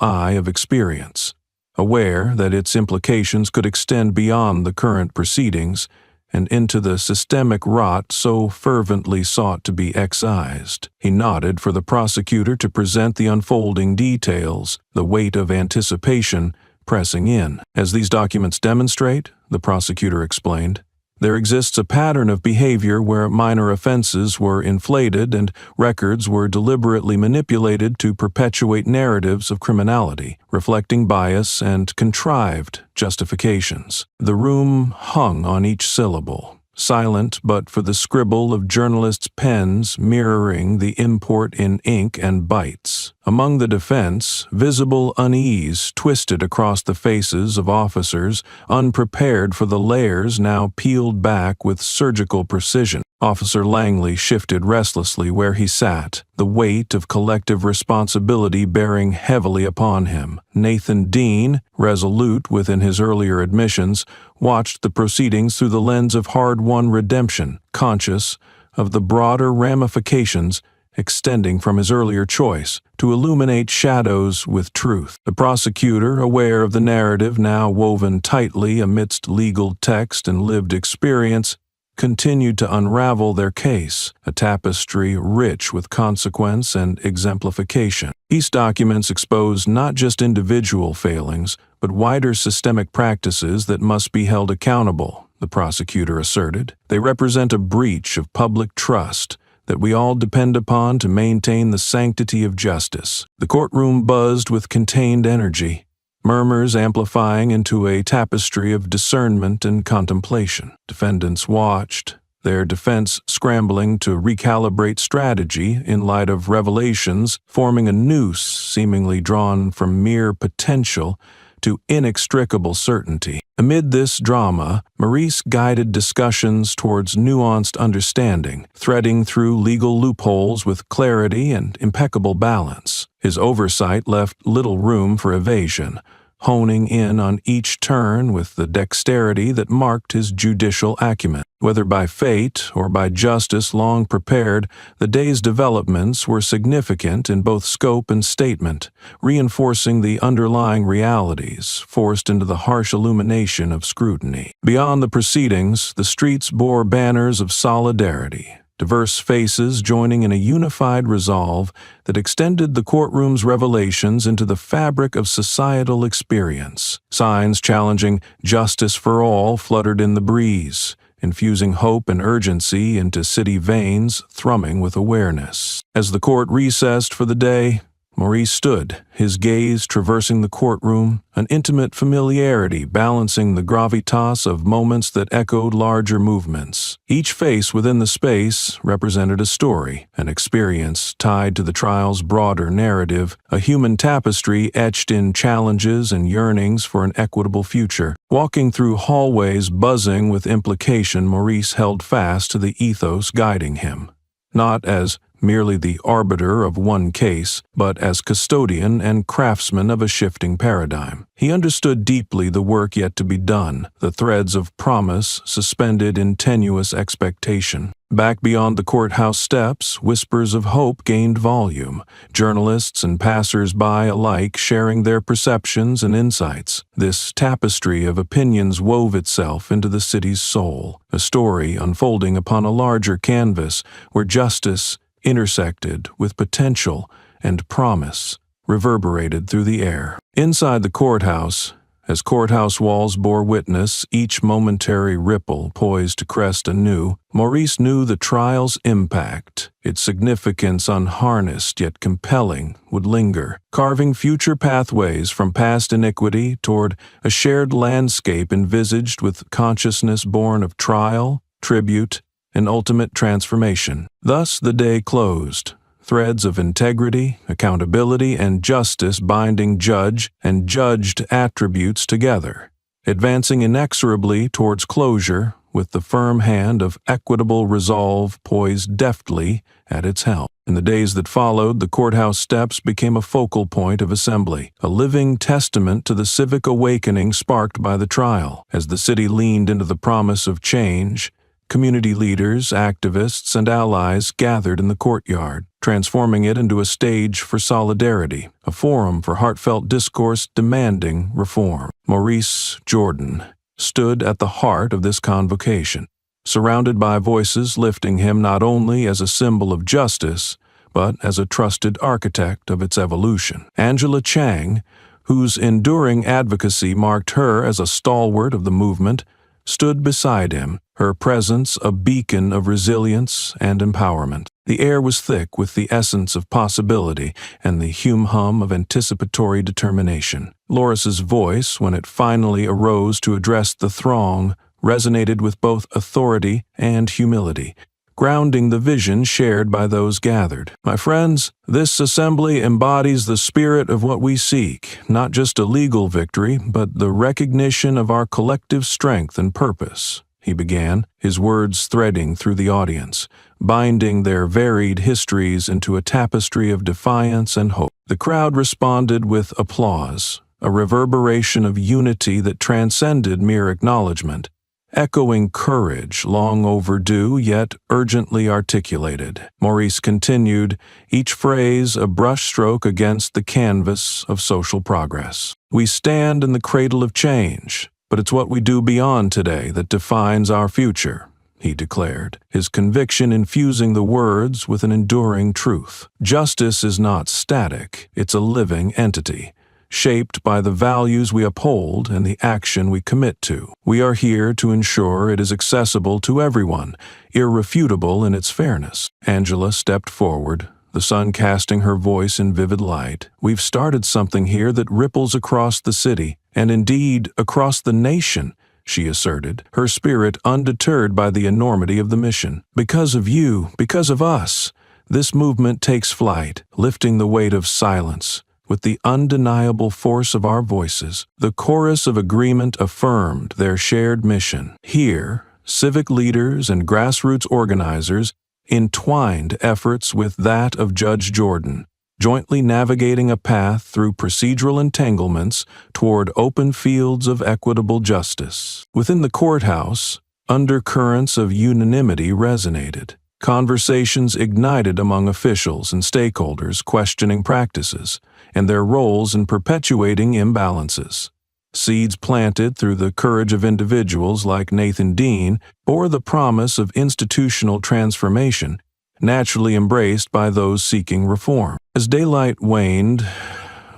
eye of experience, aware that its implications could extend beyond the current proceedings and into the systemic rot so fervently sought to be excised. He nodded for the prosecutor to present the unfolding details, the weight of anticipation pressing in. As these documents demonstrate, the prosecutor explained, there exists a pattern of behavior where minor offenses were inflated and records were deliberately manipulated to perpetuate narratives of criminality, reflecting bias and contrived justifications. The room hung on each syllable, silent but for the scribble of journalists' pens mirroring the import in ink and bites. Among the defense, visible unease twisted across the faces of officers, unprepared for the layers now peeled back with surgical precision. Officer Langley shifted restlessly where he sat, the weight of collective responsibility bearing heavily upon him. Nathan Dean, resolute within his earlier admissions, watched the proceedings through the lens of hard-won redemption, conscious of the broader ramifications extending from his earlier choice to illuminate shadows with truth. The prosecutor, aware of the narrative now woven tightly amidst legal text and lived experience, continued to unravel their case, a tapestry rich with consequence and exemplification. These documents expose not just individual failings, but wider systemic practices that must be held accountable, the prosecutor asserted. They represent a breach of public trust that we all depend upon to maintain the sanctity of justice. The courtroom buzzed with contained energy, murmurs amplifying into a tapestry of discernment and contemplation. Defendants watched, their defense scrambling to recalibrate strategy in light of revelations, forming a noose seemingly drawn from mere potential to inextricable certainty. Amid this drama, Maurice guided discussions towards nuanced understanding, threading through legal loopholes with clarity and impeccable balance. His oversight left little room for evasion, honing in on each turn with the dexterity that marked his judicial acumen. Whether by fate or by justice long prepared, the day's developments were significant in both scope and statement, reinforcing the underlying realities forced into the harsh illumination of scrutiny. Beyond the proceedings, the streets bore banners of solidarity, diverse faces joining in a unified resolve that extended the courtroom's revelations into the fabric of societal experience. Signs challenging justice for all fluttered in the breeze, infusing hope and urgency into city veins thrumming with awareness. As the court recessed for the day, Maurice stood, his gaze traversing the courtroom, an intimate familiarity balancing the gravitas of moments that echoed larger movements. Each face within the space represented a story, an experience tied to the trial's broader narrative, a human tapestry etched in challenges and yearnings for an equitable future. Walking through hallways buzzing with implication, Maurice held fast to the ethos guiding him, not as merely the arbiter of one case, but as custodian and craftsman of a shifting paradigm. He understood deeply the work yet to be done, the threads of promise suspended in tenuous expectation. Back beyond the courthouse steps, whispers of hope gained volume, journalists and passers-by alike sharing their perceptions and insights. This tapestry of opinions wove itself into the city's soul, a story unfolding upon a larger canvas where justice intersected with potential and promise, reverberated through the air. Inside the courthouse, as courthouse walls bore witness, each momentary ripple poised to crest anew, Maurice knew the trial's impact, its significance unharnessed yet compelling, would linger, carving future pathways from past iniquity toward a shared landscape envisaged with consciousness born of trial, tribute, and ultimate transformation. Thus the day closed, threads of integrity, accountability, and justice binding judge and judged attributes together, advancing inexorably towards closure with the firm hand of equitable resolve poised deftly at its helm. In the days that followed, the courthouse steps became a focal point of assembly, a living testament to the civic awakening sparked by the trial. As the city leaned into the promise of change, community leaders, activists, and allies gathered in the courtyard, transforming it into a stage for solidarity, a forum for heartfelt discourse demanding reform. Maurice Jordan stood at the heart of this convocation, surrounded by voices lifting him not only as a symbol of justice, but as a trusted architect of its evolution. Angela Chang, whose enduring advocacy marked her as a stalwart of the movement, stood beside him, her presence a beacon of resilience and empowerment. The air was thick with the essence of possibility and the hum of anticipatory determination. Loris's voice, when it finally arose to address the throng, resonated with both authority and humility, grounding the vision shared by those gathered. My friends, this assembly embodies the spirit of what we seek, not just a legal victory, but the recognition of our collective strength and purpose, he began, his words threading through the audience, binding their varied histories into a tapestry of defiance and hope. The crowd responded with applause, a reverberation of unity that transcended mere acknowledgement, echoing courage long overdue yet urgently articulated. Maurice continued, each phrase a brushstroke against the canvas of social progress. We stand in the cradle of change, but it's what we do beyond today that defines our future, he declared, his conviction infusing the words with an enduring truth. Justice is not static, it's a living entity, shaped by the values we uphold and the action we commit to. We are here to ensure it is accessible to everyone, irrefutable in its fairness. Angela stepped forward, the sun casting her voice in vivid light. We've started something here that ripples across the city, and indeed across the nation, she asserted, her spirit undeterred by the enormity of the mission. Because of you, because of us, this movement takes flight, lifting the weight of silence. With the undeniable force of our voices, the chorus of agreement affirmed their shared mission. Here, civic leaders and grassroots organizers entwined efforts with that of Judge Jordan, jointly navigating a path through procedural entanglements toward open fields of equitable justice. Within the courthouse, undercurrents of unanimity resonated. Conversations ignited among officials and stakeholders questioning practices and their roles in perpetuating imbalances. Seeds planted through the courage of individuals like Nathan Dean bore the promise of institutional transformation, naturally embraced by those seeking reform. As daylight waned,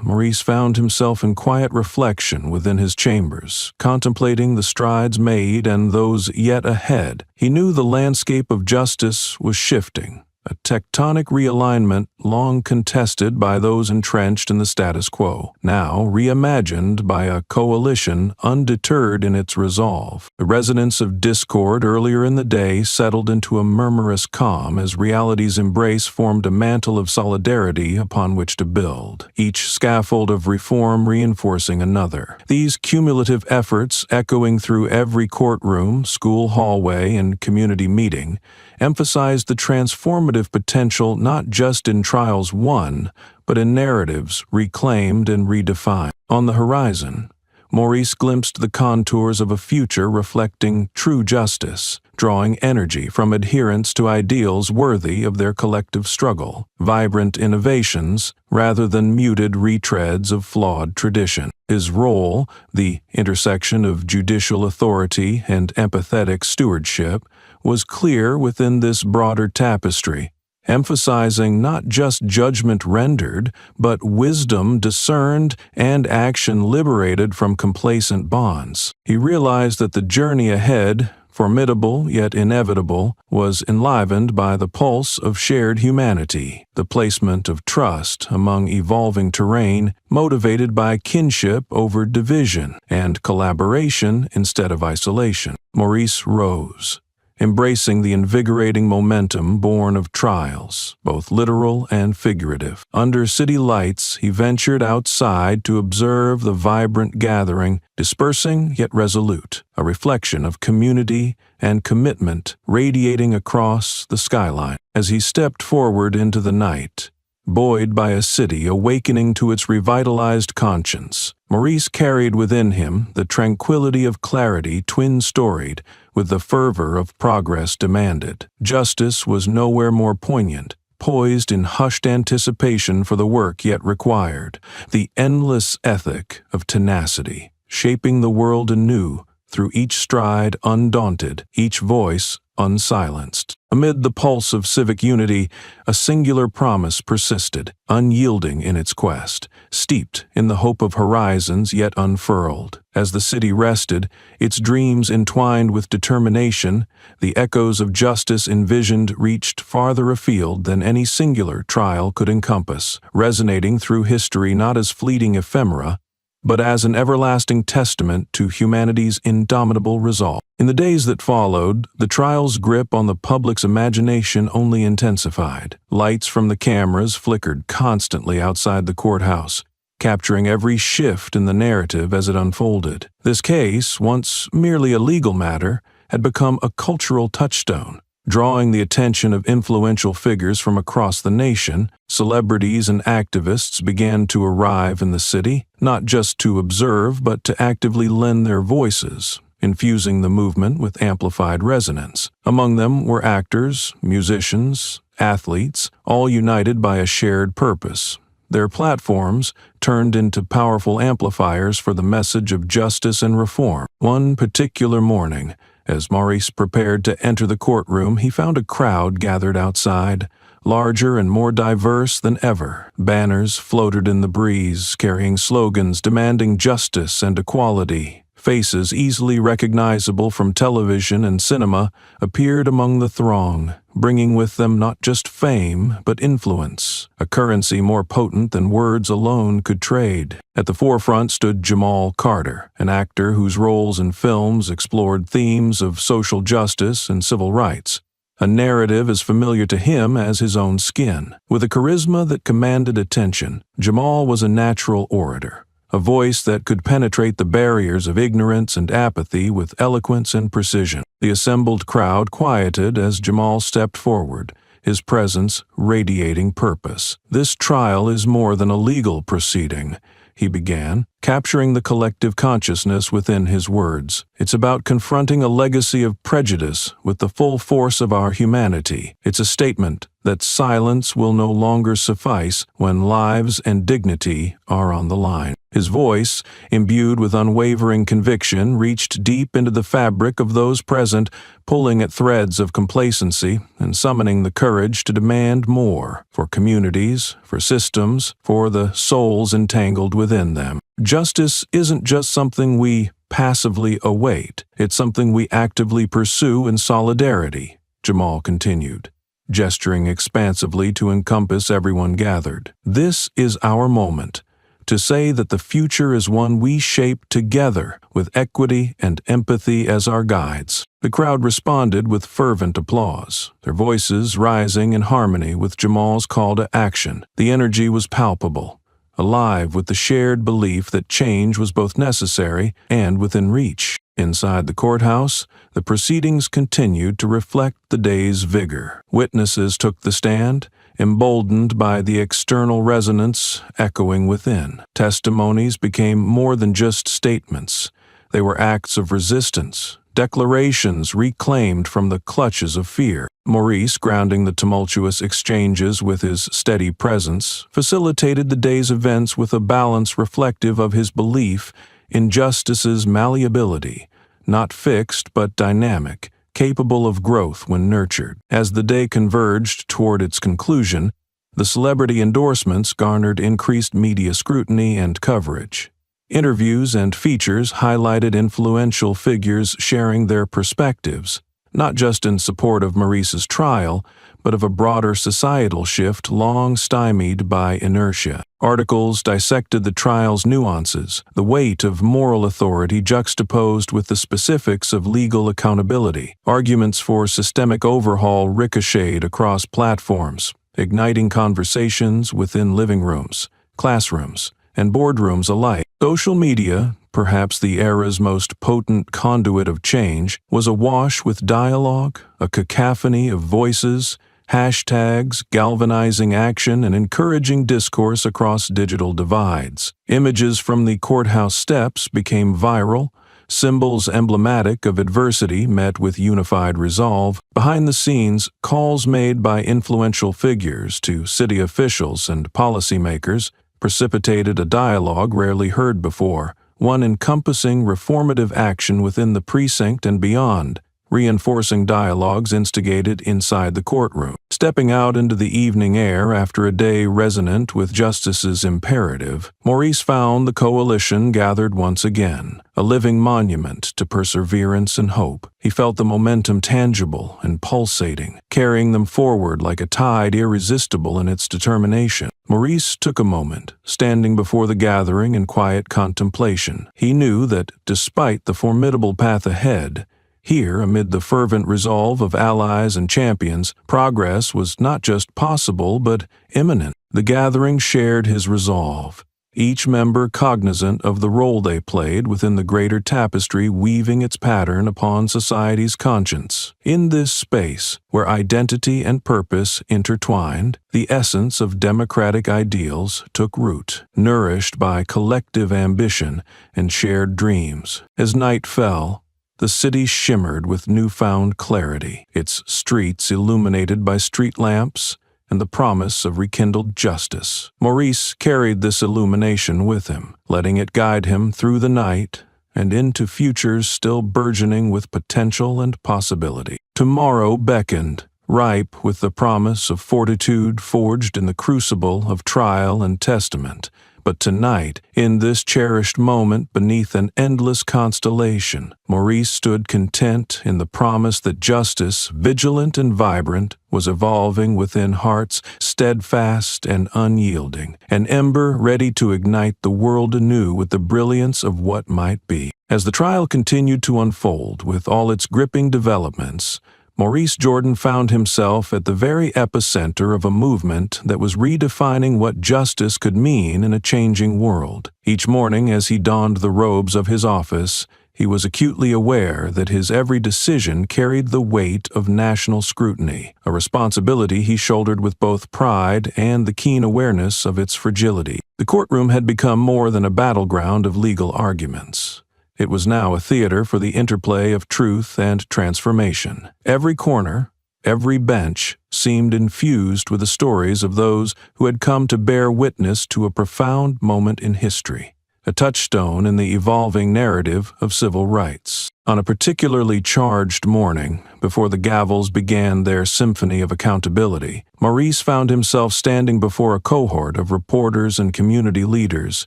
Maurice found himself in quiet reflection within his chambers, contemplating the strides made and those yet ahead. He knew the landscape of justice was shifting, a tectonic realignment long contested by those entrenched in the status quo, now reimagined by a coalition undeterred in its resolve. The resonance of discord earlier in the day settled into a murmurous calm as reality's embrace formed a mantle of solidarity upon which to build, each scaffold of reform reinforcing another. These cumulative efforts, echoing through every courtroom, school hallway, and community meeting, emphasized the transformative potential not just in trials won, but in narratives reclaimed and redefined. On the horizon, Maurice glimpsed the contours of a future reflecting true justice, drawing energy from adherence to ideals worthy of their collective struggle, vibrant innovations rather than muted retreads of flawed tradition. His role, the intersection of judicial authority and empathetic stewardship, was clear within this broader tapestry, emphasizing not just judgment rendered, but wisdom discerned and action liberated from complacent bonds. He realized that the journey ahead, formidable yet inevitable, was enlivened by the pulse of shared humanity, the placement of trust among evolving terrain, motivated by kinship over division, and collaboration instead of isolation. Maurice rose, embracing the invigorating momentum born of trials, both literal and figurative. Under city lights, he ventured outside to observe the vibrant gathering, dispersing yet resolute, a reflection of community and commitment radiating across the skyline. As he stepped forward into the night, buoyed by a city awakening to its revitalized conscience, Maurice carried within him the tranquility of clarity twin-storied with the fervor of progress demanded. Justice was nowhere more poignant, poised in hushed anticipation for the work yet required, the endless ethic of tenacity, shaping the world anew through each stride undaunted, each voice unsilenced. Amid the pulse of civic unity, a singular promise persisted, unyielding in its quest, steeped in the hope of horizons yet unfurled. As the city rested, its dreams entwined with determination, the echoes of justice envisioned reached farther afield than any singular trial could encompass, resonating through history not as fleeting ephemera, but as an everlasting testament to humanity's indomitable resolve. In the days that followed, the trial's grip on the public's imagination only intensified. Lights from the cameras flickered constantly outside the courthouse, capturing every shift in the narrative as it unfolded. This case, once merely a legal matter, had become a cultural touchstone. Drawing the attention of influential figures from across the nation, celebrities and activists began to arrive in the city, not just to observe but to actively lend their voices, infusing the movement with amplified resonance. Among them were actors, musicians, athletes, all united by a shared purpose. Their platforms turned into powerful amplifiers for the message of justice and reform. One particular morning, as Maurice prepared to enter the courtroom, he found a crowd gathered outside, larger and more diverse than ever. Banners floated in the breeze, carrying slogans demanding justice and equality. Faces easily recognizable from television and cinema appeared among the throng, bringing with them not just fame, but influence, a currency more potent than words alone could trade. At the forefront stood Jamal Carter, an actor whose roles in films explored themes of social justice and civil rights, a narrative as familiar to him as his own skin. With a charisma that commanded attention, Jamal was a natural orator, a voice that could penetrate the barriers of ignorance and apathy with eloquence and precision. The assembled crowd quieted as Jamal stepped forward, his presence radiating purpose. "This trial is more than a legal proceeding," he began, capturing the collective consciousness within his words. "It's about confronting a legacy of prejudice with the full force of our humanity. It's a statement that silence will no longer suffice when lives and dignity are on the line." His voice, imbued with unwavering conviction, reached deep into the fabric of those present, pulling at threads of complacency and summoning the courage to demand more for communities, for systems, for the souls entangled within them. Justice isn't just something we passively await, it's something we actively pursue in solidarity, Jamal continued, gesturing expansively to encompass everyone gathered. This is our moment, to say that the future is one we shape together with equity and empathy as our guides. The crowd responded with fervent applause, their voices rising in harmony with Jamal's call to action. The energy was palpable, alive with the shared belief that change was both necessary and within reach. Inside the courthouse, the proceedings continued to reflect the day's vigor. Witnesses took the stand, emboldened by the external resonance echoing within. Testimonies became more than just statements. They were acts of resistance, declarations reclaimed from the clutches of fear. Maurice, grounding the tumultuous exchanges with his steady presence, facilitated the day's events with a balance reflective of his belief in justice's malleability, not fixed but dynamic, capable of growth when nurtured. As the day converged toward its conclusion, the celebrity endorsements garnered increased media scrutiny and coverage. Interviews and features highlighted influential figures sharing their perspectives, not just in support of Maurice's trial, but of a broader societal shift long stymied by inertia. Articles dissected the trial's nuances, the weight of moral authority juxtaposed with the specifics of legal accountability. Arguments for systemic overhaul ricocheted across platforms, igniting conversations within living rooms, classrooms, and boardrooms alike. Social media, perhaps the era's most potent conduit of change, was awash with dialogue, a cacophony of voices, hashtags, galvanizing action, and encouraging discourse across digital divides. Images from the courthouse steps became viral, symbols emblematic of adversity met with unified resolve. Behind the scenes, calls made by influential figures to city officials and policymakers precipitated a dialogue rarely heard before, one encompassing reformative action within the precinct and beyond, reinforcing dialogues instigated inside the courtroom. Stepping out into the evening air after a day resonant with justice's imperative, Maurice found the coalition gathered once again, a living monument to perseverance and hope. He felt the momentum tangible and pulsating, carrying them forward like a tide irresistible in its determination. Maurice took a moment, standing before the gathering in quiet contemplation. He knew that, despite the formidable path ahead, here, amid the fervent resolve of allies and champions, progress was not just possible but imminent. The gathering shared his resolve, each member cognizant of the role they played within the greater tapestry weaving its pattern upon society's conscience. In this space, where identity and purpose intertwined, the essence of democratic ideals took root, nourished by collective ambition and shared dreams. As night fell, the city shimmered with newfound clarity, its streets illuminated by street lamps and the promise of rekindled justice. Maurice carried this illumination with him, letting it guide him through the night and into futures still burgeoning with potential and possibility. Tomorrow beckoned, ripe with the promise of fortitude forged in the crucible of trial and testament. But tonight, in this cherished moment beneath an endless constellation, Maurice stood content in the promise that justice, vigilant and vibrant, was evolving within hearts steadfast and unyielding, an ember ready to ignite the world anew with the brilliance of what might be. As the trial continued to unfold with all its gripping developments, Maurice Jordan found himself at the very epicenter of a movement that was redefining what justice could mean in a changing world. Each morning, as he donned the robes of his office, he was acutely aware that his every decision carried the weight of national scrutiny, a responsibility he shouldered with both pride and the keen awareness of its fragility. The courtroom had become more than a battleground of legal arguments. It was now a theater for the interplay of truth and transformation. Every corner, every bench seemed infused with the stories of those who had come to bear witness to a profound moment in history, a touchstone in the evolving narrative of civil rights. On a particularly charged morning, before the gavels began their symphony of accountability, Maurice found himself standing before a cohort of reporters and community leaders,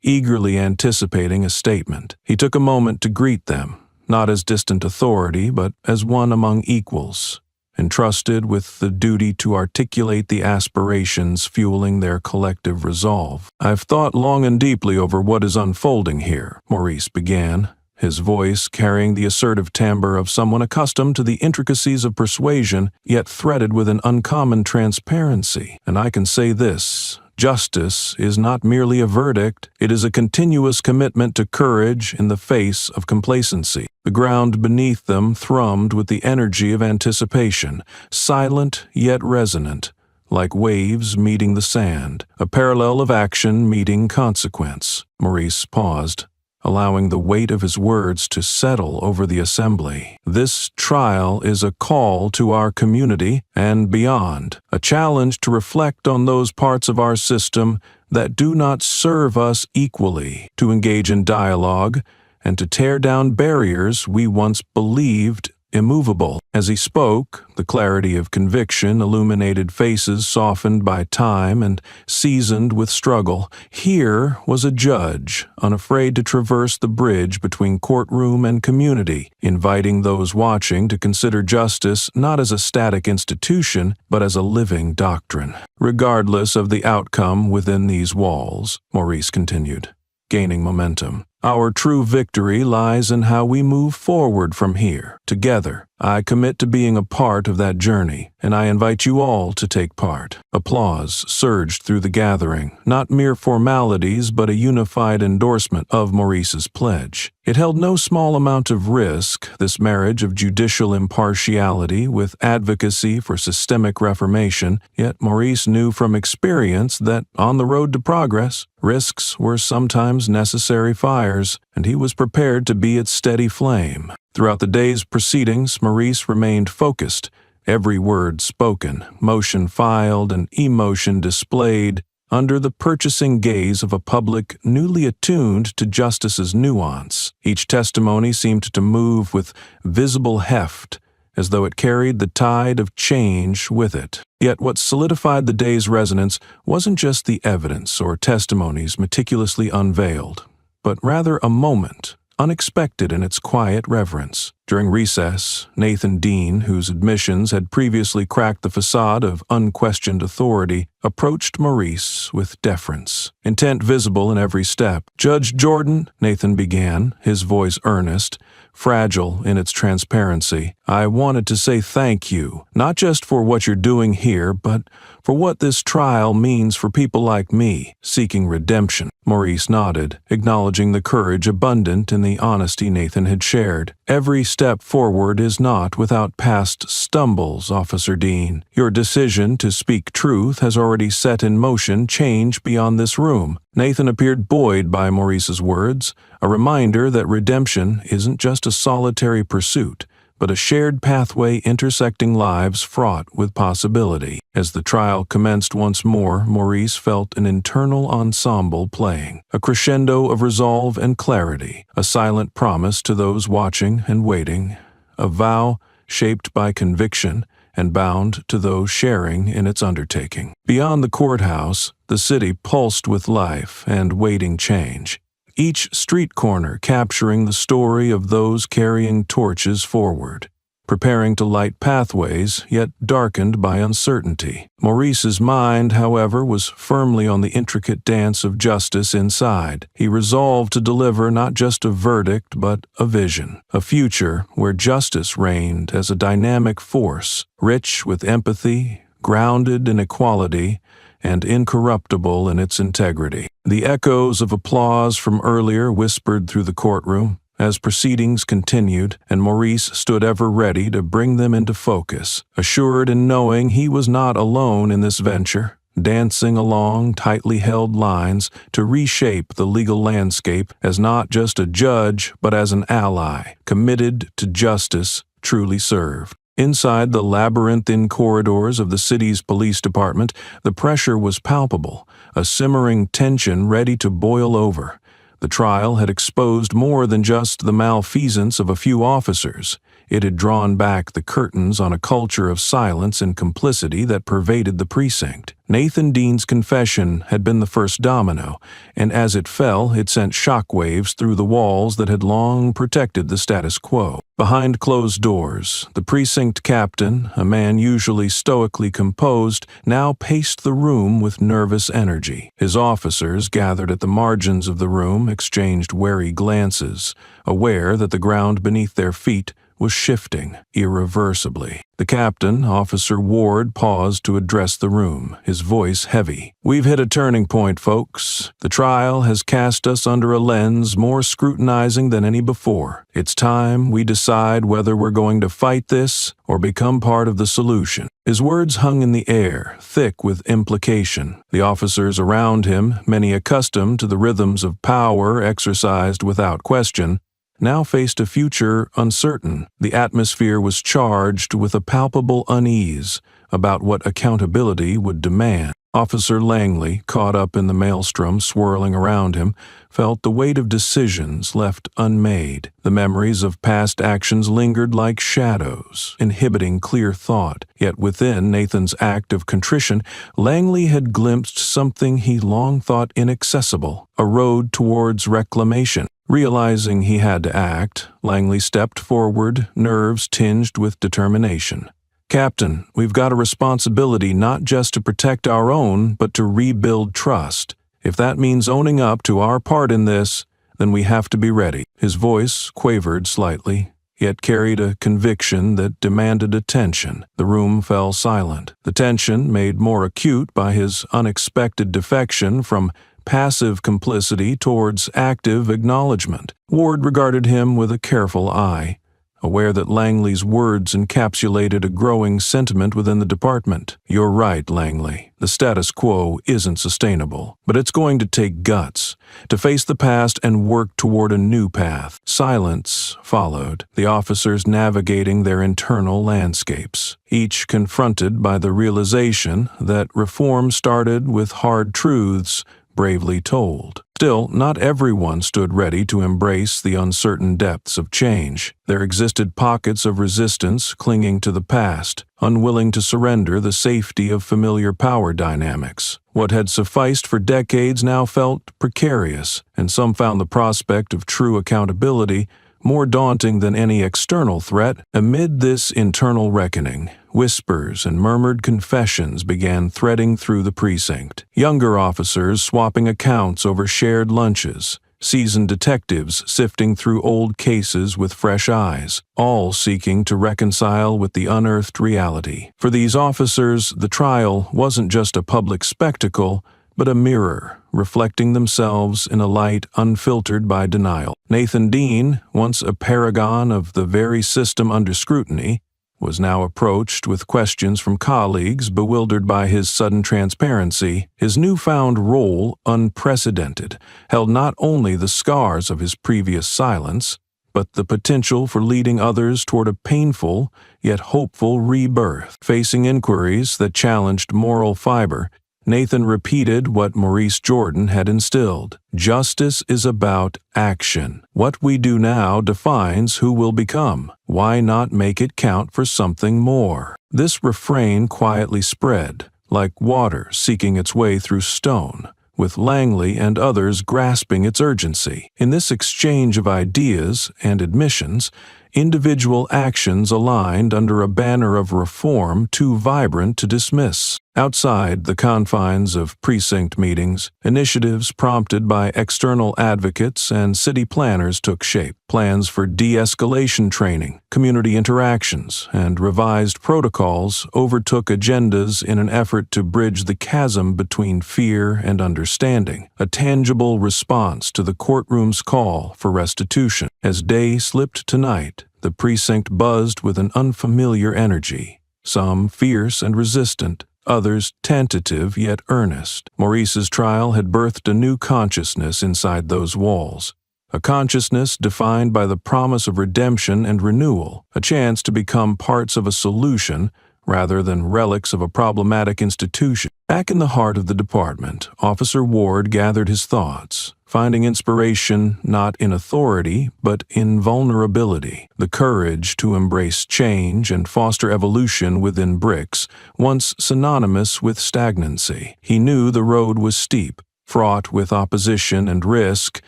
eagerly anticipating a statement. He took a moment to greet them, not as distant authority, but as one among equals, entrusted with the duty to articulate the aspirations fueling their collective resolve. "I've thought long and deeply over what is unfolding here," Maurice began, his voice carrying the assertive timbre of someone accustomed to the intricacies of persuasion, yet threaded with an uncommon transparency. "And I can say this: justice is not merely a verdict, it is a continuous commitment to courage in the face of complacency." The ground beneath them thrummed with the energy of anticipation, silent yet resonant, like waves meeting the sand, a parallel of action meeting consequence. Maurice paused, allowing the weight of his words to settle over the assembly. "This trial is a call to our community and beyond, a challenge to reflect on those parts of our system that do not serve us equally, to engage in dialogue, and to tear down barriers we once believed immovable." As he spoke, the clarity of conviction illuminated faces softened by time and seasoned with struggle. Here was a judge, unafraid to traverse the bridge between courtroom and community, inviting those watching to consider justice not as a static institution, but as a living doctrine. "Regardless of the outcome within these walls," Maurice continued, gaining momentum, "our true victory lies in how we move forward from here, together. I commit to being a part of that journey, and I invite you all to take part." Applause surged through the gathering, not mere formalities but a unified endorsement of Maurice's pledge. It held no small amount of risk, this marriage of judicial impartiality with advocacy for systemic reformation, yet Maurice knew from experience that, on the road to progress, risks were sometimes necessary fires, and he was prepared to be its steady flame. Throughout the day's proceedings, Maurice remained focused, every word spoken, motion filed, and emotion displayed, under the purchasing gaze of a public newly attuned to justice's nuance. Each testimony seemed to move with visible heft, as though it carried the tide of change with it. Yet what solidified the day's resonance wasn't just the evidence or testimonies meticulously unveiled, but rather a moment, unexpected in its quiet reverence. During recess, Nathan Dean, whose admissions had previously cracked the facade of unquestioned authority, approached Maurice with deference, intent visible in every step. "Judge Jordan," Nathan began, his voice earnest, fragile in its transparency, "I wanted to say thank you, not just for what you're doing here, but for what this trial means for people like me, seeking redemption." Maurice nodded, acknowledging the courage abundant in the honesty Nathan had shared. "Every step forward is not without past stumbles, Officer Dean. Your decision to speak truth has already set in motion change beyond this room." Nathan appeared buoyed by Maurice's words, a reminder that redemption isn't just a solitary pursuit, but a shared pathway intersecting lives fraught with possibility. As the trial commenced once more, Maurice felt an internal ensemble playing, a crescendo of resolve and clarity, a silent promise to those watching and waiting, a vow shaped by conviction and bound to those sharing in its undertaking. Beyond the courthouse, the city pulsed with life and waiting change, each street corner capturing the story of those carrying torches forward, preparing to light pathways yet darkened by uncertainty. Maurice's mind, however, was firmly on the intricate dance of justice inside. He resolved to deliver not just a verdict but a vision, a future where justice reigned as a dynamic force, rich with empathy, grounded in equality, and incorruptible in its integrity. The echoes of applause from earlier whispered through the courtroom as proceedings continued, and Maurice stood ever ready to bring them into focus, assured in knowing he was not alone in this venture, dancing along tightly held lines to reshape the legal landscape as not just a judge but as an ally, committed to justice truly served. Inside the labyrinthine corridors of the city's police department, the pressure was palpable, a simmering tension ready to boil over. The trial had exposed more than just the malfeasance of a few officers. It had drawn back the curtains on a culture of silence and complicity that pervaded the precinct. Nathan Dean's confession had been the first domino, and as it fell, it sent shockwaves through the walls that had long protected the status quo. Behind closed doors, the precinct captain, a man usually stoically composed, now paced the room with nervous energy. His officers, gathered at the margins of the room, exchanged wary glances, aware that the ground beneath their feet was shifting irreversibly. The captain, Officer Ward, paused to address the room, his voice heavy. "We've hit a turning point, folks. The trial has cast us under a lens more scrutinizing than any before. It's time we decide whether we're going to fight this or become part of the solution." His words hung in the air, thick with implication. The officers around him, many accustomed to the rhythms of power exercised without question, now faced a future uncertain. The atmosphere was charged with a palpable unease about what accountability would demand. Officer Langley, caught up in the maelstrom swirling around him, felt the weight of decisions left unmade. The memories of past actions lingered like shadows, inhibiting clear thought. Yet within Nathan's act of contrition, Langley had glimpsed something he long thought inaccessible, a road towards reclamation. Realizing he had to act, Langley stepped forward, nerves tinged with determination. "Captain, we've got a responsibility not just to protect our own, but to rebuild trust. If that means owning up to our part in this, then we have to be ready." His voice quavered slightly, yet carried a conviction that demanded attention. The room fell silent, the tension made more acute by his unexpected defection from passive complicity towards active acknowledgement. Ward regarded him with a careful eye, aware that Langley's words encapsulated a growing sentiment within the department. "You're right, Langley. The status quo isn't sustainable, but it's going to take guts to face the past and work toward a new path." Silence followed, the officers navigating their internal landscapes, each confronted by the realization that reform started with hard truths bravely told. Still, not everyone stood ready to embrace the uncertain depths of change. There existed pockets of resistance clinging to the past, unwilling to surrender the safety of familiar power dynamics. What had sufficed for decades now felt precarious, and some found the prospect of true accountability more daunting than any external threat. Amid this internal reckoning, whispers and murmured confessions began threading through the precinct. Younger officers swapping accounts over shared lunches, seasoned detectives sifting through old cases with fresh eyes, all seeking to reconcile with the unearthed reality. For these officers, the trial wasn't just a public spectacle, but a mirror, reflecting themselves in a light unfiltered by denial. Nathan Dean, once a paragon of the very system under scrutiny, was now approached with questions from colleagues bewildered by his sudden transparency. His newfound role, unprecedented, held not only the scars of his previous silence, but the potential for leading others toward a painful yet hopeful rebirth. Facing inquiries that challenged moral fiber, Nathan repeated what Maurice Jordan had instilled. Justice is about action. What we do now defines who we'll become. Why not make it count for something more? This refrain quietly spread, like water seeking its way through stone, with Langley and others grasping its urgency. In this exchange of ideas and admissions, individual actions aligned under a banner of reform too vibrant to dismiss. Outside the confines of precinct meetings, initiatives prompted by external advocates and city planners took shape. Plans for de-escalation training, community interactions, and revised protocols overtook agendas in an effort to bridge the chasm between fear and understanding, a tangible response to the courtroom's call for restitution. As day slipped to night, the precinct buzzed with an unfamiliar energy, some fierce and resistant, others tentative yet earnest. Maurice's trial had birthed a new consciousness inside those walls, a consciousness defined by the promise of redemption and renewal, a chance to become parts of a solution rather than relics of a problematic institution. Back in the heart of the department, Officer Ward gathered his thoughts, finding inspiration not in authority but in vulnerability, the courage to embrace change and foster evolution within bricks, once synonymous with stagnancy. He knew the road was steep, fraught with opposition and risk,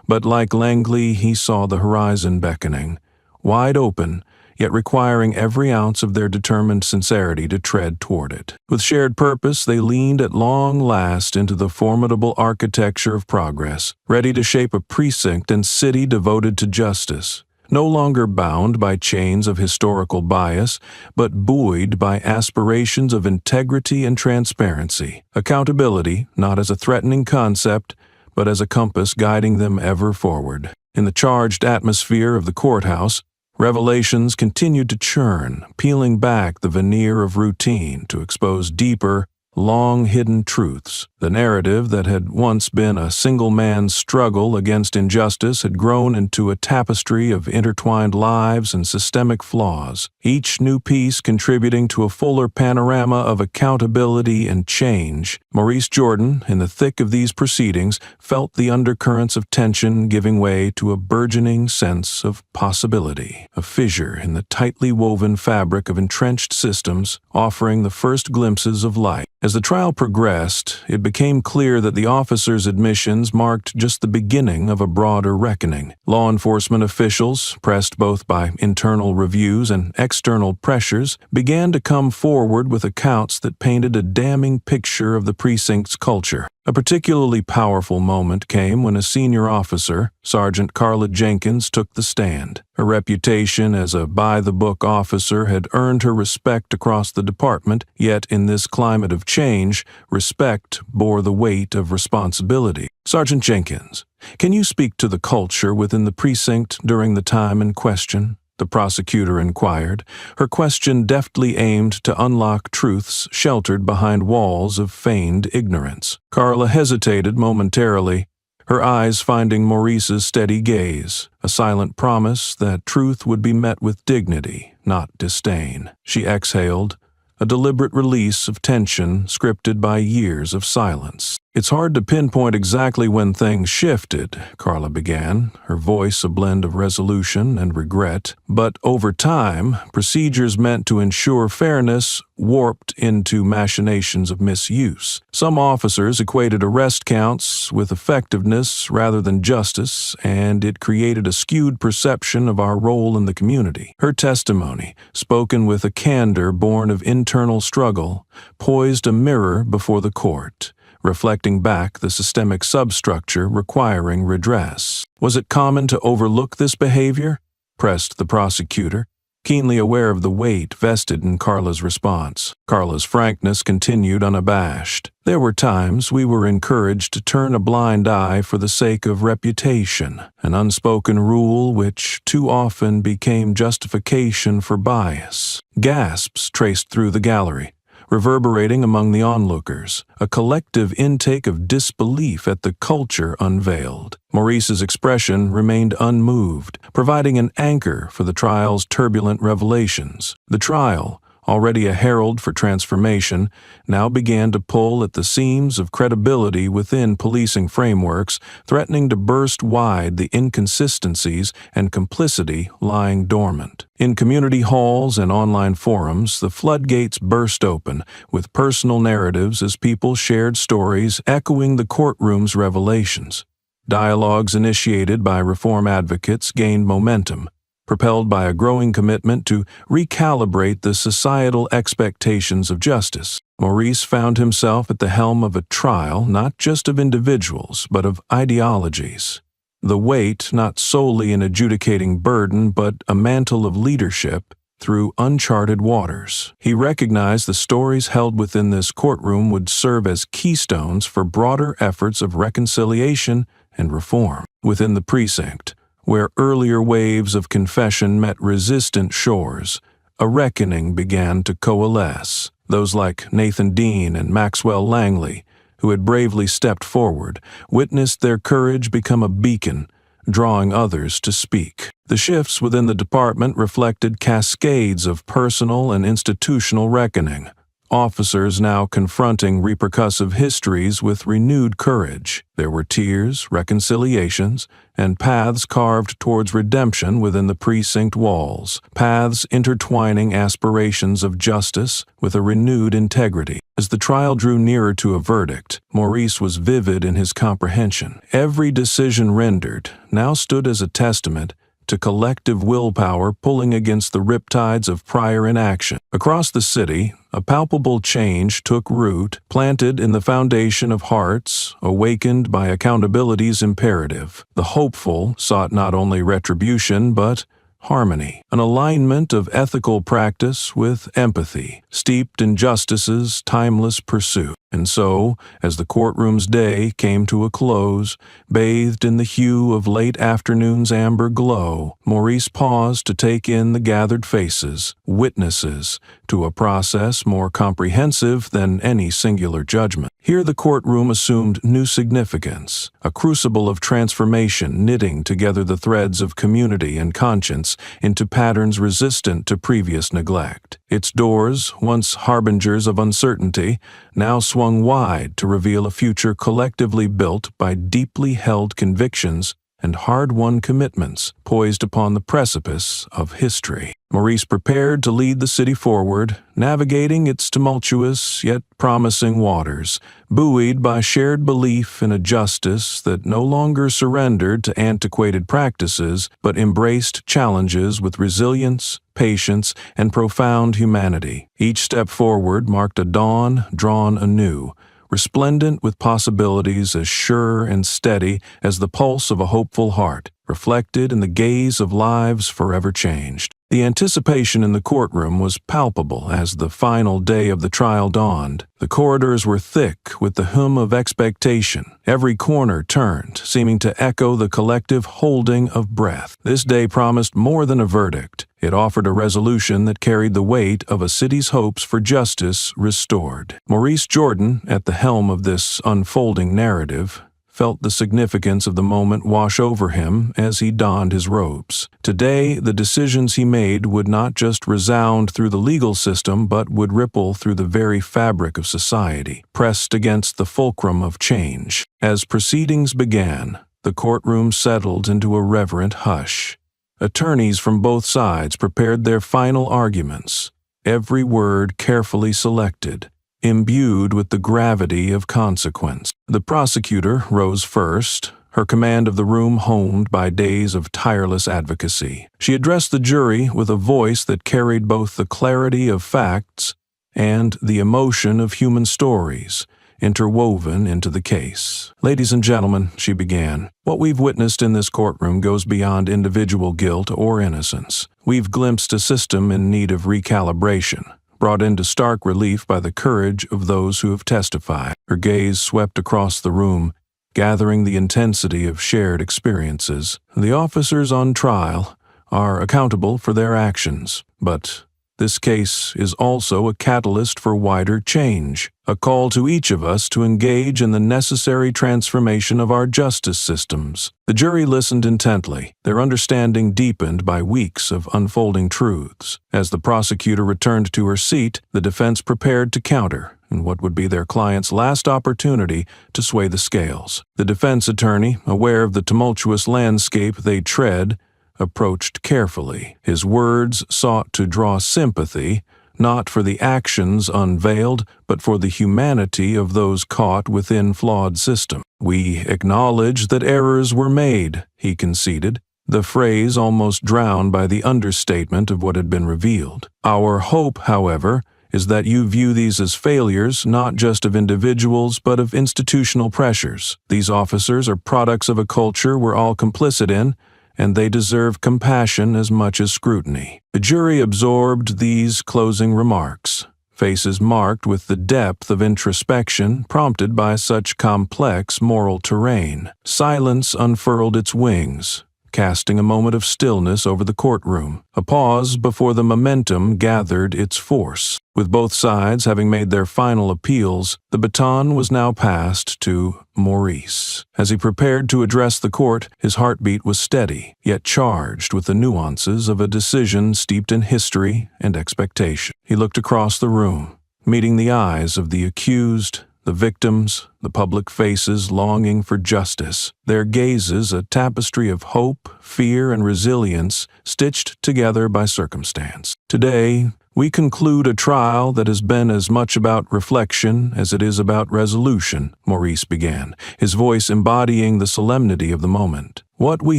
but like Langley, he saw the horizon beckoning, wide open, yet requiring every ounce of their determined sincerity to tread toward it. With shared purpose, they leaned at long last into the formidable architecture of progress, ready to shape a precinct and city devoted to justice, no longer bound by chains of historical bias, but buoyed by aspirations of integrity and transparency. Accountability, not as a threatening concept, but as a compass guiding them ever forward. In the charged atmosphere of the courthouse, revelations continued to churn, peeling back the veneer of routine to expose deeper, long-hidden truths. The narrative that had once been a single man's struggle against injustice had grown into a tapestry of intertwined lives and systemic flaws, each new piece contributing to a fuller panorama of accountability and change. Maurice Jordan, in the thick of these proceedings, felt the undercurrents of tension giving way to a burgeoning sense of possibility, a fissure in the tightly woven fabric of entrenched systems, offering the first glimpses of light. As the trial progressed, it became clear that the officers' admissions marked just the beginning of a broader reckoning. Law enforcement officials, pressed both by internal reviews and external pressures, began to come forward with accounts that painted a damning picture of the precinct's culture. A particularly powerful moment came when a senior officer, Sergeant Carla Jenkins, took the stand. Her reputation as a by-the-book officer had earned her respect across the department, yet in this climate of change, respect bore the weight of responsibility. Sergeant Jenkins, can you speak to the culture within the precinct during the time in question? the prosecutor inquired, her question deftly aimed to unlock truths sheltered behind walls of feigned ignorance. Carla hesitated momentarily, her eyes finding Maurice's steady gaze, a silent promise that truth would be met with dignity, not disdain. She exhaled, a deliberate release of tension scripted by years of silence. "It's hard to pinpoint exactly when things shifted," Carla began, her voice a blend of resolution and regret. "But over time, procedures meant to ensure fairness warped into machinations of misuse. Some officers equated arrest counts with effectiveness rather than justice, and it created a skewed perception of our role in the community." Her testimony, spoken with a candor born of internal struggle, poised a mirror before the court, reflecting back the systemic substructure requiring redress. "Was it common to overlook this behavior?" pressed the prosecutor, keenly aware of the weight vested in Carla's response. Carla's frankness continued unabashed. "There were times we were encouraged to turn a blind eye for the sake of reputation, an unspoken rule which too often became justification for bias." Gasps traced through the gallery, reverberating among the onlookers, a collective intake of disbelief at the culture unveiled. Maurice's expression remained unmoved, providing an anchor for the trial's turbulent revelations. The trial, already a herald for transformation, now began to pull at the seams of credibility within policing frameworks, threatening to burst wide the inconsistencies and complicity lying dormant. In community halls and online forums, the floodgates burst open, with personal narratives as people shared stories echoing the courtroom's revelations. Dialogues initiated by reform advocates gained momentum, propelled by a growing commitment to recalibrate the societal expectations of justice. Maurice found himself at the helm of a trial not just of individuals, but of ideologies. The weight not solely an adjudicating burden, but a mantle of leadership through uncharted waters. He recognized the stories held within this courtroom would serve as keystones for broader efforts of reconciliation and reform. Within the precinct, where earlier waves of confession met resistant shores, a reckoning began to coalesce. Those like Nathan Dean and Maxwell Langley, who had bravely stepped forward, witnessed their courage become a beacon, drawing others to speak. The shifts within the department reflected cascades of personal and institutional reckoning, officers now confronting repercussive histories with renewed courage. There were tears, reconciliations, and paths carved towards redemption within the precinct walls, paths intertwining aspirations of justice with a renewed integrity. As the trial drew nearer to a verdict, Maurice was vivid in his comprehension. Every decision rendered now stood as a testament to collective willpower pulling against the riptides of prior inaction. Across the city, a palpable change took root, planted in the foundation of hearts, awakened by accountability's imperative. The hopeful sought not only retribution, but harmony, an alignment of ethical practice with empathy, steeped in justice's timeless pursuit. And so, as the courtroom's day came to a close, bathed in the hue of late afternoon's amber glow, Maurice paused to take in the gathered faces, witnesses to a process more comprehensive than any singular judgment. Here the courtroom assumed new significance, a crucible of transformation knitting together the threads of community and conscience into patterns resistant to previous neglect. Its doors, once harbingers of uncertainty, now swung wide to reveal a future collectively built by deeply held convictions and hard-won commitments poised upon the precipice of history. Maurice prepared to lead the city forward, navigating its tumultuous yet promising waters, buoyed by shared belief in a justice that no longer surrendered to antiquated practices but embraced challenges with resilience, patience, and profound humanity. Each step forward marked a dawn drawn anew, resplendent with possibilities as sure and steady as the pulse of a hopeful heart, reflected in the gaze of lives forever changed. The anticipation in the courtroom was palpable as the final day of the trial dawned. The corridors were thick with the hum of expectation. Every corner turned, seeming to echo the collective holding of breath. This day promised more than a verdict. It offered a resolution that carried the weight of a city's hopes for justice restored. Maurice Jordan, at the helm of this unfolding narrative, felt the significance of the moment wash over him as he donned his robes. Today, the decisions he made would not just resound through the legal system, but would ripple through the very fabric of society, pressed against the fulcrum of change. As proceedings began, the courtroom settled into a reverent hush. Attorneys from both sides prepared their final arguments, every word carefully selected, imbued with the gravity of consequence. The prosecutor rose first, her command of the room honed by days of tireless advocacy. She addressed the jury with a voice that carried both the clarity of facts and the emotion of human stories, interwoven into the case. "Ladies and gentlemen," she began, "what we've witnessed in this courtroom goes beyond individual guilt or innocence. We've glimpsed a system in need of recalibration, brought into stark relief by the courage of those who have testified." Her gaze swept across the room, gathering the intensity of shared experiences. The officers on trial are accountable for their actions, but this case is also a catalyst for wider change, a call to each of us to engage in the necessary transformation of our justice systems. The jury listened intently, their understanding deepened by weeks of unfolding truths. As the prosecutor returned to her seat, the defense prepared to counter in what would be their client's last opportunity to sway the scales. The defense attorney, aware of the tumultuous landscape they tread, approached carefully. His words sought to draw sympathy, not for the actions unveiled, but for the humanity of those caught within flawed system. "We acknowledge that errors were made," he conceded, the phrase almost drowned by the understatement of what had been revealed. "Our hope, however, is that you view these as failures not just of individuals but of institutional pressures. These officers are products of a culture we're all complicit in, and they deserve compassion as much as scrutiny." The jury absorbed these closing remarks, faces marked with the depth of introspection prompted by such complex moral terrain. Silence unfurled its wings, casting a moment of stillness over the courtroom, a pause before the momentum gathered its force. With both sides having made their final appeals, the baton was now passed to Maurice. As he prepared to address the court, his heartbeat was steady, yet charged with the nuances of a decision steeped in history and expectation. He looked across the room, meeting the eyes of the accused, the victims, the public faces longing for justice, their gazes a tapestry of hope, fear, and resilience stitched together by circumstance. "Today, we conclude a trial that has been as much about reflection as it is about resolution," Maurice began, his voice embodying the solemnity of the moment. "What we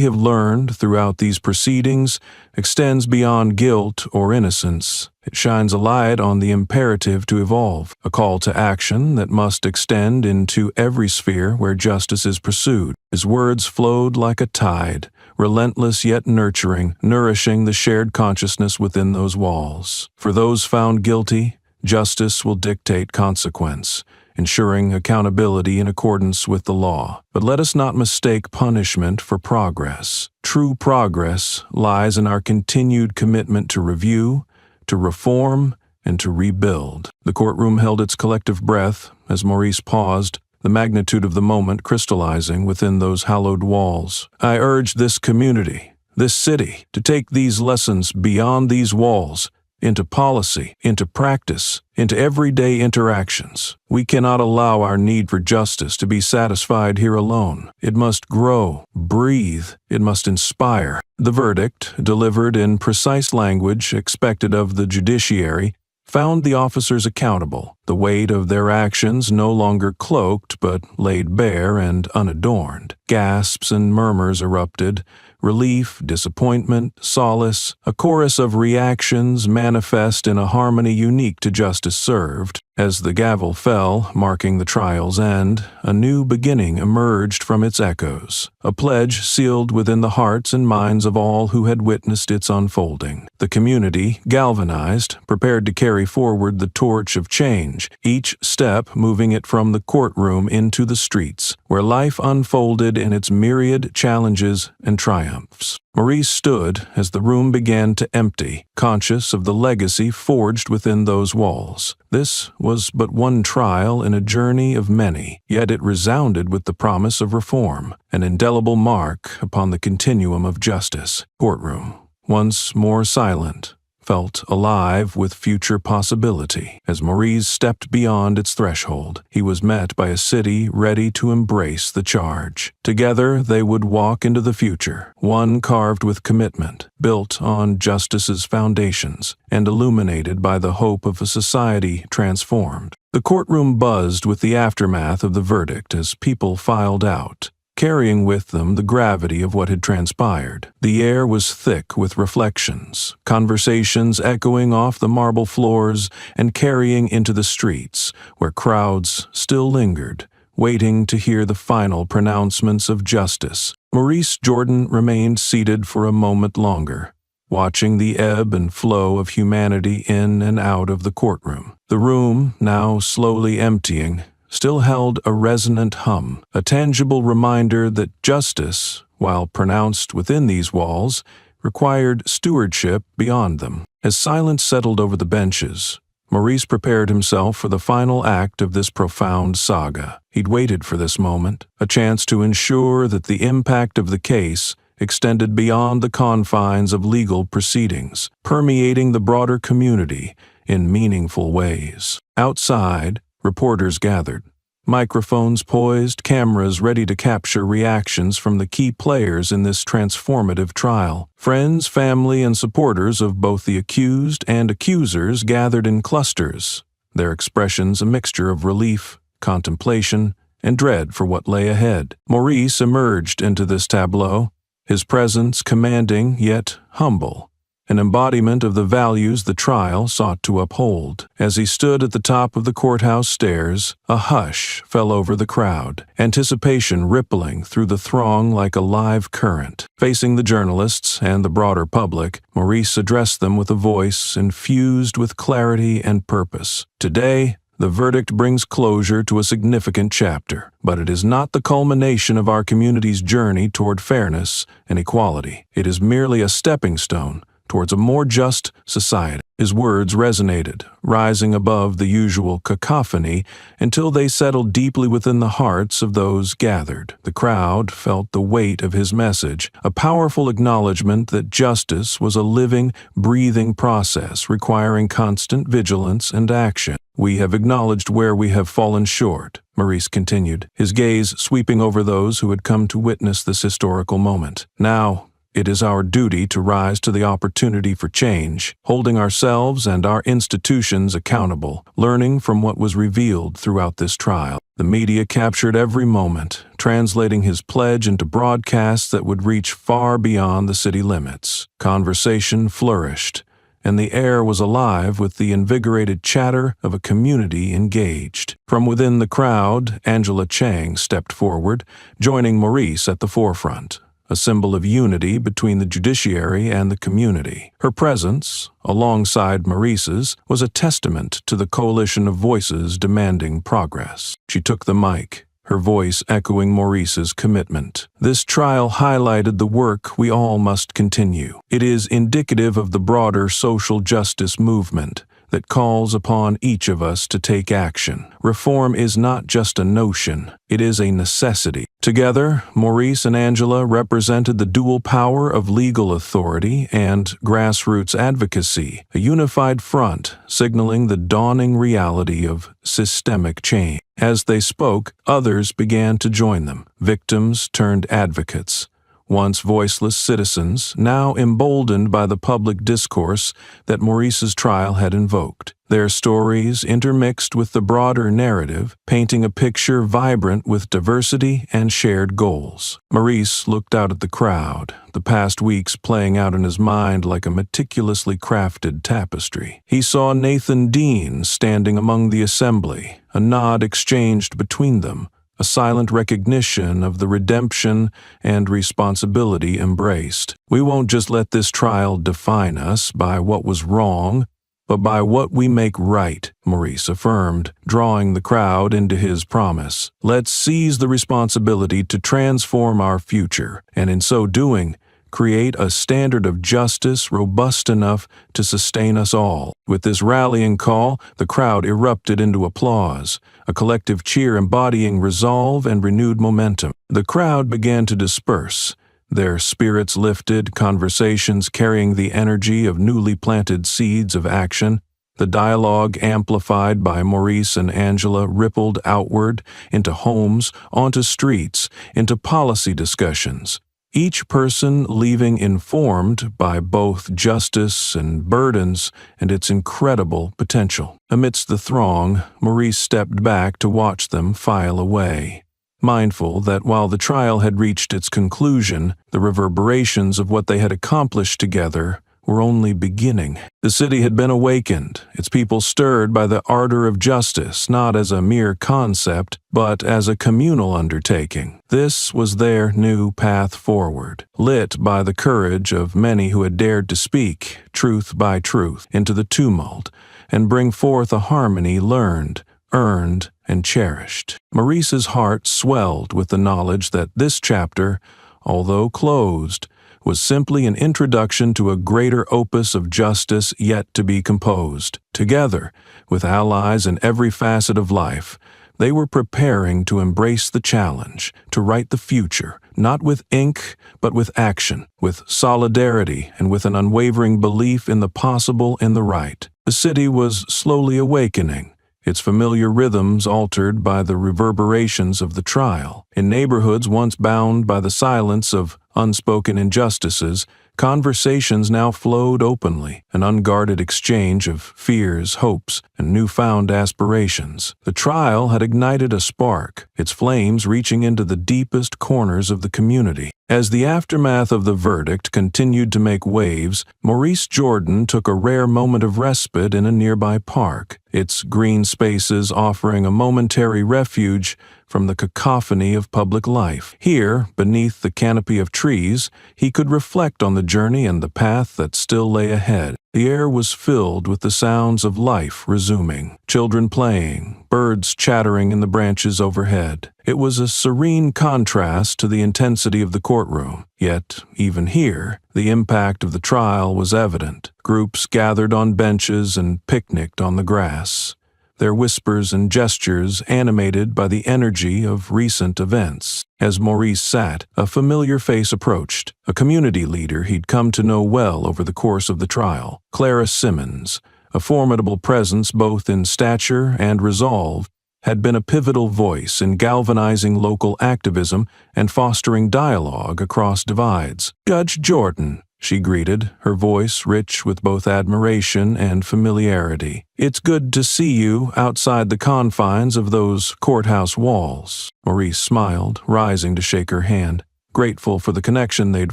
have learned throughout these proceedings extends beyond guilt or innocence. It shines a light on the imperative to evolve, a call to action that must extend into every sphere where justice is pursued." His words flowed like a tide, relentless yet nurturing, nourishing the shared consciousness within those walls. For those found guilty, justice will dictate consequence, ensuring accountability in accordance with the law. But let us not mistake punishment for progress. True progress lies in our continued commitment to review, to reform, and to rebuild. The courtroom held its collective breath as Maurice paused, the magnitude of the moment crystallizing within those hallowed walls. "I urge this community, this city, to take these lessons beyond these walls, into policy, into practice, into everyday interactions. We cannot allow our need for justice to be satisfied here alone. It must grow, breathe, it must inspire." The verdict, delivered in precise language expected of the judiciary, found the officers accountable, the weight of their actions no longer cloaked but laid bare and unadorned. Gasps and murmurs erupted, relief, disappointment, solace, a chorus of reactions manifest in a harmony unique to justice served. As the gavel fell, marking the trial's end, a new beginning emerged from its echoes, a pledge sealed within the hearts and minds of all who had witnessed its unfolding. The community, galvanized, prepared to carry forward the torch of change, each step moving it from the courtroom into the streets, where life unfolded in its myriad challenges and triumphs. Maurice stood as the room began to empty, conscious of the legacy forged within those walls. This was but one trial in a journey of many, yet it resounded with the promise of reform, an indelible mark upon the continuum of justice. Courtroom, once more silent, felt alive with future possibility. As Maurice stepped beyond its threshold, he was met by a city ready to embrace the charge. Together they would walk into the future, one carved with commitment, built on justice's foundations, and illuminated by the hope of a society transformed. The courtroom buzzed with the aftermath of the verdict as people filed out, carrying with them the gravity of what had transpired. The air was thick with reflections, conversations echoing off the marble floors and carrying into the streets, where crowds still lingered, waiting to hear the final pronouncements of justice. Maurice Jordan remained seated for a moment longer, watching the ebb and flow of humanity in and out of the courtroom. The room, now slowly emptying, still held a resonant hum, a tangible reminder that justice, while pronounced within these walls, required stewardship beyond them. As silence settled over the benches, Maurice prepared himself for the final act of this profound saga. He'd waited for this moment, a chance to ensure that the impact of the case extended beyond the confines of legal proceedings, permeating the broader community in meaningful ways. Outside, reporters gathered, microphones poised, cameras ready to capture reactions from the key players in this transformative trial. Friends, family, and supporters of both the accused and accusers gathered in clusters, their expressions a mixture of relief, contemplation, and dread for what lay ahead. Maurice emerged into this tableau, his presence commanding yet humble, an embodiment of the values the trial sought to uphold. As he stood at the top of the courthouse stairs, a hush fell over the crowd, anticipation rippling through the throng like a live current. Facing the journalists and the broader public, Maurice addressed them with a voice infused with clarity and purpose. Today, the verdict brings closure to a significant chapter, but it is not the culmination of our community's journey toward fairness and equality. It is merely a stepping stone towards a more just society. His words resonated, rising above the usual cacophony until they settled deeply within the hearts of those gathered. The crowd felt the weight of his message, a powerful acknowledgement that justice was a living, breathing process requiring constant vigilance and action. "We have acknowledged where we have fallen short," Maurice continued, his gaze sweeping over those who had come to witness this historical moment. "Now, it is our duty to rise to the opportunity for change, holding ourselves and our institutions accountable, learning from what was revealed throughout this trial." The media captured every moment, translating his pledge into broadcasts that would reach far beyond the city limits. Conversation flourished, and the air was alive with the invigorated chatter of a community engaged. From within the crowd, Angela Chang stepped forward, joining Maurice at the forefront, a symbol of unity between the judiciary and the community. Her presence, alongside Maurice's, was a testament to the coalition of voices demanding progress. She took the mic, her voice echoing Maurice's commitment. "This trial highlighted the work we all must continue. It is indicative of the broader social justice movement that calls upon each of us to take action. Reform is not just a notion, it is a necessity." Together, Maurice and Angela represented the dual power of legal authority and grassroots advocacy, a unified front signaling the dawning reality of systemic change. As they spoke, others began to join them, victims turned advocates, once voiceless citizens, now emboldened by the public discourse that Maurice's trial had invoked. Their stories intermixed with the broader narrative, painting a picture vibrant with diversity and shared goals. Maurice looked out at the crowd, the past weeks playing out in his mind like a meticulously crafted tapestry. He saw Nathan Dean standing among the assembly, a nod exchanged between them, a silent recognition of the redemption and responsibility embraced. We won't just let this trial define us by what was wrong, but by what we make right, Maurice affirmed, drawing the crowd into his promise. Let's seize the responsibility to transform our future, and in so doing, create a standard of justice robust enough to sustain us all. With this rallying call, the crowd erupted into applause, a collective cheer embodying resolve and renewed momentum. The crowd began to disperse, their spirits lifted, conversations carrying the energy of newly planted seeds of action. The dialogue, amplified by Maurice and Angela, rippled outward into homes, onto streets, into policy discussions. Each person leaving informed by both justice and burdens and its incredible potential. Amidst the throng, Maurice stepped back to watch them file away, mindful that while the trial had reached its conclusion, the reverberations of what they had accomplished together were only beginning. The city had been awakened, its people stirred by the ardor of justice, not as a mere concept, but as a communal undertaking. This was their new path forward, lit by the courage of many who had dared to speak, truth by truth, into the tumult, and bring forth a harmony learned, earned, and cherished. Maurice's heart swelled with the knowledge that this chapter, although closed, was simply an introduction to a greater opus of justice yet to be composed. Together, with allies in every facet of life, they were preparing to embrace the challenge, to write the future, not with ink, but with action, with solidarity, and with an unwavering belief in the possible and the right. The city was slowly awakening, its familiar rhythms altered by the reverberations of the trial. In neighborhoods once bound by the silence of unspoken injustices, conversations now flowed openly, an unguarded exchange of fears, hopes, and newfound aspirations. The trial had ignited a spark, its flames reaching into the deepest corners of the community. As the aftermath of the verdict continued to make waves, Maurice Jordan took a rare moment of respite in a nearby park, its green spaces offering a momentary refuge from the cacophony of public life. Here, beneath the canopy of trees, he could reflect on the journey and the path that still lay ahead. The air was filled with the sounds of life resuming, children playing, birds chattering in the branches overhead. It was a serene contrast to the intensity of the courtroom. Yet, even here, the impact of the trial was evident. Groups gathered on benches and picnicked on the grass, their whispers and gestures animated by the energy of recent events. As Maurice sat, a familiar face approached, a community leader he'd come to know well over the course of the trial, Clara Simmons, a formidable presence both in stature and resolve, had been a pivotal voice in galvanizing local activism and fostering dialogue across divides. "Judge Jordan," she greeted, her voice rich with both admiration and familiarity. "It's good to see you outside the confines of those courthouse walls." Maurice smiled, rising to shake her hand, grateful for the connection they'd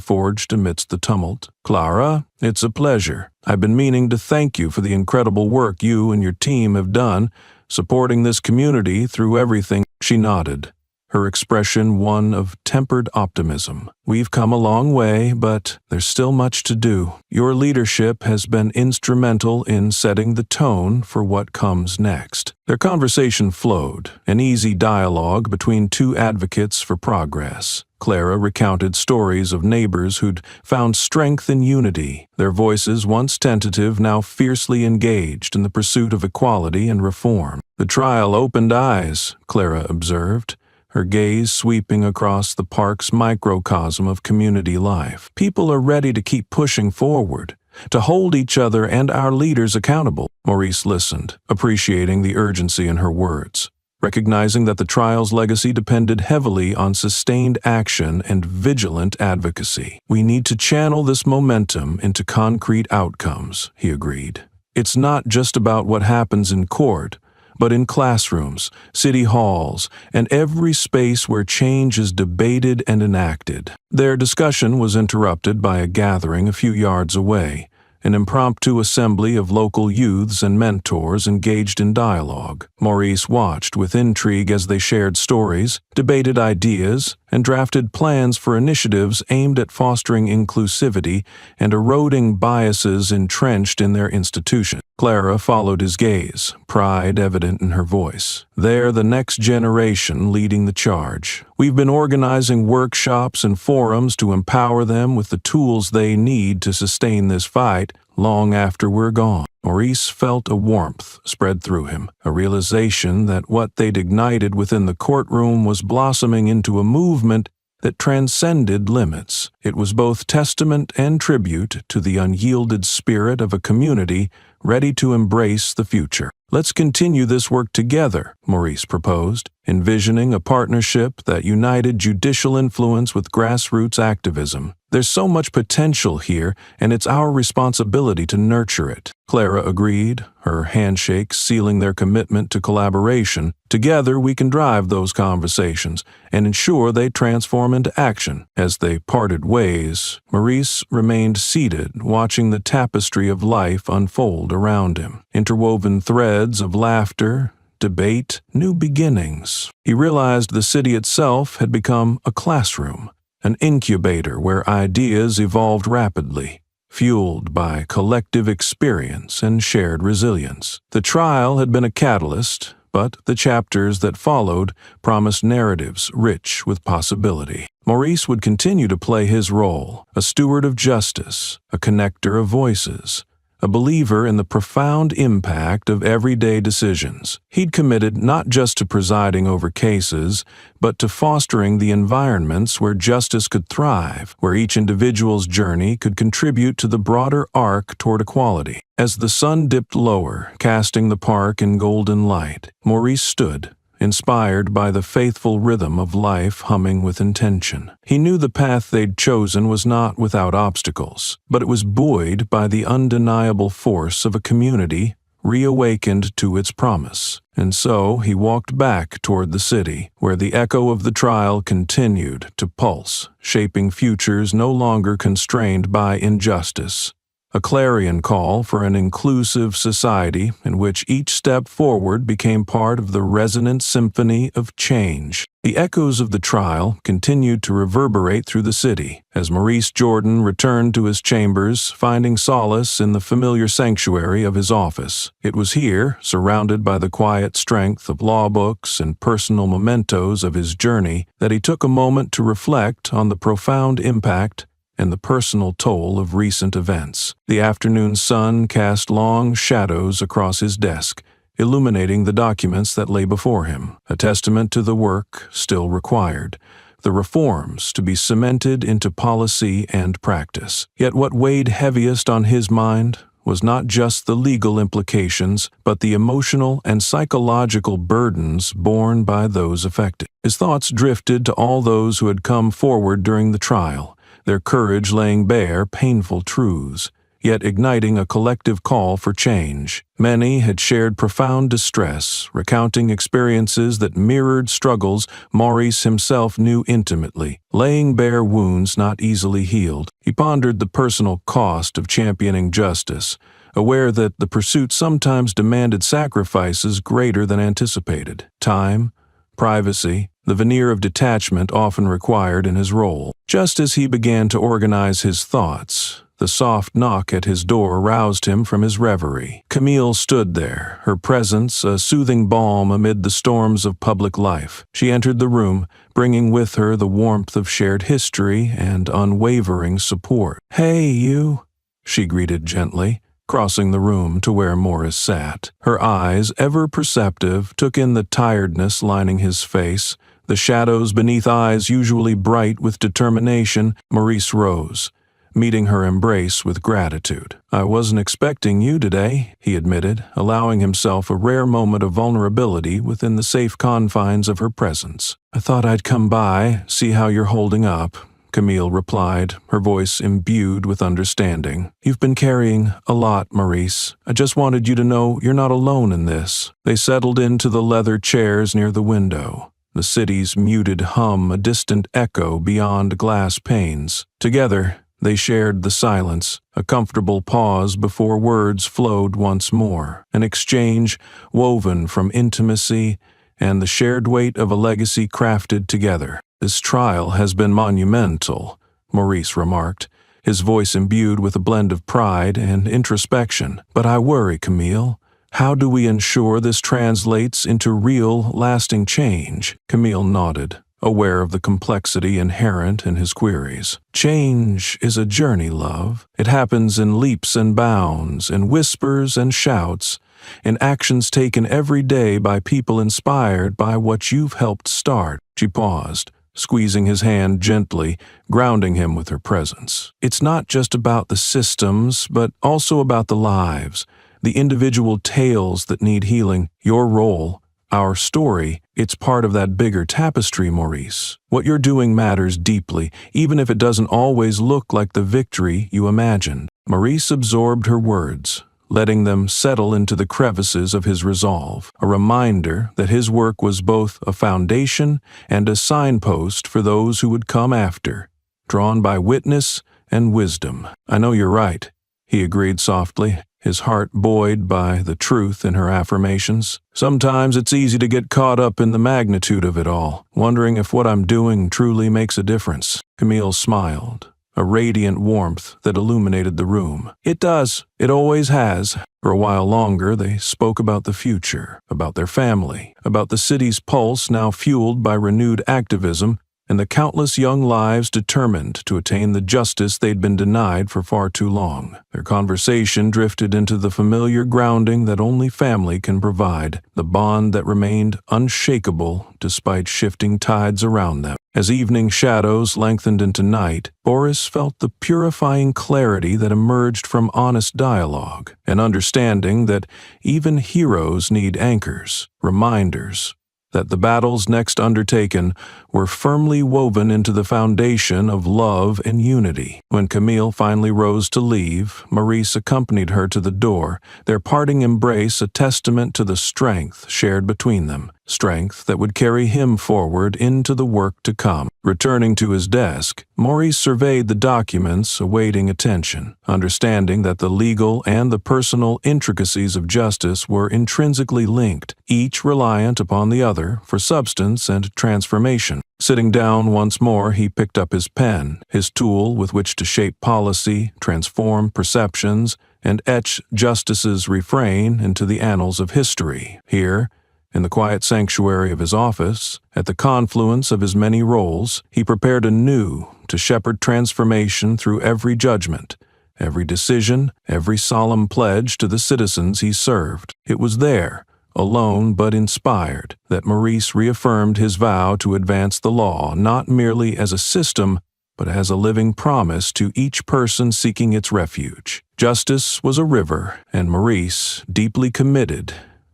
forged amidst the tumult. "Clara, it's a pleasure. I've been meaning to thank you for the incredible work you and your team have done, supporting this community through everything." She nodded, her expression one of tempered optimism. "We've come a long way, but there's still much to do. Your leadership has been instrumental in setting the tone for what comes next." Their conversation flowed, an easy dialogue between two advocates for progress. Clara recounted stories of neighbors who'd found strength in unity, their voices once tentative now fiercely engaged in the pursuit of equality and reform. "The trial opened eyes," Clara observed, her gaze sweeping across the park's microcosm of community life. "People are ready to keep pushing forward, to hold each other and our leaders accountable." Maurice listened, appreciating the urgency in her words. recognizing that the trial's legacy depended heavily on sustained action and vigilant advocacy. "We need to channel this momentum into concrete outcomes," he agreed. "It's not just about what happens in court, but in classrooms, city halls, and every space where change is debated and enacted." Their discussion was interrupted by a gathering a few yards away, an impromptu assembly of local youths and mentors engaged in dialogue. Maurice watched with intrigue as they shared stories, debated ideas, and drafted plans for initiatives aimed at fostering inclusivity and eroding biases entrenched in their institution. Clara followed his gaze, pride evident in her voice. "They're the next generation leading the charge. We've been organizing workshops and forums to empower them with the tools they need to sustain this fight long after we're gone." Maurice felt a warmth spread through him, a realization that what they'd ignited within the courtroom was blossoming into a movement that transcended limits. It was both testament and tribute to the unyielded spirit of a community ready to embrace the future. "Let's continue this work together," Maurice proposed, envisioning a partnership that united judicial influence with grassroots activism. "There's so much potential here, and it's our responsibility to nurture it." Clara agreed, her handshake sealing their commitment to collaboration. "Together we can drive those conversations and ensure they transform into action." As they parted ways, Maurice remained seated, watching the tapestry of life unfold around him. Interwoven threads of laughter, debate, new beginnings. He realized the city itself had become a classroom, an incubator where ideas evolved rapidly, fueled by collective experience and shared resilience. The trial had been a catalyst, but the chapters that followed promised narratives rich with possibility. Maurice would continue to play his role, a steward of justice, a connector of voices, a believer in the profound impact of everyday decisions. He'd committed not just to presiding over cases, but to fostering the environments where justice could thrive, where each individual's journey could contribute to the broader arc toward equality. As the sun dipped lower, casting the park in golden light, Maurice stood, inspired by the faithful rhythm of life humming with intention. He knew the path they'd chosen was not without obstacles, but it was buoyed by the undeniable force of a community reawakened to its promise. And so he walked back toward the city, where the echo of the trial continued to pulse, shaping futures no longer constrained by injustice. A clarion call for an inclusive society in which each step forward became part of the resonant symphony of change. The echoes of the trial continued to reverberate through the city as Maurice Jordan returned to his chambers, finding solace in the familiar sanctuary of his office. It was here, surrounded by the quiet strength of law books and personal mementos of his journey, that he took a moment to reflect on the profound impact and the personal toll of recent events. The afternoon sun cast long shadows across his desk, illuminating the documents that lay before him, a testament to the work still required, the reforms to be cemented into policy and practice. Yet what weighed heaviest on his mind was not just the legal implications, but the emotional and psychological burdens borne by those affected. His thoughts drifted to all those who had come forward during the trial, their courage laying bare painful truths, yet igniting a collective call for change. Many had shared profound distress, recounting experiences that mirrored struggles Maurice himself knew intimately, laying bare wounds not easily healed. He pondered the personal cost of championing justice, aware that the pursuit sometimes demanded sacrifices greater than anticipated. Time, privacy, the veneer of detachment often required in his role. Just as he began to organize his thoughts, the soft knock at his door roused him from his reverie. Camille stood there, her presence a soothing balm amid the storms of public life. She entered the room, bringing with her the warmth of shared history and unwavering support. "Hey, you," she greeted gently, crossing the room to where Morris sat. Her eyes, ever perceptive, took in the tiredness lining his face, the shadows beneath eyes usually bright with determination. Maurice rose, meeting her embrace with gratitude. "I wasn't expecting you today," he admitted, allowing himself a rare moment of vulnerability within the safe confines of her presence. "I thought I'd come by, see how you're holding up," Camille replied, her voice imbued with understanding. "You've been carrying a lot, Maurice. I just wanted you to know you're not alone in this." They settled into the leather chairs near the window, the city's muted hum a distant echo beyond glass panes. Together, they shared the silence, a comfortable pause before words flowed once more, an exchange woven from intimacy and the shared weight of a legacy crafted together. "This trial has been monumental," Maurice remarked, his voice imbued with a blend of pride and introspection. "But I worry, Camille. How do we ensure this translates into real, lasting change?" Camille nodded, aware of the complexity inherent in his queries. "Change is a journey, love. It happens in leaps and bounds, in whispers and shouts, in actions taken every day by people inspired by what you've helped start." She paused, squeezing his hand gently, grounding him with her presence. "It's not just about the systems, but also about the lives, the individual tales that need healing. Your role, our story, it's part of that bigger tapestry, Maurice. What you're doing matters deeply, even if it doesn't always look like the victory you imagined." Maurice absorbed her words, letting them settle into the crevices of his resolve, a reminder that his work was both a foundation and a signpost for those who would come after, drawn by witness and wisdom. "I know you're right," he agreed softly, his heart buoyed by the truth in her affirmations. "Sometimes it's easy to get caught up in the magnitude of it all, wondering if what I'm doing truly makes a difference." Camille smiled, a radiant warmth that illuminated the room. "It does. It always has." For a while longer, they spoke about the future, about their family, about the city's pulse now fueled by renewed activism, and the countless young lives determined to attain the justice they'd been denied for far too long. Their conversation drifted into the familiar grounding that only family can provide, the bond that remained unshakable despite shifting tides around them. As evening shadows lengthened into night, Boris felt the purifying clarity that emerged from honest dialogue, an understanding that even heroes need anchors, reminders, that the battles next undertaken were firmly woven into the foundation of love and unity. When Camille finally rose to leave, Maurice accompanied her to the door, their parting embrace a testament to the strength shared between them, strength that would carry him forward into the work to come. Returning to his desk, Maurice surveyed the documents awaiting attention, understanding that the legal and the personal intricacies of justice were intrinsically linked, each reliant upon the other for substance and transformation. Sitting down once more, he picked up his pen, his tool with which to shape policy, transform perceptions, and etch justice's refrain into the annals of history. Here, in the quiet sanctuary of his office, at the confluence of his many roles, he prepared anew to shepherd transformation through every judgment, every decision, every solemn pledge to the citizens he served. It was there, alone but inspired, that Maurice reaffirmed his vow to advance the law not merely as a system, but as a living promise to each person seeking its refuge. Justice was a river, and Maurice, deeply committed,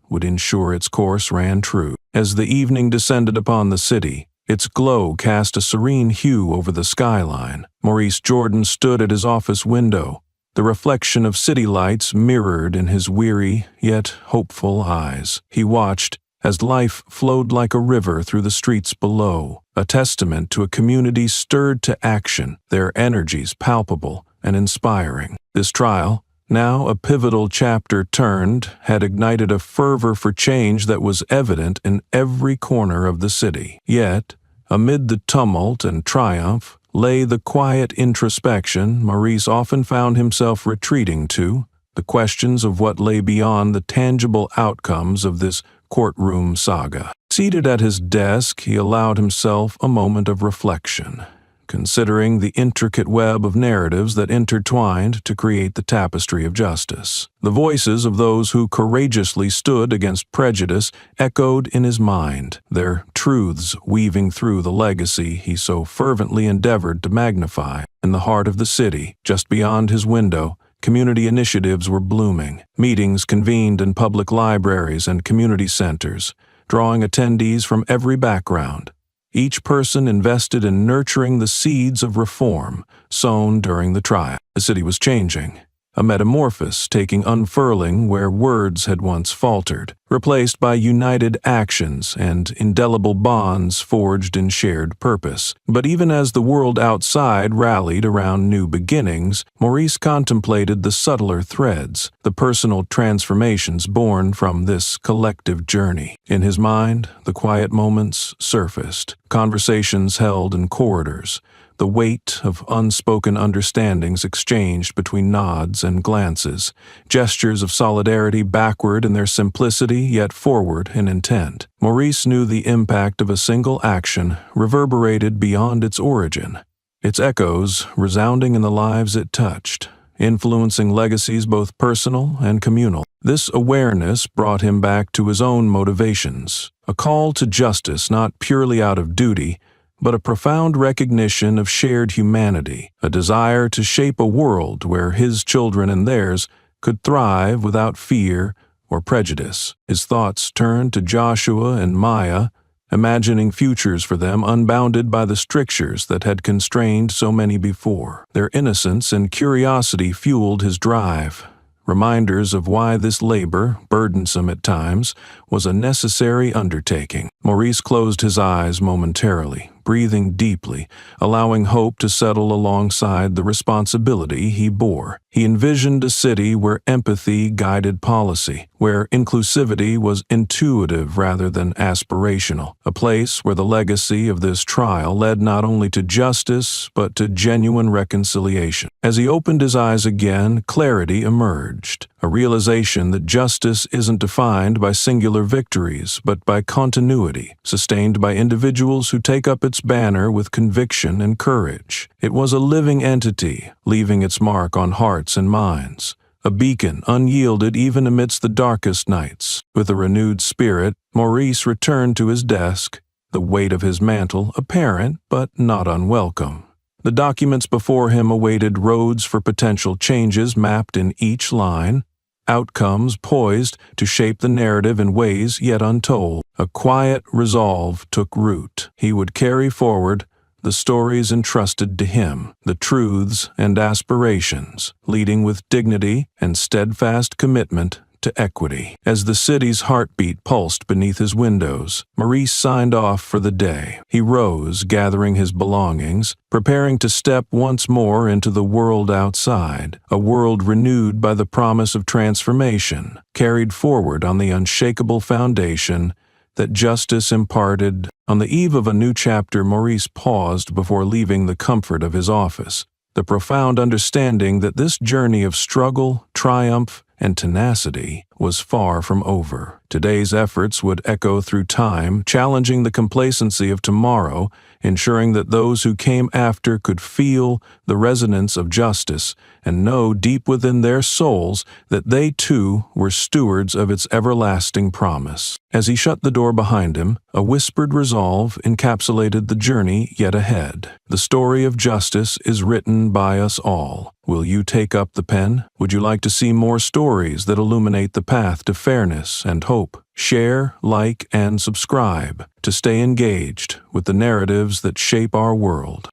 would ensure its course ran true. As the evening descended upon the city, its glow cast a serene hue over the skyline. Maurice Jordan stood at his office window, the reflection of city lights mirrored in his weary yet hopeful eyes. He watched as life flowed like a river through the streets below, a testament to a community stirred to action, their energies palpable and inspiring. This trial, now a pivotal chapter turned, had ignited a fervor for change that was evident in every corner of the city. Yet, amid the tumult and triumph, lay the quiet introspection Maurice often found himself retreating to, the questions of what lay beyond the tangible outcomes of this courtroom saga. Seated at his desk, he allowed himself a moment of reflection, considering the intricate web of narratives that intertwined to create the tapestry of justice. The voices of those who courageously stood against prejudice echoed in his mind, their truths weaving through the legacy he so fervently endeavored to magnify. In the heart of the city, just beyond his window, community initiatives were blooming. Meetings convened in public libraries and community centers, drawing attendees from every background. Each person invested in nurturing the seeds of reform sown during the trial. The city was changing, a metamorphosis taking unfurling where words had once faltered, replaced by united actions and indelible bonds forged in shared purpose. But even as the world outside rallied around new beginnings, Maurice contemplated the subtler threads, the personal transformations born from this collective journey. In his mind, the quiet moments surfaced, conversations held in corridors, the weight of unspoken understandings exchanged between nods and glances, gestures of solidarity backward in their simplicity yet forward in intent. Maurice knew the impact of a single action reverberated beyond its origin, its echoes resounding in the lives it touched, influencing legacies both personal and communal. This awareness brought him back to his own motivations, a call to justice not purely out of duty, but a profound recognition of shared humanity, a desire to shape a world where his children and theirs could thrive without fear or prejudice. His thoughts turned to Joshua and Maya, imagining futures for them unbounded by the strictures that had constrained so many before. Their innocence and curiosity fueled his drive, reminders of why this labor, burdensome at times, was a necessary undertaking. Maurice closed his eyes momentarily, breathing deeply, allowing hope to settle alongside the responsibility he bore. He envisioned a city where empathy guided policy, where inclusivity was intuitive rather than aspirational, a place where the legacy of this trial led not only to justice but to genuine reconciliation. As he opened his eyes again, clarity emerged, a realization that justice isn't defined by singular victories but by continuity, sustained by individuals who take up its banner with conviction and courage. It was a living entity, leaving its mark on hearts and minds, a beacon unyielded even amidst the darkest nights. With a renewed spirit, Maurice returned to his desk, the weight of his mantle apparent but not unwelcome. The documents before him awaited roads for potential changes mapped in each line, outcomes poised to shape the narrative in ways yet untold. A quiet resolve took root. He would carry forward the stories entrusted to him, the truths and aspirations, leading with dignity and steadfast commitment to equity. As the city's heartbeat pulsed beneath his windows, Maurice signed off for the day. He rose, gathering his belongings, preparing to step once more into the world outside, a world renewed by the promise of transformation, carried forward on the unshakable foundation that justice imparted. On the eve of a new chapter, Maurice paused before leaving the comfort of his office, the profound understanding that this journey of struggle, triumph, and tenacity was far from over. Today's efforts would echo through time, challenging the complacency of tomorrow, ensuring that those who came after could feel the resonance of justice and know deep within their souls that they too were stewards of its everlasting promise. As he shut the door behind him, a whispered resolve encapsulated the journey yet ahead. The story of justice is written by us all. Will you take up the pen? Would you like to see more stories that illuminate the path to fairness and hope? Share, like, and subscribe to stay engaged with the narratives that shape our world.